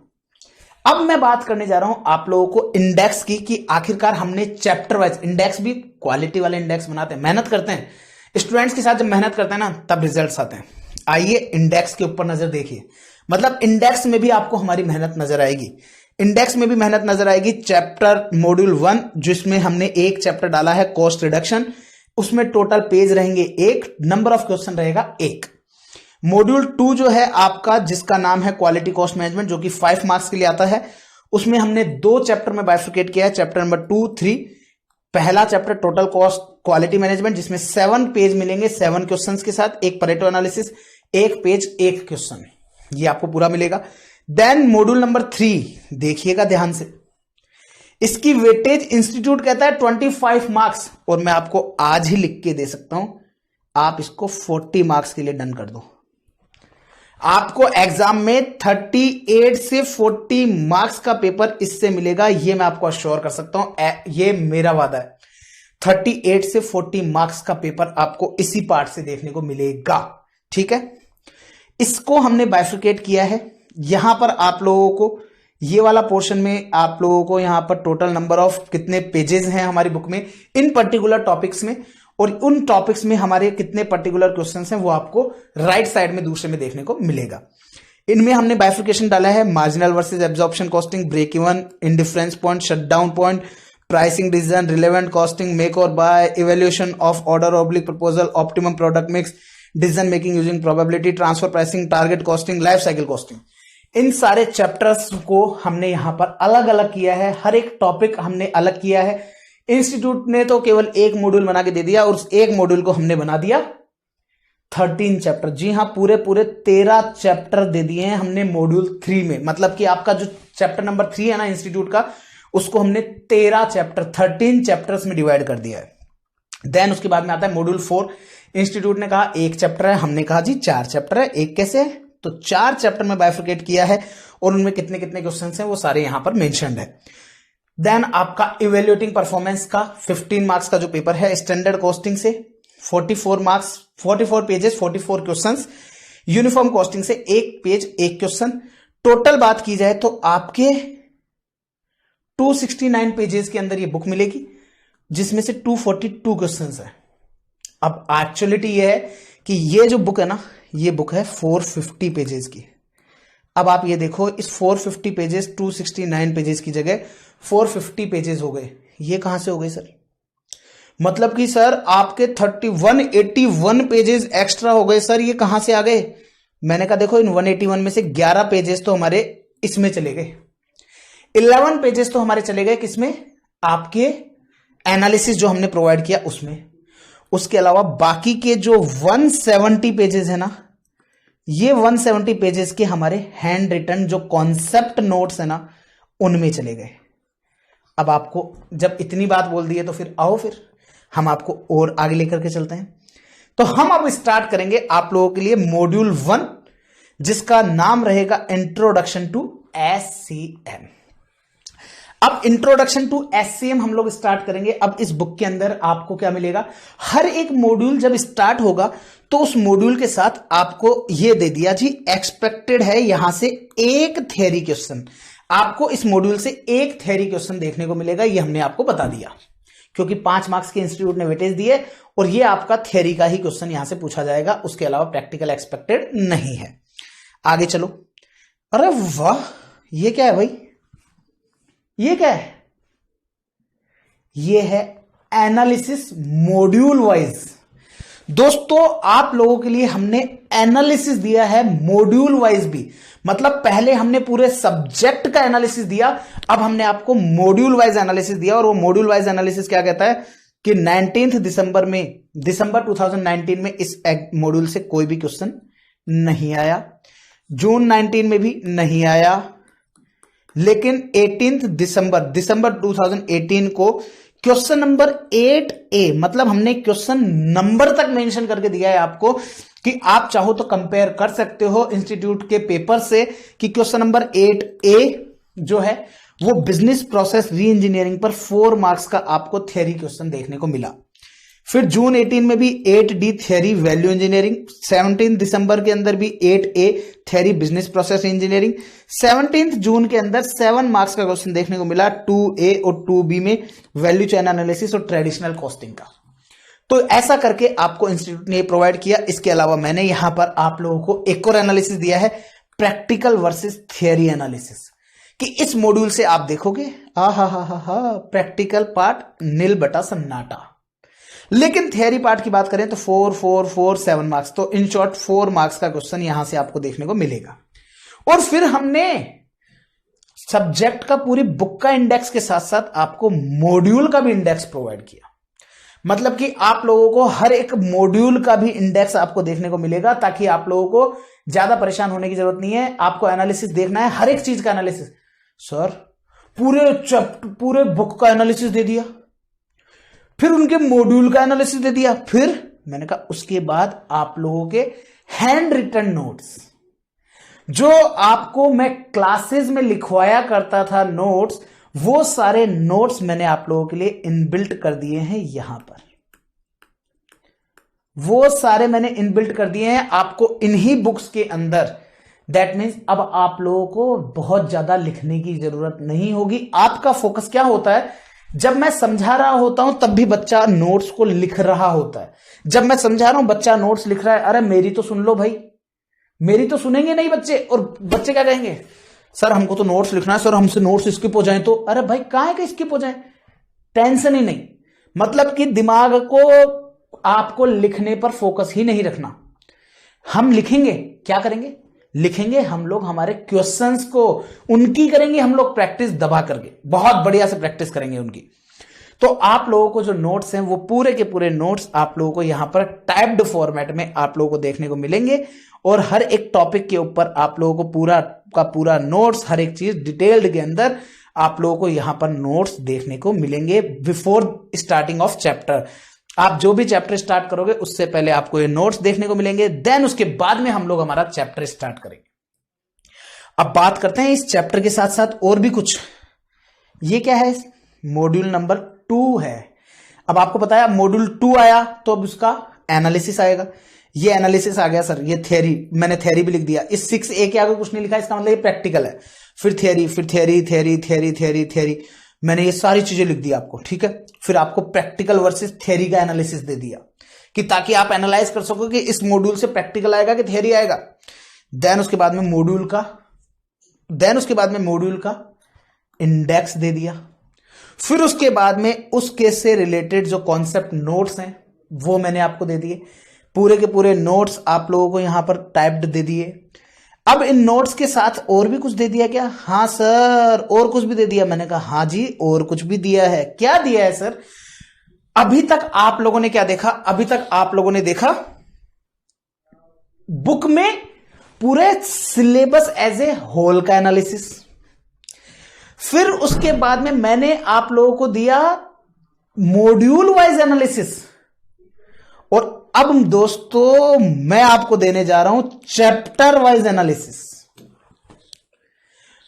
अब मैं बात करने जा रहा हूं आप लोगों को इंडेक्स की कि आखिरकार हमने चैप्टर वाइज इंडेक्स भी क्वालिटी वाले इंडेक्स बनाते हैं, मेहनत करते हैं स्टूडेंट्स के साथ। जब मेहनत करते हैं ना तब रिजल्ट्स आते हैं। आइए इंडेक्स के ऊपर नजर देखिए। मतलब इंडेक्स में भी आपको हमारी मेहनत नजर आएगी। इंडेक्स में भी मेहनत नजर आएगी। चैप्टर मॉड्यूल 1 जिसमें हमने एक चैप्टर डाला है कॉस्ट रिडक्शन, उसमें टोटल पेज रहेंगे 1, नंबर ऑफ क्वेश्चन रहेगा 1। मॉड्यूल 2 जो है आपका जिसका नाम है क्वालिटी कॉस्ट मैनेजमेंट जो कि 5 मार्क्स के लिए आता है, उसमें हमने 2 चैप्टर में बाइफरकेट किया है, चैप्टर नंबर 2, 3। पहला chapter total cost quality management जिसमें 7 पेज मिलेंगे 7 क्वेश्चंस के साथ, एक परेटो एनालिसिस, 1 पेज 1 क्वेश्चन, ये आपको पूरा मिलेगा। देन मॉड्यूल नंबर 3 देखिएगा ध्यान से, इसकी वेटेज इंस्टीट्यूट कहता है 25 मार्क्स और मैं आपको आज ही लिख के दे सकता हूं, आप इसको 40 मार्क्स के लिए डन कर दो। आपको एग्जाम में 38 से 40 मार्क्स का पेपर इससे मिलेगा, ये मैं आपको अश्योर कर सकता हूं, ये मेरा वादा है। 38 से 40 मार्क्स का पेपर आपको इसी पार्ट से देखने को मिलेगा। ठीक है, इसको हमने बाइफरकेट किया है। यहां पर आप लोगों को ये वाला पोर्शन में आप लोगों को यहां पर टोटल नंबर ऑफ कितने पेजेस हैं हमारी बुक में इन पर्टिकुलर टॉपिक्स में, और उन टॉपिक्स में हमारे कितने पर्टिकुलर क्वेश्चंस हैं वो आपको राइट साइड में दूसरे में देखने को मिलेगा। इनमें हमने बाइफिकेशन डाला है marginal versus absorption costing, break even, indifference point, shutdown point, pricing decision, relevant costing, make और buy, evaluation of order oblique proposal, optimum product mix, decision making using probability, transfer pricing, target costing, life cycle costing. इन सारे chapters को हमने यहां पर अलग अलग किया है, हर एक टॉपिक हमने अलग किया है। इंस्टीट्यूट ने तो केवल एक मॉड्यूल बना के दे दिया और उस एक मॉड्यूल को हमने बना दिया 13 चैप्टर। जी हां, पूरे 13 चैप्टर दे दिए हैं हमने मॉड्यूल 3 में। मतलब कि आपका जो चैप्टर नंबर 3 है ना इंस्टीट्यूट का, उसको हमने 13 चैप्टर्स में डिवाइड कर दिया है। देन उसके बाद में आता है मॉड्यूल 4। इंस्टीट्यूट ने कहा 1 चैप्टर है, हमने कहा जी 4 चैप्टर है। एक कैसे है? तो 4 चैप्टर में बाइफरकेट किया है और उनमें कितने कितने क्वेश्चन हैं वो सारे यहां पर मेंशन्ड है। देन आपका इवेल्युएटिंग परफॉर्मेंस का 15 मार्क्स का जो पेपर है, स्टैंडर्ड कॉस्टिंग से 44 marks, 44 pages 44 questions, uniform costing से 1 पेज 1 क्वेश्चन। टोटल बात की जाए तो आपके 269 पेजेस के अंदर ये बुक मिलेगी जिसमें से 242 क्वेश्चंस है। अब एक्चुअलिटी ये है कि ये जो बुक है ना, ये बुक है 450 पेजेस की। अब आप ये देखो, इस 450 पेजेस 269 पेजेस की जगह 450 पेजेस हो गए। ये कहां से हो गए सर? मतलब कि सर आपके 181 पेजेस एक्स्ट्रा हो गए सर। ये कहां से आ गए? मैंने कहा देखो, इन 181 में से 11 पेजेस तो हमारे इसमें चले गए, 11 पेजेस तो हमारे चले गए किसमें? आपके एनालिसिस जो हमने प्रोवाइड किया उसमें। उसके अलावा बाकी के जो 170 पेजेस है ना, ये 170 पेजेस के हमारे हैंड रिटन जो कॉन्सेप्ट नोट्स है ना, उनमें चले गए। अब आपको जब इतनी बात बोल दी है तो फिर आओ, फिर हम आपको और आगे लेकर के चलते हैं। तो हम अब स्टार्ट करेंगे आप लोगों के लिए मॉड्यूल 1, जिसका नाम रहेगा इंट्रोडक्शन टू एससीएम। अब इंट्रोडक्शन टू एससीएम हम लोग स्टार्ट करेंगे। अब इस बुक के अंदर आपको क्या मिलेगा? हर एक मॉड्यूल जब स्टार्ट होगा तो उस मॉड्यूल के साथ आपको यह दे दिया जी, एक्सपेक्टेड है यहां से एक थ्योरी क्वेश्चन। आपको इस मॉड्यूल से एक थ्योरी क्वेश्चन देखने को मिलेगा, ये हमने आपको बता दिया, क्योंकि 5 मार्क्स के इंस्टीट्यूट ने वेटेज दिए और ये आपका थ्योरी का ही क्वेश्चन यहां से पूछा जाएगा, उसके अलावा प्रैक्टिकल एक्सपेक्टेड नहीं है। आगे चलो। अरे वाह, ये क्या है भाई? ये क्या है? ये है एनालिसिस मॉड्यूल वाइज। दोस्तों आप लोगों के लिए हमने एनालिसिस दिया है मॉड्यूल वाइज भी, मतलब पहले हमने पूरे सब्जेक्ट का एनालिसिस दिया, अब हमने आपको मॉड्यूल वाइज एनालिसिस दिया। और वो मॉड्यूल वाइज एनालिसिस क्या कहता है कि 19 दिसंबर 2019 में इस मॉड्यूल से कोई भी क्वेश्चन नहीं आया, जून 19 में भी नहीं आया, लेकिन 18 दिसंबर 2018 को क्वेश्चन नंबर 8A, मतलब हमने क्वेश्चन नंबर तक मेंशन करके दिया है आपको कि आप चाहो तो कंपेयर कर सकते हो इंस्टीट्यूट के पेपर से कि क्वेश्चन नंबर 8A जो है वो बिजनेस प्रोसेस री इंजीनियरिंग पर 4 मार्क्स का आपको थ्योरी क्वेश्चन देखने को मिला। फिर जून 18 में भी 8D थ्योरी वैल्यू इंजीनियरिंग, 17 दिसंबर के अंदर भी 8A theory business process engineering, 17 जून के अंदर 7 मार्क्स का क्वेश्चन देखने को मिला 2A और 2B में वैल्यू चेन एनालिसिस और ट्रेडिशनल कॉस्टिंग का। तो ऐसा करके आपको इंस्टीट्यूट ने प्रोवाइड किया। इसके अलावा मैंने यहां पर आप लोगों को एक और एनालिसिस दिया है, प्रैक्टिकल वर्सेस थियरी एनालिसिस, कि इस मॉड्यूल से आप देखोगे प्रैक्टिकल पार्ट नील बटा सन्नाटा, लेकिन थियरी पार्ट की बात करें तो 4, 4, 4, 7 मार्क्स। तो इन शॉर्ट 4 मार्क्स का क्वेश्चन यहां से आपको देखने को मिलेगा। और फिर हमने सब्जेक्ट का पूरी बुक का इंडेक्स के साथ साथ आपको मॉड्यूल का भी इंडेक्स प्रोवाइड किया, मतलब कि आप लोगों को हर एक मॉड्यूल का भी इंडेक्स आपको देखने को मिलेगा, ताकि आप लोगों को ज्यादा परेशान होने की जरूरत नहीं है। आपको एनालिसिस देखना है, हर एक चीज का एनालिसिस। सर पूरे बुक का एनालिसिस दे दिया, फिर उनके मॉड्यूल का एनालिसिस दे दिया, फिर मैंने कहा उसके बाद आप लोगों के हैंड रिटन नोट्स, जो आपको मैं क्लासेस में लिखवाया करता था नोट्स, वो सारे नोट्स मैंने आप लोगों के लिए इनबिल्ट कर दिए हैं यहां पर। वो सारे मैंने इनबिल्ट कर दिए हैं आपको इन्हीं बुक्स के अंदर। दैट मीन्स अब आप लोगों को बहुत ज्यादा लिखने की जरूरत नहीं होगी। आपका फोकस क्या होता है, जब मैं समझा रहा होता हूं तब भी बच्चा नोट्स को लिख रहा होता है। जब मैं समझा रहा हूं बच्चा नोट्स लिख रहा है, अरे मेरी तो सुन लो भाई, मेरी तो सुनेंगे नहीं बच्चे। और बच्चे क्या कहेंगे, सर हमको तो नोट्स लिखना है, सर हमसे नोट्स स्किप हो जाए तो। अरे भाई काहे के स्किप हो जाए, टेंशन ही नहीं। मतलब कि दिमाग को आपको लिखने पर फोकस ही नहीं रखना। हम लिखेंगे, क्या करेंगे, लिखेंगे हम लोग हमारे क्वेश्चंस को, उनकी करेंगे हम लोग प्रैक्टिस दबा करके, बहुत बढ़िया से प्रैक्टिस करेंगे उनकी। तो आप लोगों को जो नोट्स हैं वो पूरे के पूरे नोट्स आप लोगों को यहां पर टाइप्ड फॉर्मेट में आप लोगों को देखने को मिलेंगे। और हर एक टॉपिक के ऊपर आप लोगों को पूरा का पूरा नोट्स, हर एक चीज डिटेल्ड के अंदर आप लोगों को यहां पर नोट्स देखने को मिलेंगे बिफोर स्टार्टिंग ऑफ चैप्टर। आप जो भी चैप्टर स्टार्ट करोगे उससे पहले आपको ये नोट्स देखने को मिलेंगे, देन उसके बाद में हम लोग हमारा चैप्टर स्टार्ट करेंगे। अब बात करते हैं इस चैप्टर के साथ साथ और भी कुछ। ये क्या है, मॉड्यूल नंबर 2 है। अब आपको पता है मॉड्यूल 2 आया तो अब उसका एनालिसिस आएगा। ये एनालिसिस आ गया सर, ये थ्योरी, मैंने थ्योरी भी लिख दिया। इस 6A के आगे कुछ नहीं लिखा, इसका मतलब ये प्रैक्टिकल है। फिर थ्योरी, फिर theory, theory, theory, theory, theory, मैंने ये सारी चीजें लिख दी आपको, ठीक है। फिर आपको प्रैक्टिकल वर्सेस थ्योरी का एनालिसिस दे दिया, कि ताकि आप एनालाइज कर सको कि इस मॉड्यूल से प्रैक्टिकल आएगा कि थ्योरी आएगा। देन उसके बाद में मॉड्यूल का देन उसके बाद में मॉड्यूल का इंडेक्स दे दिया। फिर उसके बाद में उस केस से रिलेटेड जो कॉन्सेप्ट नोट्स हैं वो मैंने आपको दे दिए। पूरे के पूरे नोट्स आप लोगों को यहां पर टाइप्ड दे दिए। अब इन नोट्स के साथ और भी कुछ दे दिया क्या? हाँ सर, और कुछ भी दे दिया। मैंने कहा हाँ जी, और कुछ भी दिया है। क्या दिया है सर? अभी तक आप लोगों ने क्या देखा? अभी तक आप लोगों ने देखा बुक में पूरे सिलेबस एज ए होल का एनालिसिस। फिर उसके बाद में मैंने आप लोगों को दिया मॉड्यूल वाइज एनालिसिस। और अब दोस्तों मैं आपको देने जा रहा हूं चैप्टर वाइज एनालिसिस।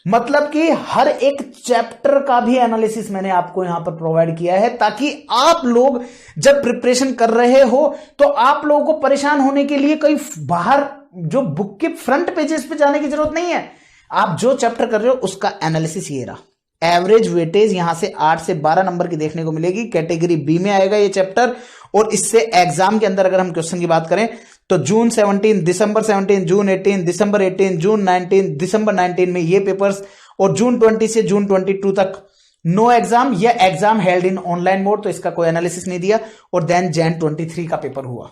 मतलब कि हर एक चैप्टर का भी एनालिसिस मैंने आपको यहां पर प्रोवाइड किया है, ताकि आप लोग जब प्रिपरेशन कर रहे हो तो आप लोगों को परेशान होने के लिए कहीं बाहर जो बुक के फ्रंट पेजेस पे जाने की जरूरत नहीं है। आप जो चैप्टर कर रहे हो उसका एनालिसिस ये रहा। एवरेज वेटेज यहां से 8 से 12 नंबर की देखने को मिलेगी। कैटेगरी बी में आएगा ये चैप्टर। और इससे एग्जाम के अंदर अगर हम क्वेश्चन की बात करें तो जून 17, दिसंबर 17, जून 18, दिसंबर 18, जून 19, दिसंबर 19 में ये पेपर्स, और जून 20 से जून 22 तक नो एग्जाम या exam held in online mode, तो इसका कोई एनालिसिस नहीं दिया। और देन जैन 23 का पेपर हुआ।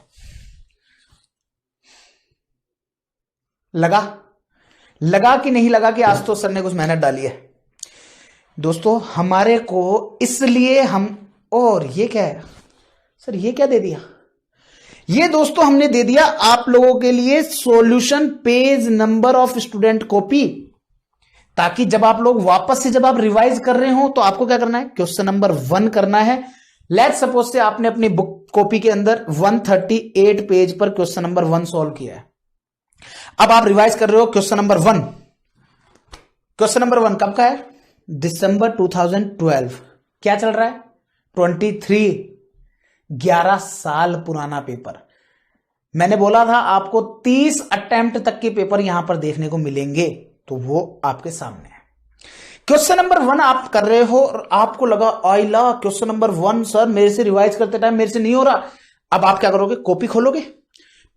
लगा कि नहीं लगा कि आज तो सर ने कुछ मेहनत डाली है दोस्तों हमारे को, इसलिए हम। और ये क्या है सर? ये क्या दे दिया? ये दोस्तों हमने दे दिया आप लोगों के लिए solution page number of student copy, ताकि जब आप लोग वापस से जब आप रिवाइज कर रहे हो तो आपको क्या करना है? क्वेश्चन नंबर 1 करना है। लेट्स सपोज से आपने अपनी बुक कॉपी के अंदर 138 पेज पर क्वेश्चन नंबर 1 सॉल्व किया है। अब आप रिवाइज कर रहे हो क्वेश्चन नंबर 1। क्वेश्चन नंबर 1 कब का है? दिसंबर 2012। क्या चल रहा है? 23, 11 साल पुराना पेपर। मैंने बोला था आपको 30 अटेम्प्ट तक के पेपर यहां पर देखने को मिलेंगे, तो वो आपके सामने है। क्वेश्चन नंबर 1 आप कर रहे हो और आपको लगा आइला क्वेश्चन नंबर 1 सर मेरे से रिवाइज करते टाइम मेरे से नहीं हो रहा। अब आप क्या करोगे? कॉपी खोलोगे,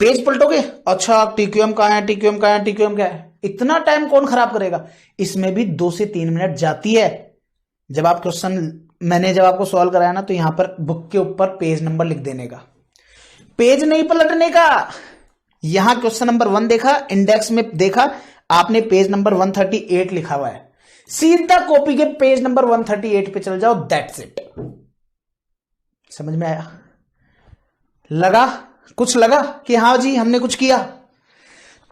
पेज पलटोगे, अच्छा टीक्यूएम कहां है, टीक्यूएम कहां है, टीक्यूएम क्या है। इतना टाइम कौन खराब करेगा? इसमें भी 2 से 3 मिनट जाती है। जब आप क्वेश्चन मैंने जब आपको सॉल्व कराया ना, तो यहां पर बुक के ऊपर पेज नंबर लिख देने का, पेज नहीं पलटने का। यहां क्वेश्चन नंबर 1 देखा, इंडेक्स में देखा आपने, पेज नंबर 138 लिखा हुआ है, सीधा कॉपी के पेज नंबर 138 पे चल जाओ। That's it. समझ में आया? कुछ लगा कि हाँ जी हमने कुछ किया?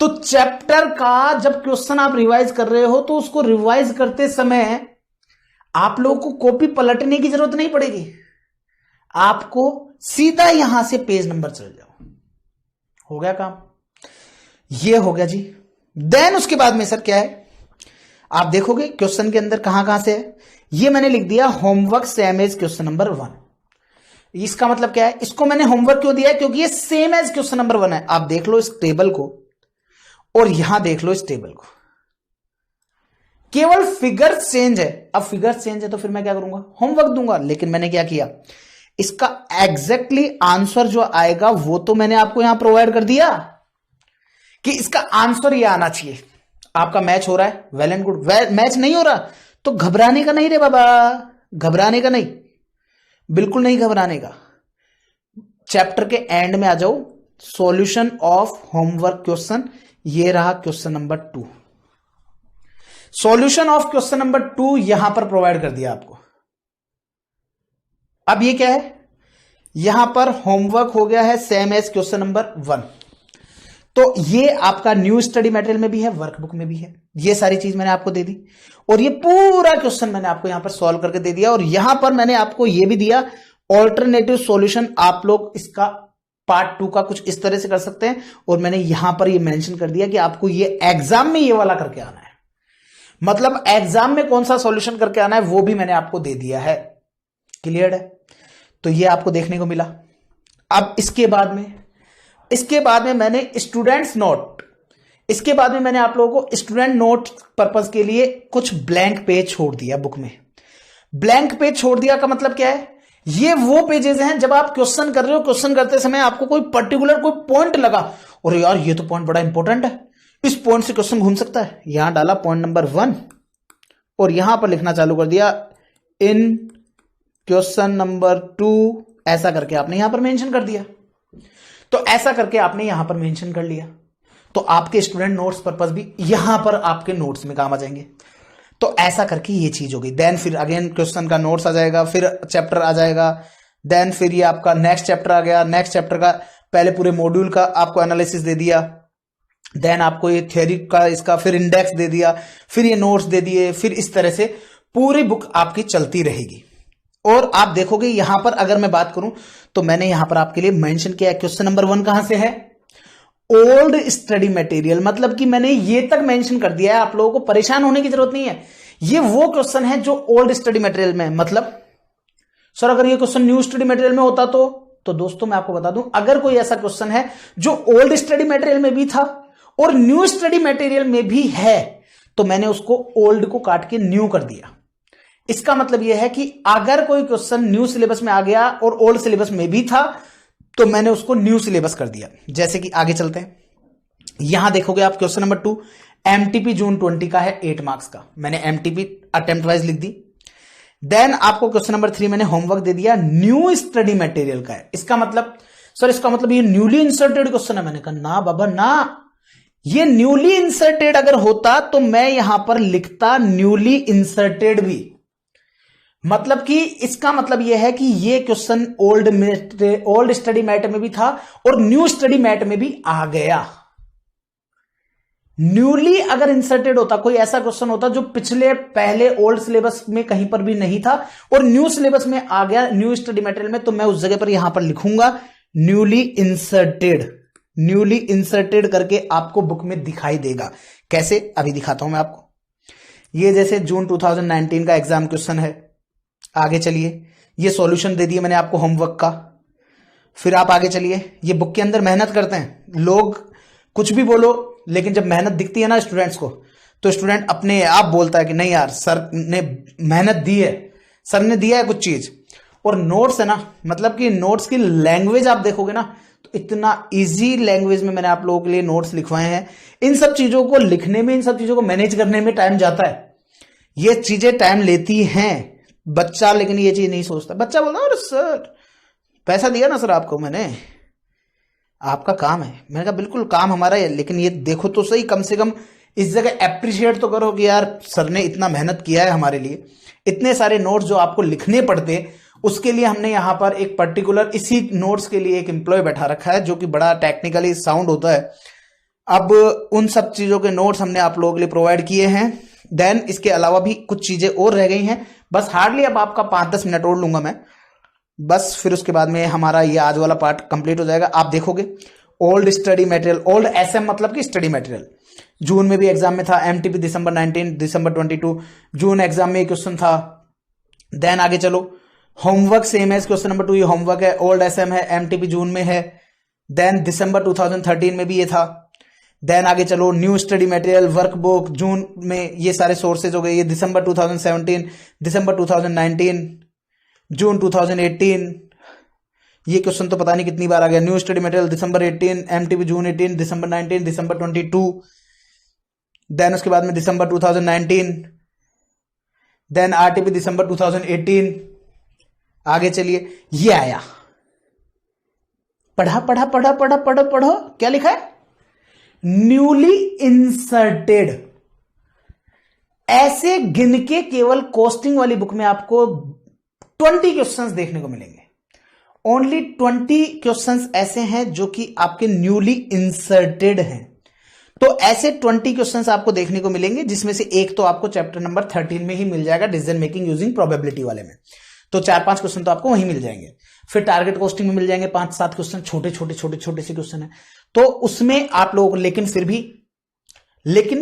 तो चैप्टर का जब क्वेश्चन आप रिवाइज कर रहे हो तो उसको रिवाइज करते समय आप लोगों को कॉपी पलटने की जरूरत नहीं पड़ेगी। आपको सीधा यहां से पेज नंबर चल जाओ। हो गया काम? ये हो गया जी। देन उसके बाद में सर क्या है? आप देखोगे क्वेश्चन के अंदर कहां कहां से है। ये मैंने लिख दिया homework same as question number 1। इसका मतलब क्या है? इसको मैंने होमवर्क क्यों दिया है? क्योंकि ये सेम एज क्वेश्चन नंबर 1 है। आप देख लो इस टेबल को और यहां देख लो इस टेबल को, केवल फिगर चेंज है। अब फिगर चेंज है तो फिर मैं क्या करूंगा? होमवर्क दूंगा। लेकिन मैंने क्या किया? इसका एग्जैक्टली आंसर जो आएगा वो तो मैंने आपको यहां प्रोवाइड कर दिया कि इसका आंसर ये आना चाहिए। आपका मैच हो रहा है, वेल एंड गुड। मैच नहीं हो रहा तो घबराने का नहीं रे बाबा, घबराने का नहीं, बिल्कुल नहीं घबराने का। चैप्टर के एंड में आ जाओ, सॉल्यूशन ऑफ होमवर्क क्वेश्चन, ये रहा question number 2। Solution of question number 2 यहां पर प्रोवाइड कर दिया आपको। अब ये क्या है? यहां पर होमवर्क हो गया है सेम एज क्वेश्चन नंबर 1। तो ये आपका न्यू स्टडी मटेरियल में भी है, वर्कबुक में भी है। ये सारी चीज मैंने आपको दे दी और ये पूरा क्वेश्चन मैंने आपको यहां पर सॉल्व करके दे दिया। और यहां पर मैंने आपको ये भी दिया ऑल्टरनेटिव सॉल्यूशन। आप लोग इसका पार्ट 2 का कुछ इस तरह से कर सकते हैं। और मैंने यहां पर ये मेंशन कर दिया कि आपको ये एग्जाम में ये वाला करके आना है। मतलब एग्जाम में कौन सा सॉल्यूशन करके आना है वो भी मैंने आपको दे दिया है। क्लियर है? तो ये आपको देखने को मिला। अब इसके बाद में मैंने स्टूडेंट्स नोट, इसके बाद में मैंने आप लोगों को स्टूडेंट नोट पर्पस के लिए कुछ ब्लैंक पेज छोड़ दिया बुक में। ब्लैंक पेज छोड़ दिया का मतलब क्या है? ये वो पेजेस हैं जब आप क्वेश्चन कर रहे हो, क्वेश्चन करते समय आपको कोई पर्टिकुलर कोई पॉइंट लगा और यार ये तो पॉइंट बड़ा इंपॉर्टेंट है, इस पॉइंट से क्वेश्चन घूम सकता है। यहां डाला पॉइंट नंबर 1 और यहां पर लिखना चालू कर दिया इन क्वेश्चन नंबर 2, ऐसा करके आपने यहां पर मेंशन कर दिया। तो ऐसा करके आपने यहां पर मेंशन कर लिया, तो आपके स्टूडेंट नोट्स पर्पस भी यहां पर आपके नोट्स में काम आ जाएंगे। तो ऐसा करके ये चीज हो गई। देन फिर अगेन क्वेश्चन का नोट्स आ जाएगा, फिर चैप्टर आ जाएगा, देन फिर ये आपका नेक्स्ट चैप्टर आ गया। नेक्स्ट चैप्टर का पहले पूरे मॉड्यूल का आपको एनालिसिस दे दिया, देन आपको ये थ्योरी का इसका फिर इंडेक्स दे दिया, फिर ये नोट्स दे दिए, फिर इस तरह से पूरी बुक आपकी चलती रहेगी। और आप देखोगे यहां पर अगर मैं बात करूं तो मैंने यहां पर आपके लिए मेंशन किया है क्वेश्चन नंबर 1 कहां से है, ओल्ड स्टडी मटेरियल। मतलब कि मैंने ये तक मेंशन कर दिया है, आप लोगों को परेशान होने की जरूरत नहीं है। ये वो क्वेश्चन है जो ओल्ड स्टडी मटेरियल में, मतलब सर अगर ये क्वेश्चन न्यू स्टडी मटेरियल में होता तो दोस्तों मैं आपको बता दूं, अगर कोई ऐसा क्वेश्चन है जो ओल्ड स्टडी मटेरियल में भी था और न्यू स्टडी मटेरियल में भी है, तो मैंने उसको ओल्ड को काट के न्यू कर दिया। इसका मतलब यह है कि अगर कोई क्वेश्चन न्यू सिलेबस में आ गया और ओल्ड सिलेबस में भी था तो मैंने उसको न्यू सिलेबस कर दिया। जैसे कि आगे चलते हैं, यहां देखोगे आप क्वेश्चन नंबर 2 एमटीपी जून 20 का है, 8 मार्क्स का। मैंने एमटीपी अटेम्प्ट वाइज लिख दी। देन आपको क्वेश्चन नंबर 3 मैंने होमवर्क दे दिया, न्यू स्टडी मटेरियल का है। इसका मतलब सर इसका मतलब ये न्यूली इंसर्टेड क्वेश्चन है। मैंने कहा ना बाबा ना, ये न्यूली इंसर्टेड अगर होता तो मैं यहां पर लिखता न्यूली इंसर्टेड भी। मतलब कि इसका मतलब यह है कि ये क्वेश्चन ओल्ड स्टडी मैटर में भी था और न्यू स्टडी मैटर में भी आ गया। न्यूली अगर इंसर्टेड होता, कोई ऐसा क्वेश्चन होता जो पहले ओल्ड सिलेबस में कहीं पर भी नहीं था और न्यू सिलेबस में आ गया न्यू स्टडी मटेरियल में, तो मैं उस जगह पर यहां पर लिखूंगा न्यूली इंसर्टेड। न्यूली इंसर्टेड करके आपको बुक में दिखाई देगा। कैसे, अभी दिखाता हूं मैं आपको। ये जैसे जून 2019 का एग्जाम क्वेश्चन है। आगे चलिए, ये सॉल्यूशन दे दिए मैंने आपको होमवर्क का। फिर आप आगे चलिए, ये बुक के अंदर मेहनत करते हैं लोग, कुछ भी बोलो लेकिन जब मेहनत दिखती है ना स्टूडेंट्स को, तो स्टूडेंट अपने आप बोलता है कि नहीं यार सर ने मेहनत दी है, सर ने दिया है कुछ चीज। और नोट्स है ना, मतलब कि नोट्स की लैंग्वेज आप देखोगे ना तो इतना इजी लैंग्वेज में मैंने आप लोगों के लिए नोट्स लिखवाए हैं। इन सब चीजों को लिखने में, इन सब चीजों को मैनेज करने में टाइम जाता है, ये चीजें टाइम लेती हैं। बच्चा लेकिन ये चीज नहीं सोचता। बच्चा बोलता है अरे सर पैसा दिया ना सर आपको मैंने, आपका काम है। मैंने कहा बिल्कुल काम हमारा है, लेकिन ये देखो तो सही, कम से कम इस जगह एप्रिशिएट तो करो कि यार सर ने इतना मेहनत किया है हमारे लिए। इतने सारे नोट्स जो आपको लिखने पड़ते, उसके लिए हमने यहां पर एक पर्टिकुलर इसी नोट्स के लिए एक एम्प्लॉय बैठा रखा है जो कि बड़ा टेक्निकली साउंड होता है। अब उन सब चीजों के नोट्स हमने आप लोगों के लिए प्रोवाइड किए हैं। देन इसके अलावा भी कुछ चीजें और रह गई हैं, बस हार्डली अब आपका 5-10 मिनट और लूंगा मैं बस, फिर उसके बाद में हमारा ये आज वाला पार्ट कंप्लीट हो जाएगा। आप देखोगे old study material, old SM मतलब कि स्टडी मटेरियल, जून में भी एग्जाम में था। एमटीपी दिसंबर 19, दिसंबर 22 जून एग्जाम में क्वेश्चन था। देन आगे चलो, होमवर्क सेम है, क्वेश्चन नंबर 2 ये होमवर्क है, ओल्ड एसएम है, एमटीपी जून में है। देन दिसंबर 2013 में भी ये था। देन आगे चलो, न्यू स्टडी मटेरियल, वर्कबुक जून में, ये सारे सोर्सेज हो गए। ये दिसंबर 2017, दिसंबर 2019, जून 2018, ये क्वेश्चन तो पता नहीं कितनी बार आ गया। न्यू स्टडी मटेरियल दिसंबर 18, एमटीपी जून 18, दिसंबर 19, दिसंबर 22। देन उसके बाद में दिसंबर 2019, देन आरटीपी दिसंबर 2018। आगे चलिए, ये आया, पढ़ा पढ़ा पढ़ा पढ़ा पढ़ो पढ़ो, क्या लिखा है, न्यूली इंसर्टेड। ऐसे गिन के केवल कॉस्टिंग वाली बुक में आपको 20 क्वेश्चंस देखने को मिलेंगे। ओनली 20 क्वेश्चंस ऐसे हैं जो कि आपके न्यूली इंसर्टेड हैं। तो ऐसे 20 क्वेश्चंस आपको देखने को मिलेंगे, जिसमें से एक तो आपको चैप्टर नंबर 13 में ही मिल जाएगा, डिसीजन मेकिंग यूजिंग प्रोबेबिलिटी वाले में। तो 4-5 क्वेश्चन तो आपको वहीं मिल जाएंगे। फिर टारगेट कॉस्टिंग में मिल जाएंगे 5-7 क्वेश्चन, छोटे छोटे छोटे छोटे से क्वेश्चन है। तो उसमें आप लोगों को लेकिन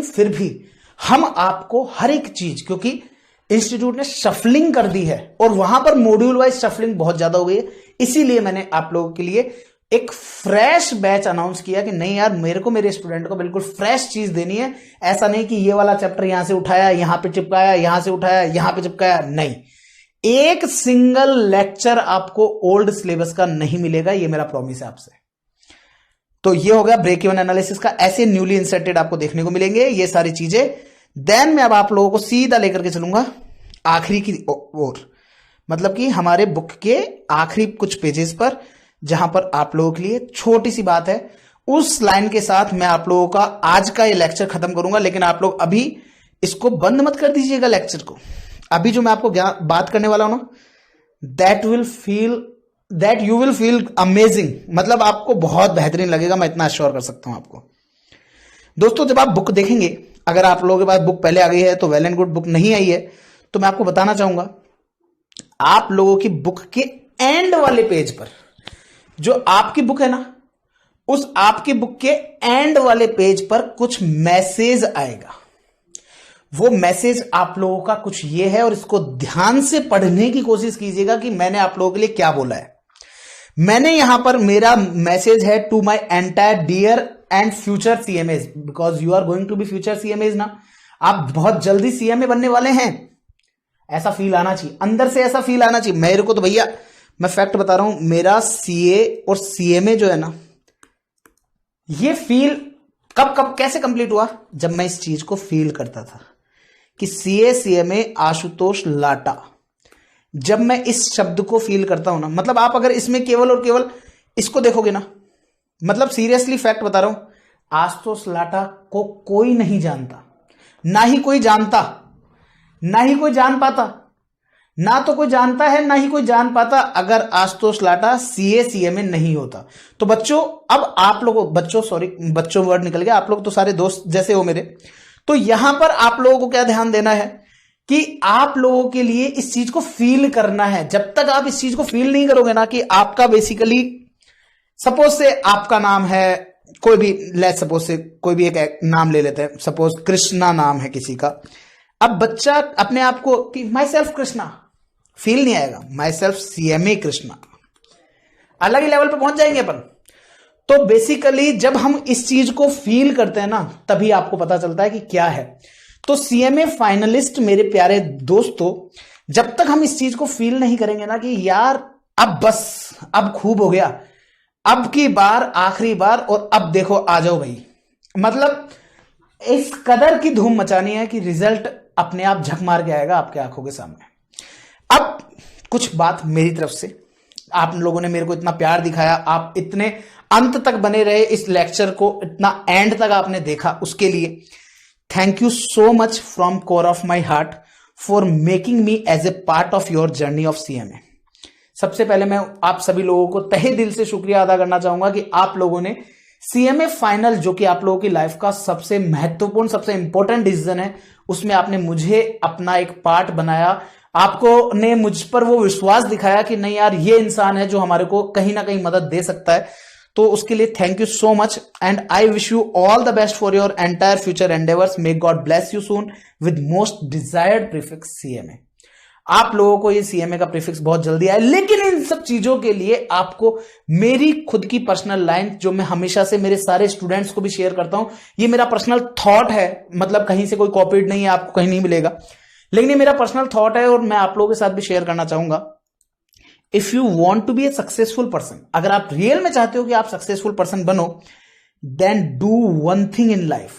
फिर भी हम आपको हर एक चीज, क्योंकि इंस्टीट्यूट ने शफलिंग कर दी है और वहां पर मॉड्यूल वाइज शफलिंग बहुत ज्यादा हो गई है, इसीलिए मैंने आप लोगों के लिए एक फ्रेश बैच अनाउंस किया कि नहीं यार, मेरे को मेरे स्टूडेंट को बिल्कुल फ्रेश चीज देनी है। ऐसा नहीं कि ये वाला चैप्टर यहां से उठाया, यहां पे चिपकाया, यहां से उठाया, यहां पे चिपकाया, नहीं। एक सिंगल लेक्चर आपको ओल्ड सिलेबस का नहीं मिलेगा, ये मेरा प्रॉमिस है आपसे। तो ये हो गया ब्रेक इवन एनालिसिस का, ऐसे न्यूली इंसर्टेड आपको देखने को मिलेंगे ये सारी चीजें। देन मैं अब आप लोगों को सीधा लेकर के चलूंगा आखिरी की ओर, मतलब कि हमारे बुक के आखिरी कुछ पेजेस पर, जहां पर आप लोगों के लिए छोटी सी बात है, उस लाइन के साथ मैं आप लोगों का आज का ये लेक्चर खत्म करूंगा। लेकिन आप लोग अभी इसको बंद मत कर दीजिएगा लेक्चर को। अभी जो मैं आपको बात करने वाला हूं ना, that you will feel amazing, मतलब आपको बहुत बेहतरीन लगेगा, मैं इतना अश्योर कर सकता हूं आपको। दोस्तों जब आप बुक देखेंगे, अगर आप लोगों के पास बुक पहले आ गई है तो वेल एंड गुड, बुक नहीं आई है तो मैं आपको बताना चाहूंगा, आप लोगों की बुक के एंड वाले पेज पर, जो आपकी बुक है ना, उस आपकी बुक के एंड वाले पेज पर कुछ मैसेज आएगा। वो मैसेज आप लोगों का कुछ ये है, और इसको ध्यान से पढ़ने की कोशिश कीजिएगा कि मैंने आप लोगों के लिए क्या बोला है। मैंने यहां पर, मेरा मैसेज है to my entire dear and future CMAs, because you are going to be future CMAs ना, आप बहुत जल्दी सीएमए बनने वाले हैं। ऐसा फील आना चाहिए, अंदर से ऐसा फील आना चाहिए। मेरे को तो भैया, मैं फैक्ट बता रहा हूं, मेरा सीए और सीएमए जो है ना, ये फील कब कैसे कंप्लीट हुआ, जब मैं इस चीज को फील करता था कि सीए सीएमए आशुतोष लाटा, जब मैं इस शब्द को फील करता हूं ना, मतलब आप अगर इसमें केवल और केवल इसको देखोगे ना, मतलब सीरियसली फैक्ट बता रहा हूं, आशुतोष लाटा को कोई नहीं जानता, ना ही कोई जानता, ना ही कोई जान पाता, ना तो कोई जानता है ना ही कोई जान पाता, अगर आशुतोष लाटा सीए सीएमए नहीं होता। तो बच्चों, अब आप लोगों, बच्चों वर्ड निकल गया, आप लोग तो सारे दोस्त जैसे हो मेरे। तो यहां पर आप लोगों को क्या ध्यान देना है कि आप लोगों के लिए इस चीज को फील करना है। जब तक आप इस चीज को फील नहीं करोगे ना, कि आपका बेसिकली, सपोज से आपका नाम है कोई भी, लेट सपोज से कोई भी एक नाम ले लेते हैं, सपोज कृष्णा नाम है किसी का। अब बच्चा अपने आप को कि माई सेल्फ कृष्णा फील नहीं आएगा, माई सेल्फ सीएमए कृष्णा, अलग ही लेवल पे पहुंच जाएंगे अपन। तो बेसिकली जब हम इस चीज को फील करते हैं ना, तभी आपको पता चलता है कि क्या है। तो सीएमए फाइनलिस्ट मेरे प्यारे दोस्तों, जब तक हम इस चीज को फील नहीं करेंगे ना कि यार अब बस, अब खूब हो गया, अब की बार आखिरी बार, और अब देखो आ जाओ भाई, मतलब इस कदर की धूम मचानी है कि रिजल्ट अपने आप झक मार के आएगा आपके आंखों के सामने। अब कुछ बात मेरी तरफ से, आप लोगों ने मेरे को इतना प्यार दिखाया, आप इतने अंत तक बने रहे, इस लेक्चर को इतना एंड तक आपने देखा, उसके लिए thank you so much from core of my heart for making me as a part of your journey of CMA. सबसे पहले मैं आप सभी लोगों को तहे दिल से शुक्रिया अदा करना चाहूंगा कि आप लोगों ने सीएमए फाइनल, जो कि आप लोगों की लाइफ का सबसे महत्वपूर्ण, सबसे इंपॉर्टेंट डिसीजन है, उसमें आपने मुझे अपना एक पार्ट बनाया। आपको ने मुझ पर वो विश्वास दिखाया कि नहीं यार, ये इंसान है जो हमारे को कहीं ना कहीं मदद दे सकता है। तो उसके लिए thank you so much, and I wish you all the best for your entire future endeavours. May God bless you soon with most desired prefix CMA. आप लोगों को ये सीएमए का प्रीफिक्स बहुत जल्दी आए, लेकिन इन सब चीजों के लिए आपको मेरी खुद की पर्सनल लाइन, जो मैं हमेशा से मेरे सारे स्टूडेंट्स को भी शेयर करता हूं, ये मेरा पर्सनल थॉट है, मतलब कहीं से कोई कॉपीड नहीं है, आपको कहीं नहीं मिलेगा, लेकिन ये मेरा पर्सनल थॉट है और मैं आप लोगों के साथ भी शेयर करना चाहूंगा। If you want to be a successful person, अगर आप रियल में चाहते हो कि आप सक्सेसफुल पर्सन बनो, then do one thing in life.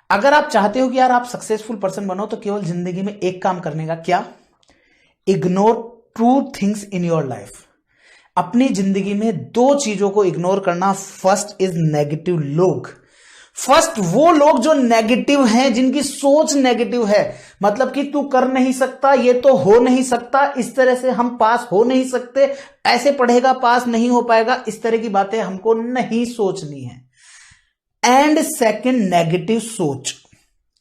अगर आप चाहते हो कि यार आप सक्सेसफुल पर्सन बनो, तो केवल जिंदगी में एक काम करने का, क्या? Ignore true things in your life. अपनी जिंदगी में दो चीजों को इग्नोर करना। फर्स्ट इज नेगेटिव लोग। फर्स्ट वो लोग जो नेगेटिव हैं, जिनकी सोच नेगेटिव है, मतलब कि तू कर नहीं सकता, ये तो हो नहीं सकता, इस तरह से हम पास हो नहीं सकते, ऐसे पढ़ेगा पास नहीं हो पाएगा, इस तरह की बातें हमको नहीं सोचनी है। एंड सेकंड, नेगेटिव सोच।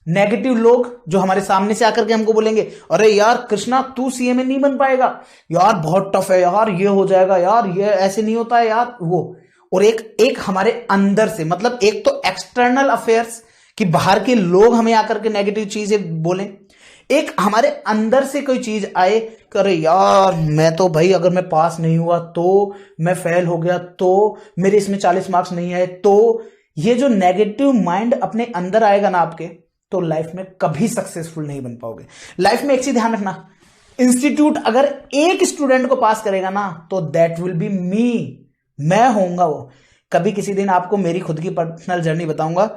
नेगेटिव लोग जो हमारे सामने से आकर के हमको बोलेंगे, अरे यार कृष्णा तू सीएमए नहीं बन पाएगा, यार बहुत टफ है, यार ये हो जाएगा, यार ये ऐसे नहीं होता है, यार वो। और एक हमारे अंदर से, मतलब एक तो एक्सटर्नल अफेयर्स कि बाहर के लोग हमें आकर के नेगेटिव चीजें बोलें, एक हमारे अंदर से कोई चीज आए, अरे यार मैं तो भाई, अगर मैं पास नहीं हुआ तो, मैं फेल हो गया तो, मेरे इसमें 40 मार्क्स नहीं आए तो, ये जो नेगेटिव माइंड अपने अंदर आएगा ना आपके, तो लाइफ में कभी सक्सेसफुल नहीं बन पाओगे। लाइफ में एक चीज ध्यान रखना, इंस्टीट्यूट अगर एक स्टूडेंट को पास करेगा ना, तो दैट विल बी मी, मैं होऊंगा वो। कभी किसी दिन आपको मेरी खुद की पर्सनल जर्नी बताऊंगा।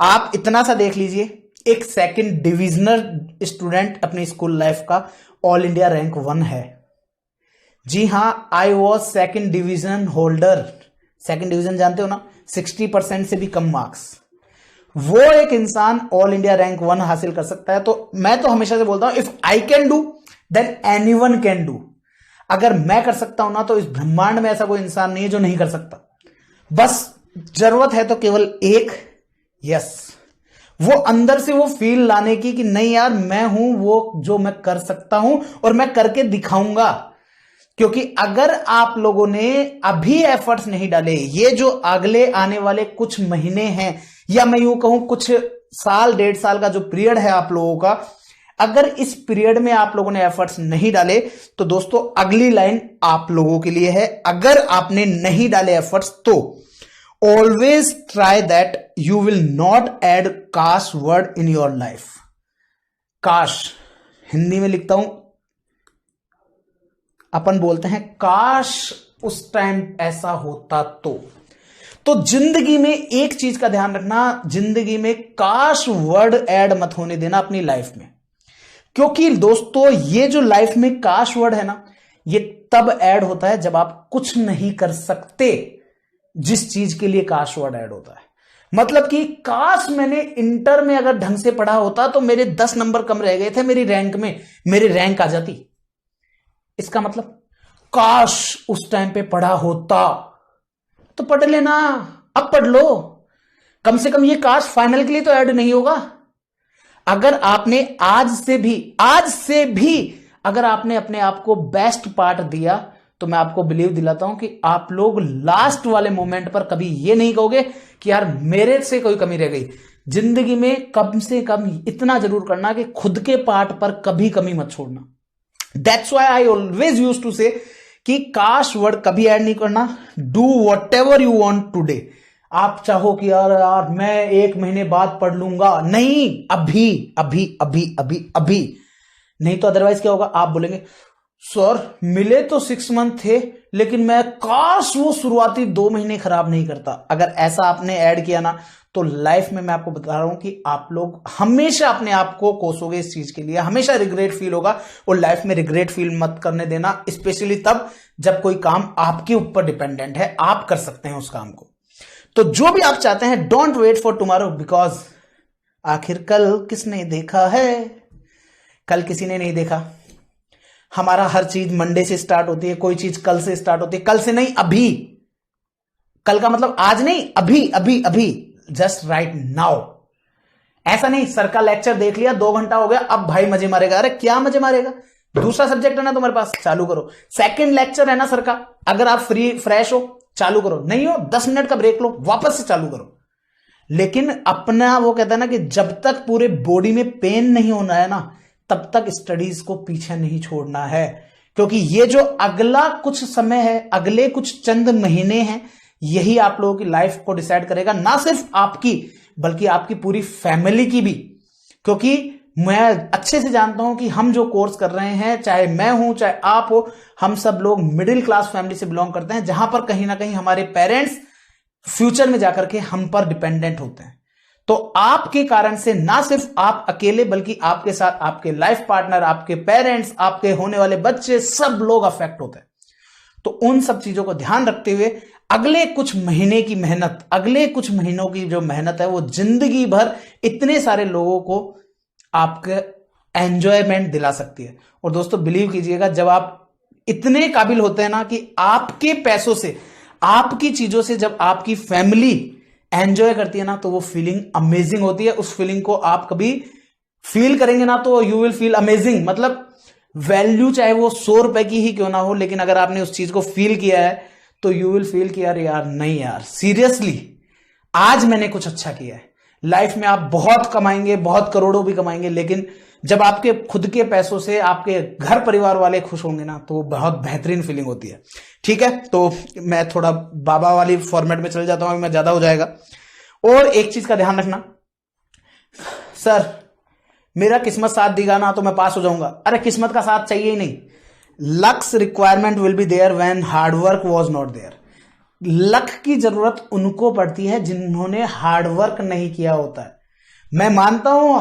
आप इतना सा देख लीजिए, एक सेकंड डिविजनल स्टूडेंट अपनी स्कूल लाइफ का ऑल इंडिया रैंक 1 है। जी हां, I was second division holder. Second division जानते हो ना, 60% से भी कम मार्क्स। वो एक इंसान ऑल इंडिया रैंक 1 हासिल कर सकता है। तो मैं तो हमेशा से बोलता हूं, if I can do than anyone can do. अगर मैं कर सकता हूं ना, तो इस ब्रह्मांड में ऐसा कोई इंसान नहीं है जो नहीं कर सकता। बस जरूरत है तो केवल एक यस, वो अंदर से वो फील लाने की कि नहीं यार, मैं हूं वो जो मैं कर सकता हूं और मैं करके दिखाऊंगा। क्योंकि अगर आप लोगों ने अभी एफर्ट्स नहीं डाले, ये जो अगले आने वाले कुछ महीने हैं, या मैं यूं कहूं कुछ साल 1.5 साल का जो पीरियड है आप लोगों का, अगर इस पीरियड में आप लोगों ने एफर्ट्स नहीं डाले, तो दोस्तों अगली लाइन आप लोगों के लिए है। अगर आपने नहीं डाले एफर्ट्स, तो always try that you will not add काश वर्ड इन योर लाइफ। काश हिंदी में लिखता हूं, अपन बोलते हैं काश उस टाइम ऐसा होता तो जिंदगी में एक चीज का ध्यान रखना, जिंदगी में काश वर्ड ऐड मत होने देना अपनी लाइफ में। क्योंकि दोस्तों ये जो लाइफ में काश वर्ड है ना, ये तब ऐड होता है जब आप कुछ नहीं कर सकते जिस चीज के लिए काश वर्ड ऐड होता है। मतलब कि काश मैंने इंटर में अगर ढंग से पढ़ा होता तो मेरे 10 नंबर कम रह गए थे मेरी रैंक में, मेरी रैंक आ जाती। इसका मतलब काश उस टाइम पे पढ़ा होता। तो पढ़ लेना, अब पढ़ लो। कम से कम ये काश फाइनल के लिए तो ऐड नहीं होगा। अगर आपने आज से भी अगर आपने अपने आप को बेस्ट पार्ट दिया, तो मैं आपको बिलीव दिलाता हूं कि आप लोग लास्ट वाले मोमेंट पर कभी ये नहीं कहोगे कि यार मेरे से कोई कमी रह गई। जिंदगी में कम से कम इतना जरूर करना कि खुद के पार्ट पर कभी कमी मत छोड़ना। That's why I always used to say कि काश वर्ड कभी ऐड नहीं करना। Do whatever you want today. आप चाहो कि यार मैं 1 महीने बाद पढ़ लूंगा, नहीं, अभी अभी अभी अभी अभी। नहीं तो अदरवाइज क्या होगा, आप बोलेंगे सर मिले तो 6 मंथ थे, लेकिन मैं काश वो शुरुआती 2 महीने खराब नहीं करता। अगर ऐसा आपने ऐड किया ना, तो लाइफ में मैं आपको बता रहा हूं कि आप लोग हमेशा अपने आप को कोसोगे इस चीज के लिए, हमेशा रिग्रेट फील होगा। और लाइफ में रिग्रेट फील मत करने देना, स्पेशली तब जब कोई काम आपके ऊपर डिपेंडेंट है, आप कर सकते हैं उस काम को। तो जो भी आप चाहते हैं, don't wait for tomorrow, because आखिर कल किसने देखा है? कल किसी ने नहीं देखा। हमारा हर चीज मंडे से स्टार्ट होती है, कोई चीज कल से स्टार्ट होती है। कल से नहीं, अभी। कल का मतलब आज नहीं, अभी अभी अभी, जस्ट राइट नाउ। ऐसा नहीं सर का लेक्चर देख लिया 2 घंटा हो गया, अब भाई मजे मारेगा। अरे क्या मजे मारेगा? दूसरा सब्जेक्ट है ना तुम्हारे पास, चालू करो। सेकंड लेक्चर है ना सर का, अगर आप फ्रेश हो चालू करो, नहीं हो 10 मिनट का ब्रेक लो, वापस से चालू करो। लेकिन अपना वो कहता है ना कि जब तक पूरे बॉडी में पेन नहीं होना है ना, तब तक स्टडीज को पीछे नहीं छोड़ना है। क्योंकि ये जो अगला कुछ समय है, अगले कुछ चंद महीने हैं, यही आप लोगों की लाइफ को डिसाइड करेगा, ना सिर्फ आपकी बल्कि आपकी पूरी फैमिली की भी। क्योंकि मैं अच्छे से जानता हूं कि हम जो कोर्स कर रहे हैं, चाहे मैं हूं चाहे आप हो, हम सब लोग मिडिल क्लास फैमिली से बिलोंग करते हैं, जहां पर कहीं ना कहीं हमारे पेरेंट्स फ्यूचर में जाकर के हम पर डिपेंडेंट होते हैं। तो आपके कारण से ना सिर्फ आप अकेले, बल्कि आपके साथ आपके लाइफ पार्टनर, आपके पेरेंट्स, आपके होने वाले बच्चे, सब लोग अफेक्ट होते हैं। तो उन सब चीजों को ध्यान रखते हुए अगले कुछ महीने की मेहनत, अगले कुछ महीनों की जो मेहनत है, वो जिंदगी भर इतने सारे लोगों को आपके एंजॉयमेंट दिला सकती है। और दोस्तों बिलीव कीजिएगा, जब आप इतने काबिल होते हैं ना कि आपके पैसों से, आपकी चीजों से जब आपकी फैमिली एंजॉय करती है ना, तो वो फीलिंग अमेजिंग होती है। उस फीलिंग को आप कभी फील करेंगे ना, तो यू विल फील अमेजिंग। मतलब वैल्यू चाहे वो 100 रुपए की ही क्यों ना हो, लेकिन अगर आपने उस चीज को फील किया है, तो यू विल फील कि यार नहीं यार, सीरियसली आज मैंने कुछ अच्छा किया है। लाइफ में आप बहुत कमाएंगे, बहुत करोड़ों भी कमाएंगे, लेकिन जब आपके खुद के पैसों से आपके घर परिवार वाले खुश होंगे ना, तो वो बहुत बेहतरीन फीलिंग होती है। ठीक है, तो मैं थोड़ा बाबा वाली फॉर्मेट में चल जाता हूं, मैं ज्यादा हो जाएगा। और एक चीज का ध्यान रखना, सर मेरा किस्मत साथ देगा ना तो मैं पास हो जाऊंगा। अरे किस्मत का साथ चाहिए ही नहीं। Luck's requirement will be there when hard work was not there. Luck की जरूरत उनको पड़ती है जिन्होंने हार्डवर्क नहीं किया होता है। मैं मानता हूं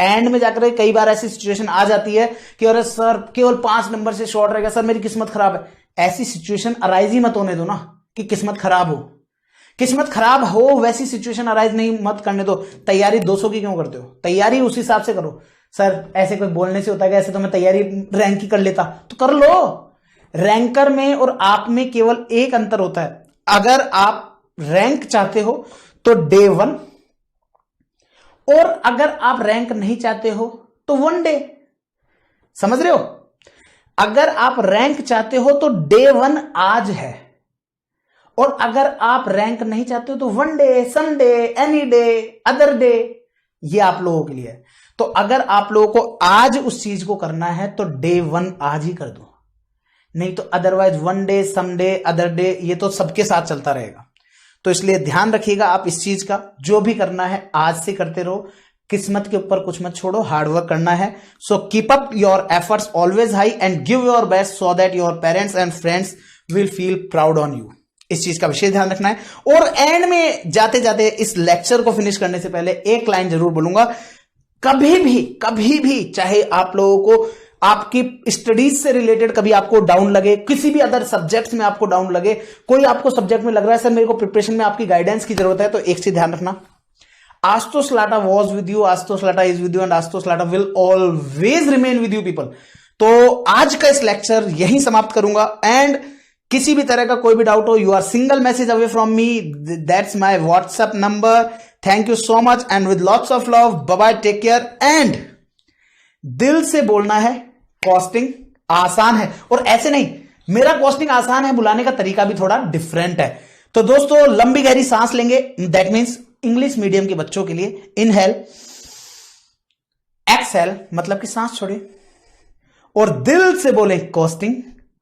एंड में जाकर कई बार ऐसी सिचुएशन आ जाती है कि अरे सर केवल 5 नंबर से शॉर्ट रहेगा, सर मेरी किस्मत खराब है। ऐसी सिचुएशन अराइज ही मत होने दो ना कि किस्मत खराब हो। किस्मत खराब हो वैसी सिचुएशन अराइज नहीं मत करने दो। तैयारी 200 की क्यों करते हो? तैयारी उस हिसाब से करो। सर ऐसे कोई बोलने से होता है कि ऐसे तो मैं तैयारी रैंक की कर लेता, तो कर लो। रैंकर में और आप में केवल एक अंतर होता है। अगर आप रैंक चाहते हो तो डे 1, और अगर आप रैंक नहीं चाहते हो तो 1 डे। समझ रहे हो? अगर आप रैंक चाहते हो तो डे 1 आज है, और अगर आप रैंक नहीं चाहते हो तो 1 day, Sunday, any day, other day, ये आप लोगों के लिए है। तो अगर आप लोगों को आज उस चीज को करना है तो डे 1 आज ही कर दो, नहीं तो otherwise 1 day, some day, other day, ये तो सबके साथ चलता रहेगा। तो इसलिए ध्यान रखिएगा आप इस चीज का, जो भी करना है आज से करते रहो। किस्मत के ऊपर कुछ मत छोड़ो, हार्डवर्क करना है। So keep up your efforts always high and give your best so that your parents and friends will feel proud on you. इस चीज का विशेष ध्यान रखना है। और एंड में जाते जाते इस लेक्चर को फिनिश करने से पहले एक लाइन जरूर बोलूंगा। कभी भी चाहे आप लोगों को आपकी स्टडीज से रिलेटेड कभी आपको डाउन लगे, किसी भी अदर सब्जेक्ट्स में आपको डाउन लगे, कोई आपको सब्जेक्ट में लग रहा है सर मेरे को प्रिपरेशन में आपकी गाइडेंस की जरूरत है, तो एक चीज ध्यान रखना, Ashutosh Lata was with you, Ashutosh Lata is with you and Ashutosh Lata will always remain with you people. तो आज का इस लेक्चर यहीं समाप्त करूंगा। एंड किसी भी तरह का कोई भी डाउट हो, you are single message away from me, that's my WhatsApp number. Thank you so much and with lots of love, bye bye, take care. And दिल से बोलना है, कॉस्टिंग आसान है। और ऐसे नहीं, मेरा कॉस्टिंग आसान है, बुलाने का तरीका भी थोड़ा डिफरेंट है। तो दोस्तों लंबी गहरी सांस लेंगे, दैट मीन्स इंग्लिश मीडियम के बच्चों के लिए इनहेल, एक्सहेल मतलब कि सांस छोड़े, और दिल से बोले कॉस्टिंग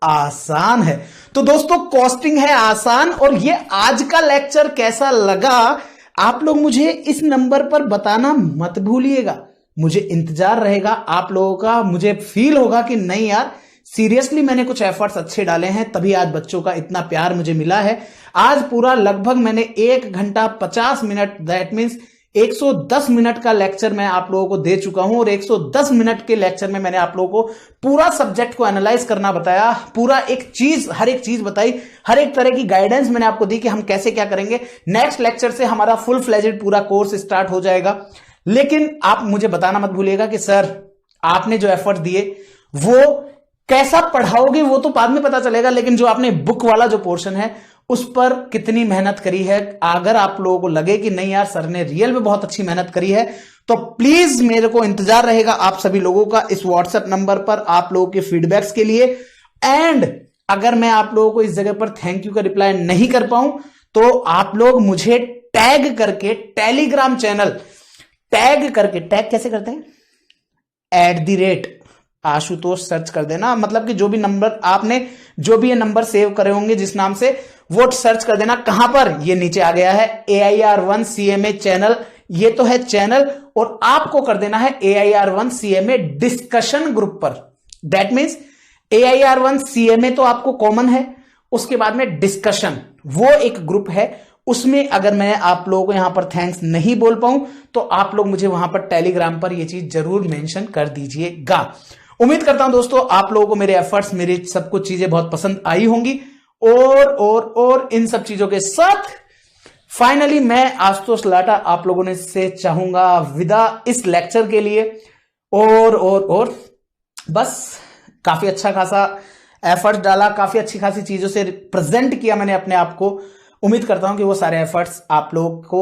आसान है। तो दोस्तों कॉस्टिंग है आसान। और ये आज का लेक्चर कैसा लगा आप लोग मुझे इस नंबर पर बताना मत भूलिएगा। मुझे इंतजार रहेगा आप लोगों का। मुझे फील होगा कि नहीं यार सीरियसली मैंने कुछ एफर्ट्स अच्छे डाले हैं, तभी आज बच्चों का इतना प्यार मुझे मिला है। आज पूरा लगभग मैंने 1 घंटा 50 मिनट, दैट मीन्स 110 मिनट का लेक्चर मैं आप लोगों को दे चुका हूं। और 110 मिनट के लेक्चर में मैंने आप लोगों को पूरा सब्जेक्ट को एनालाइज करना बताया, पूरा एक चीज, हर एक चीज बताई, हर एक तरह की गाइडेंस मैंने आपको दी कि हम कैसे क्या करेंगे। नेक्स्ट लेक्चर से हमारा फुल फ्लेजेड पूरा कोर्स स्टार्ट हो जाएगा। लेकिन आप मुझे बताना मत भूलिएगा कि सर आपने जो एफर्ट दिए वो कैसा पढ़ाओगे वो तो बाद में पता चलेगा, लेकिन जो आपने बुक वाला जो पोर्शन है उस पर कितनी मेहनत करी है। अगर आप लोगों को लगे कि नहीं यार सर ने रियल में बहुत अच्छी मेहनत करी है, तो प्लीज मेरे को इंतजार रहेगा आप सभी लोगों का इस व्हाट्सएप नंबर पर आप लोगों के फीडबैक्स के लिए। एंड अगर मैं आप लोगों को इस जगह पर थैंक यू का रिप्लाई नहीं कर पाऊं तो आप लोग मुझे टैग करके टेलीग्राम चैनल टैग करके, टैग कैसे करते हैं, @आशुतोष सर्च कर देना। मतलब कि जो भी नंबर आपने, जो भी ये नंबर सेव करे होंगे जिस नाम से, वो सर्च कर देना। कहां पर? ये नीचे आ गया है AIR1 CMA चैनल, ये तो है चैनल। और आपको कर देना है AIR1 CMA डिस्कशन ग्रुप पर। दैट मीन्स AIR1 CMA तो आपको कॉमन है, उसके बाद में डिस्कशन वो एक ग्रुप है। उसमें अगर मैं आप लोगों को यहां पर थैंक्स नहीं बोल पाऊं तो आप लोग मुझे वहां पर टेलीग्राम पर ये चीज जरूर मेंशन कर दीजिएगा। उम्मीद करता हूं दोस्तों आप लोगों को मेरे एफर्ट्स, मेरी सब कुछ चीजें बहुत पसंद आई होंगी। और इन सब चीजों के साथ फाइनली मैं आशुतोष लाटा आप लोगों से चाहूंगा विदा इस लेक्चर के लिए। और बस काफी अच्छा खासा एफर्ट्स डाला, काफी अच्छी खासी चीजों से प्रेजेंट किया मैंने अपने आप को। उम्मीद करता हूं कि वो सारे एफर्ट्स आप लोगों को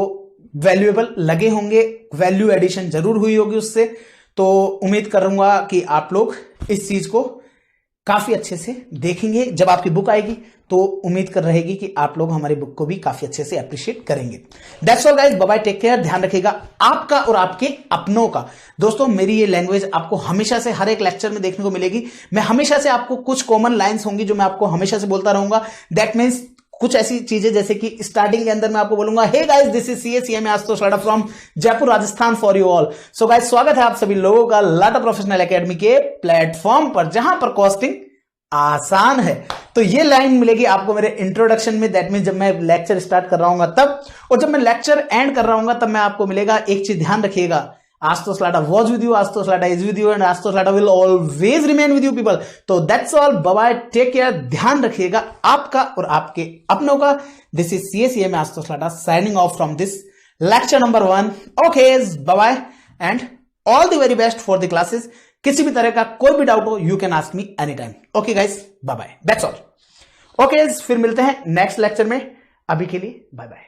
वैल्यूएबल लगे होंगे, वैल्यू एडिशन जरूर हुई होगी उससे। तो उम्मीद करूंगा कि आप लोग इस चीज को काफी अच्छे से देखेंगे। जब आपकी बुक आएगी तो उम्मीद कर रहेगी कि आप लोग हमारी बुक को भी काफी अच्छे से अप्रिशिएट करेंगे। That's all guys, bye bye, take care. ध्यान रखिएगा आपका और आपके अपनों का। दोस्तों मेरी ये लैंग्वेज आपको हमेशा से हर एक लेक्चर में देखने को मिलेगी। मैं हमेशा से आपको कुछ कॉमन लाइंस होंगी जो मैं आपको हमेशा से बोलता रहूंगा। दैट मीन्स कुछ ऐसी चीजें जैसे कि स्टार्टिंग के अंदर मैं आपको बोलूंगा, hey guys this is CA Ashutosh Lata from Jaipur Rajasthan for you all. So guys स्वागत है आप सभी लोगों का लाटा प्रोफेशनल एकेडमी के प्लेटफॉर्म पर, जहां पर कॉस्टिंग आसान है। तो ये लाइन मिलेगी आपको मेरे इंट्रोडक्शन में, दैट मीन जब मैं लेक्चर स्टार्ट कर रहा हूँ तब, और जब मैं लेक्चर एंड कर रहा हूँ तब मैं आपको मिलेगा। एक चीज ध्यान रखिएगा, Astos Lada was with you, Astos Lada is with you, and Astos Lada will always remain with you people. तो that's all, bye bye, take care, ध्यान रखिएगा आपका और आपके अपनों का। This is CA में Astos Lada signing off from this lecture number 1. Okay, bye bye and all the very best for the classes. किसी भी तरह का कोई भी डाउट हो, you can ask me anytime. Okay guys, bye bye, that's all. Okay, फिर मिलते हैं नेक्स्ट लेक्चर में, अभी के लिए बाय बाय।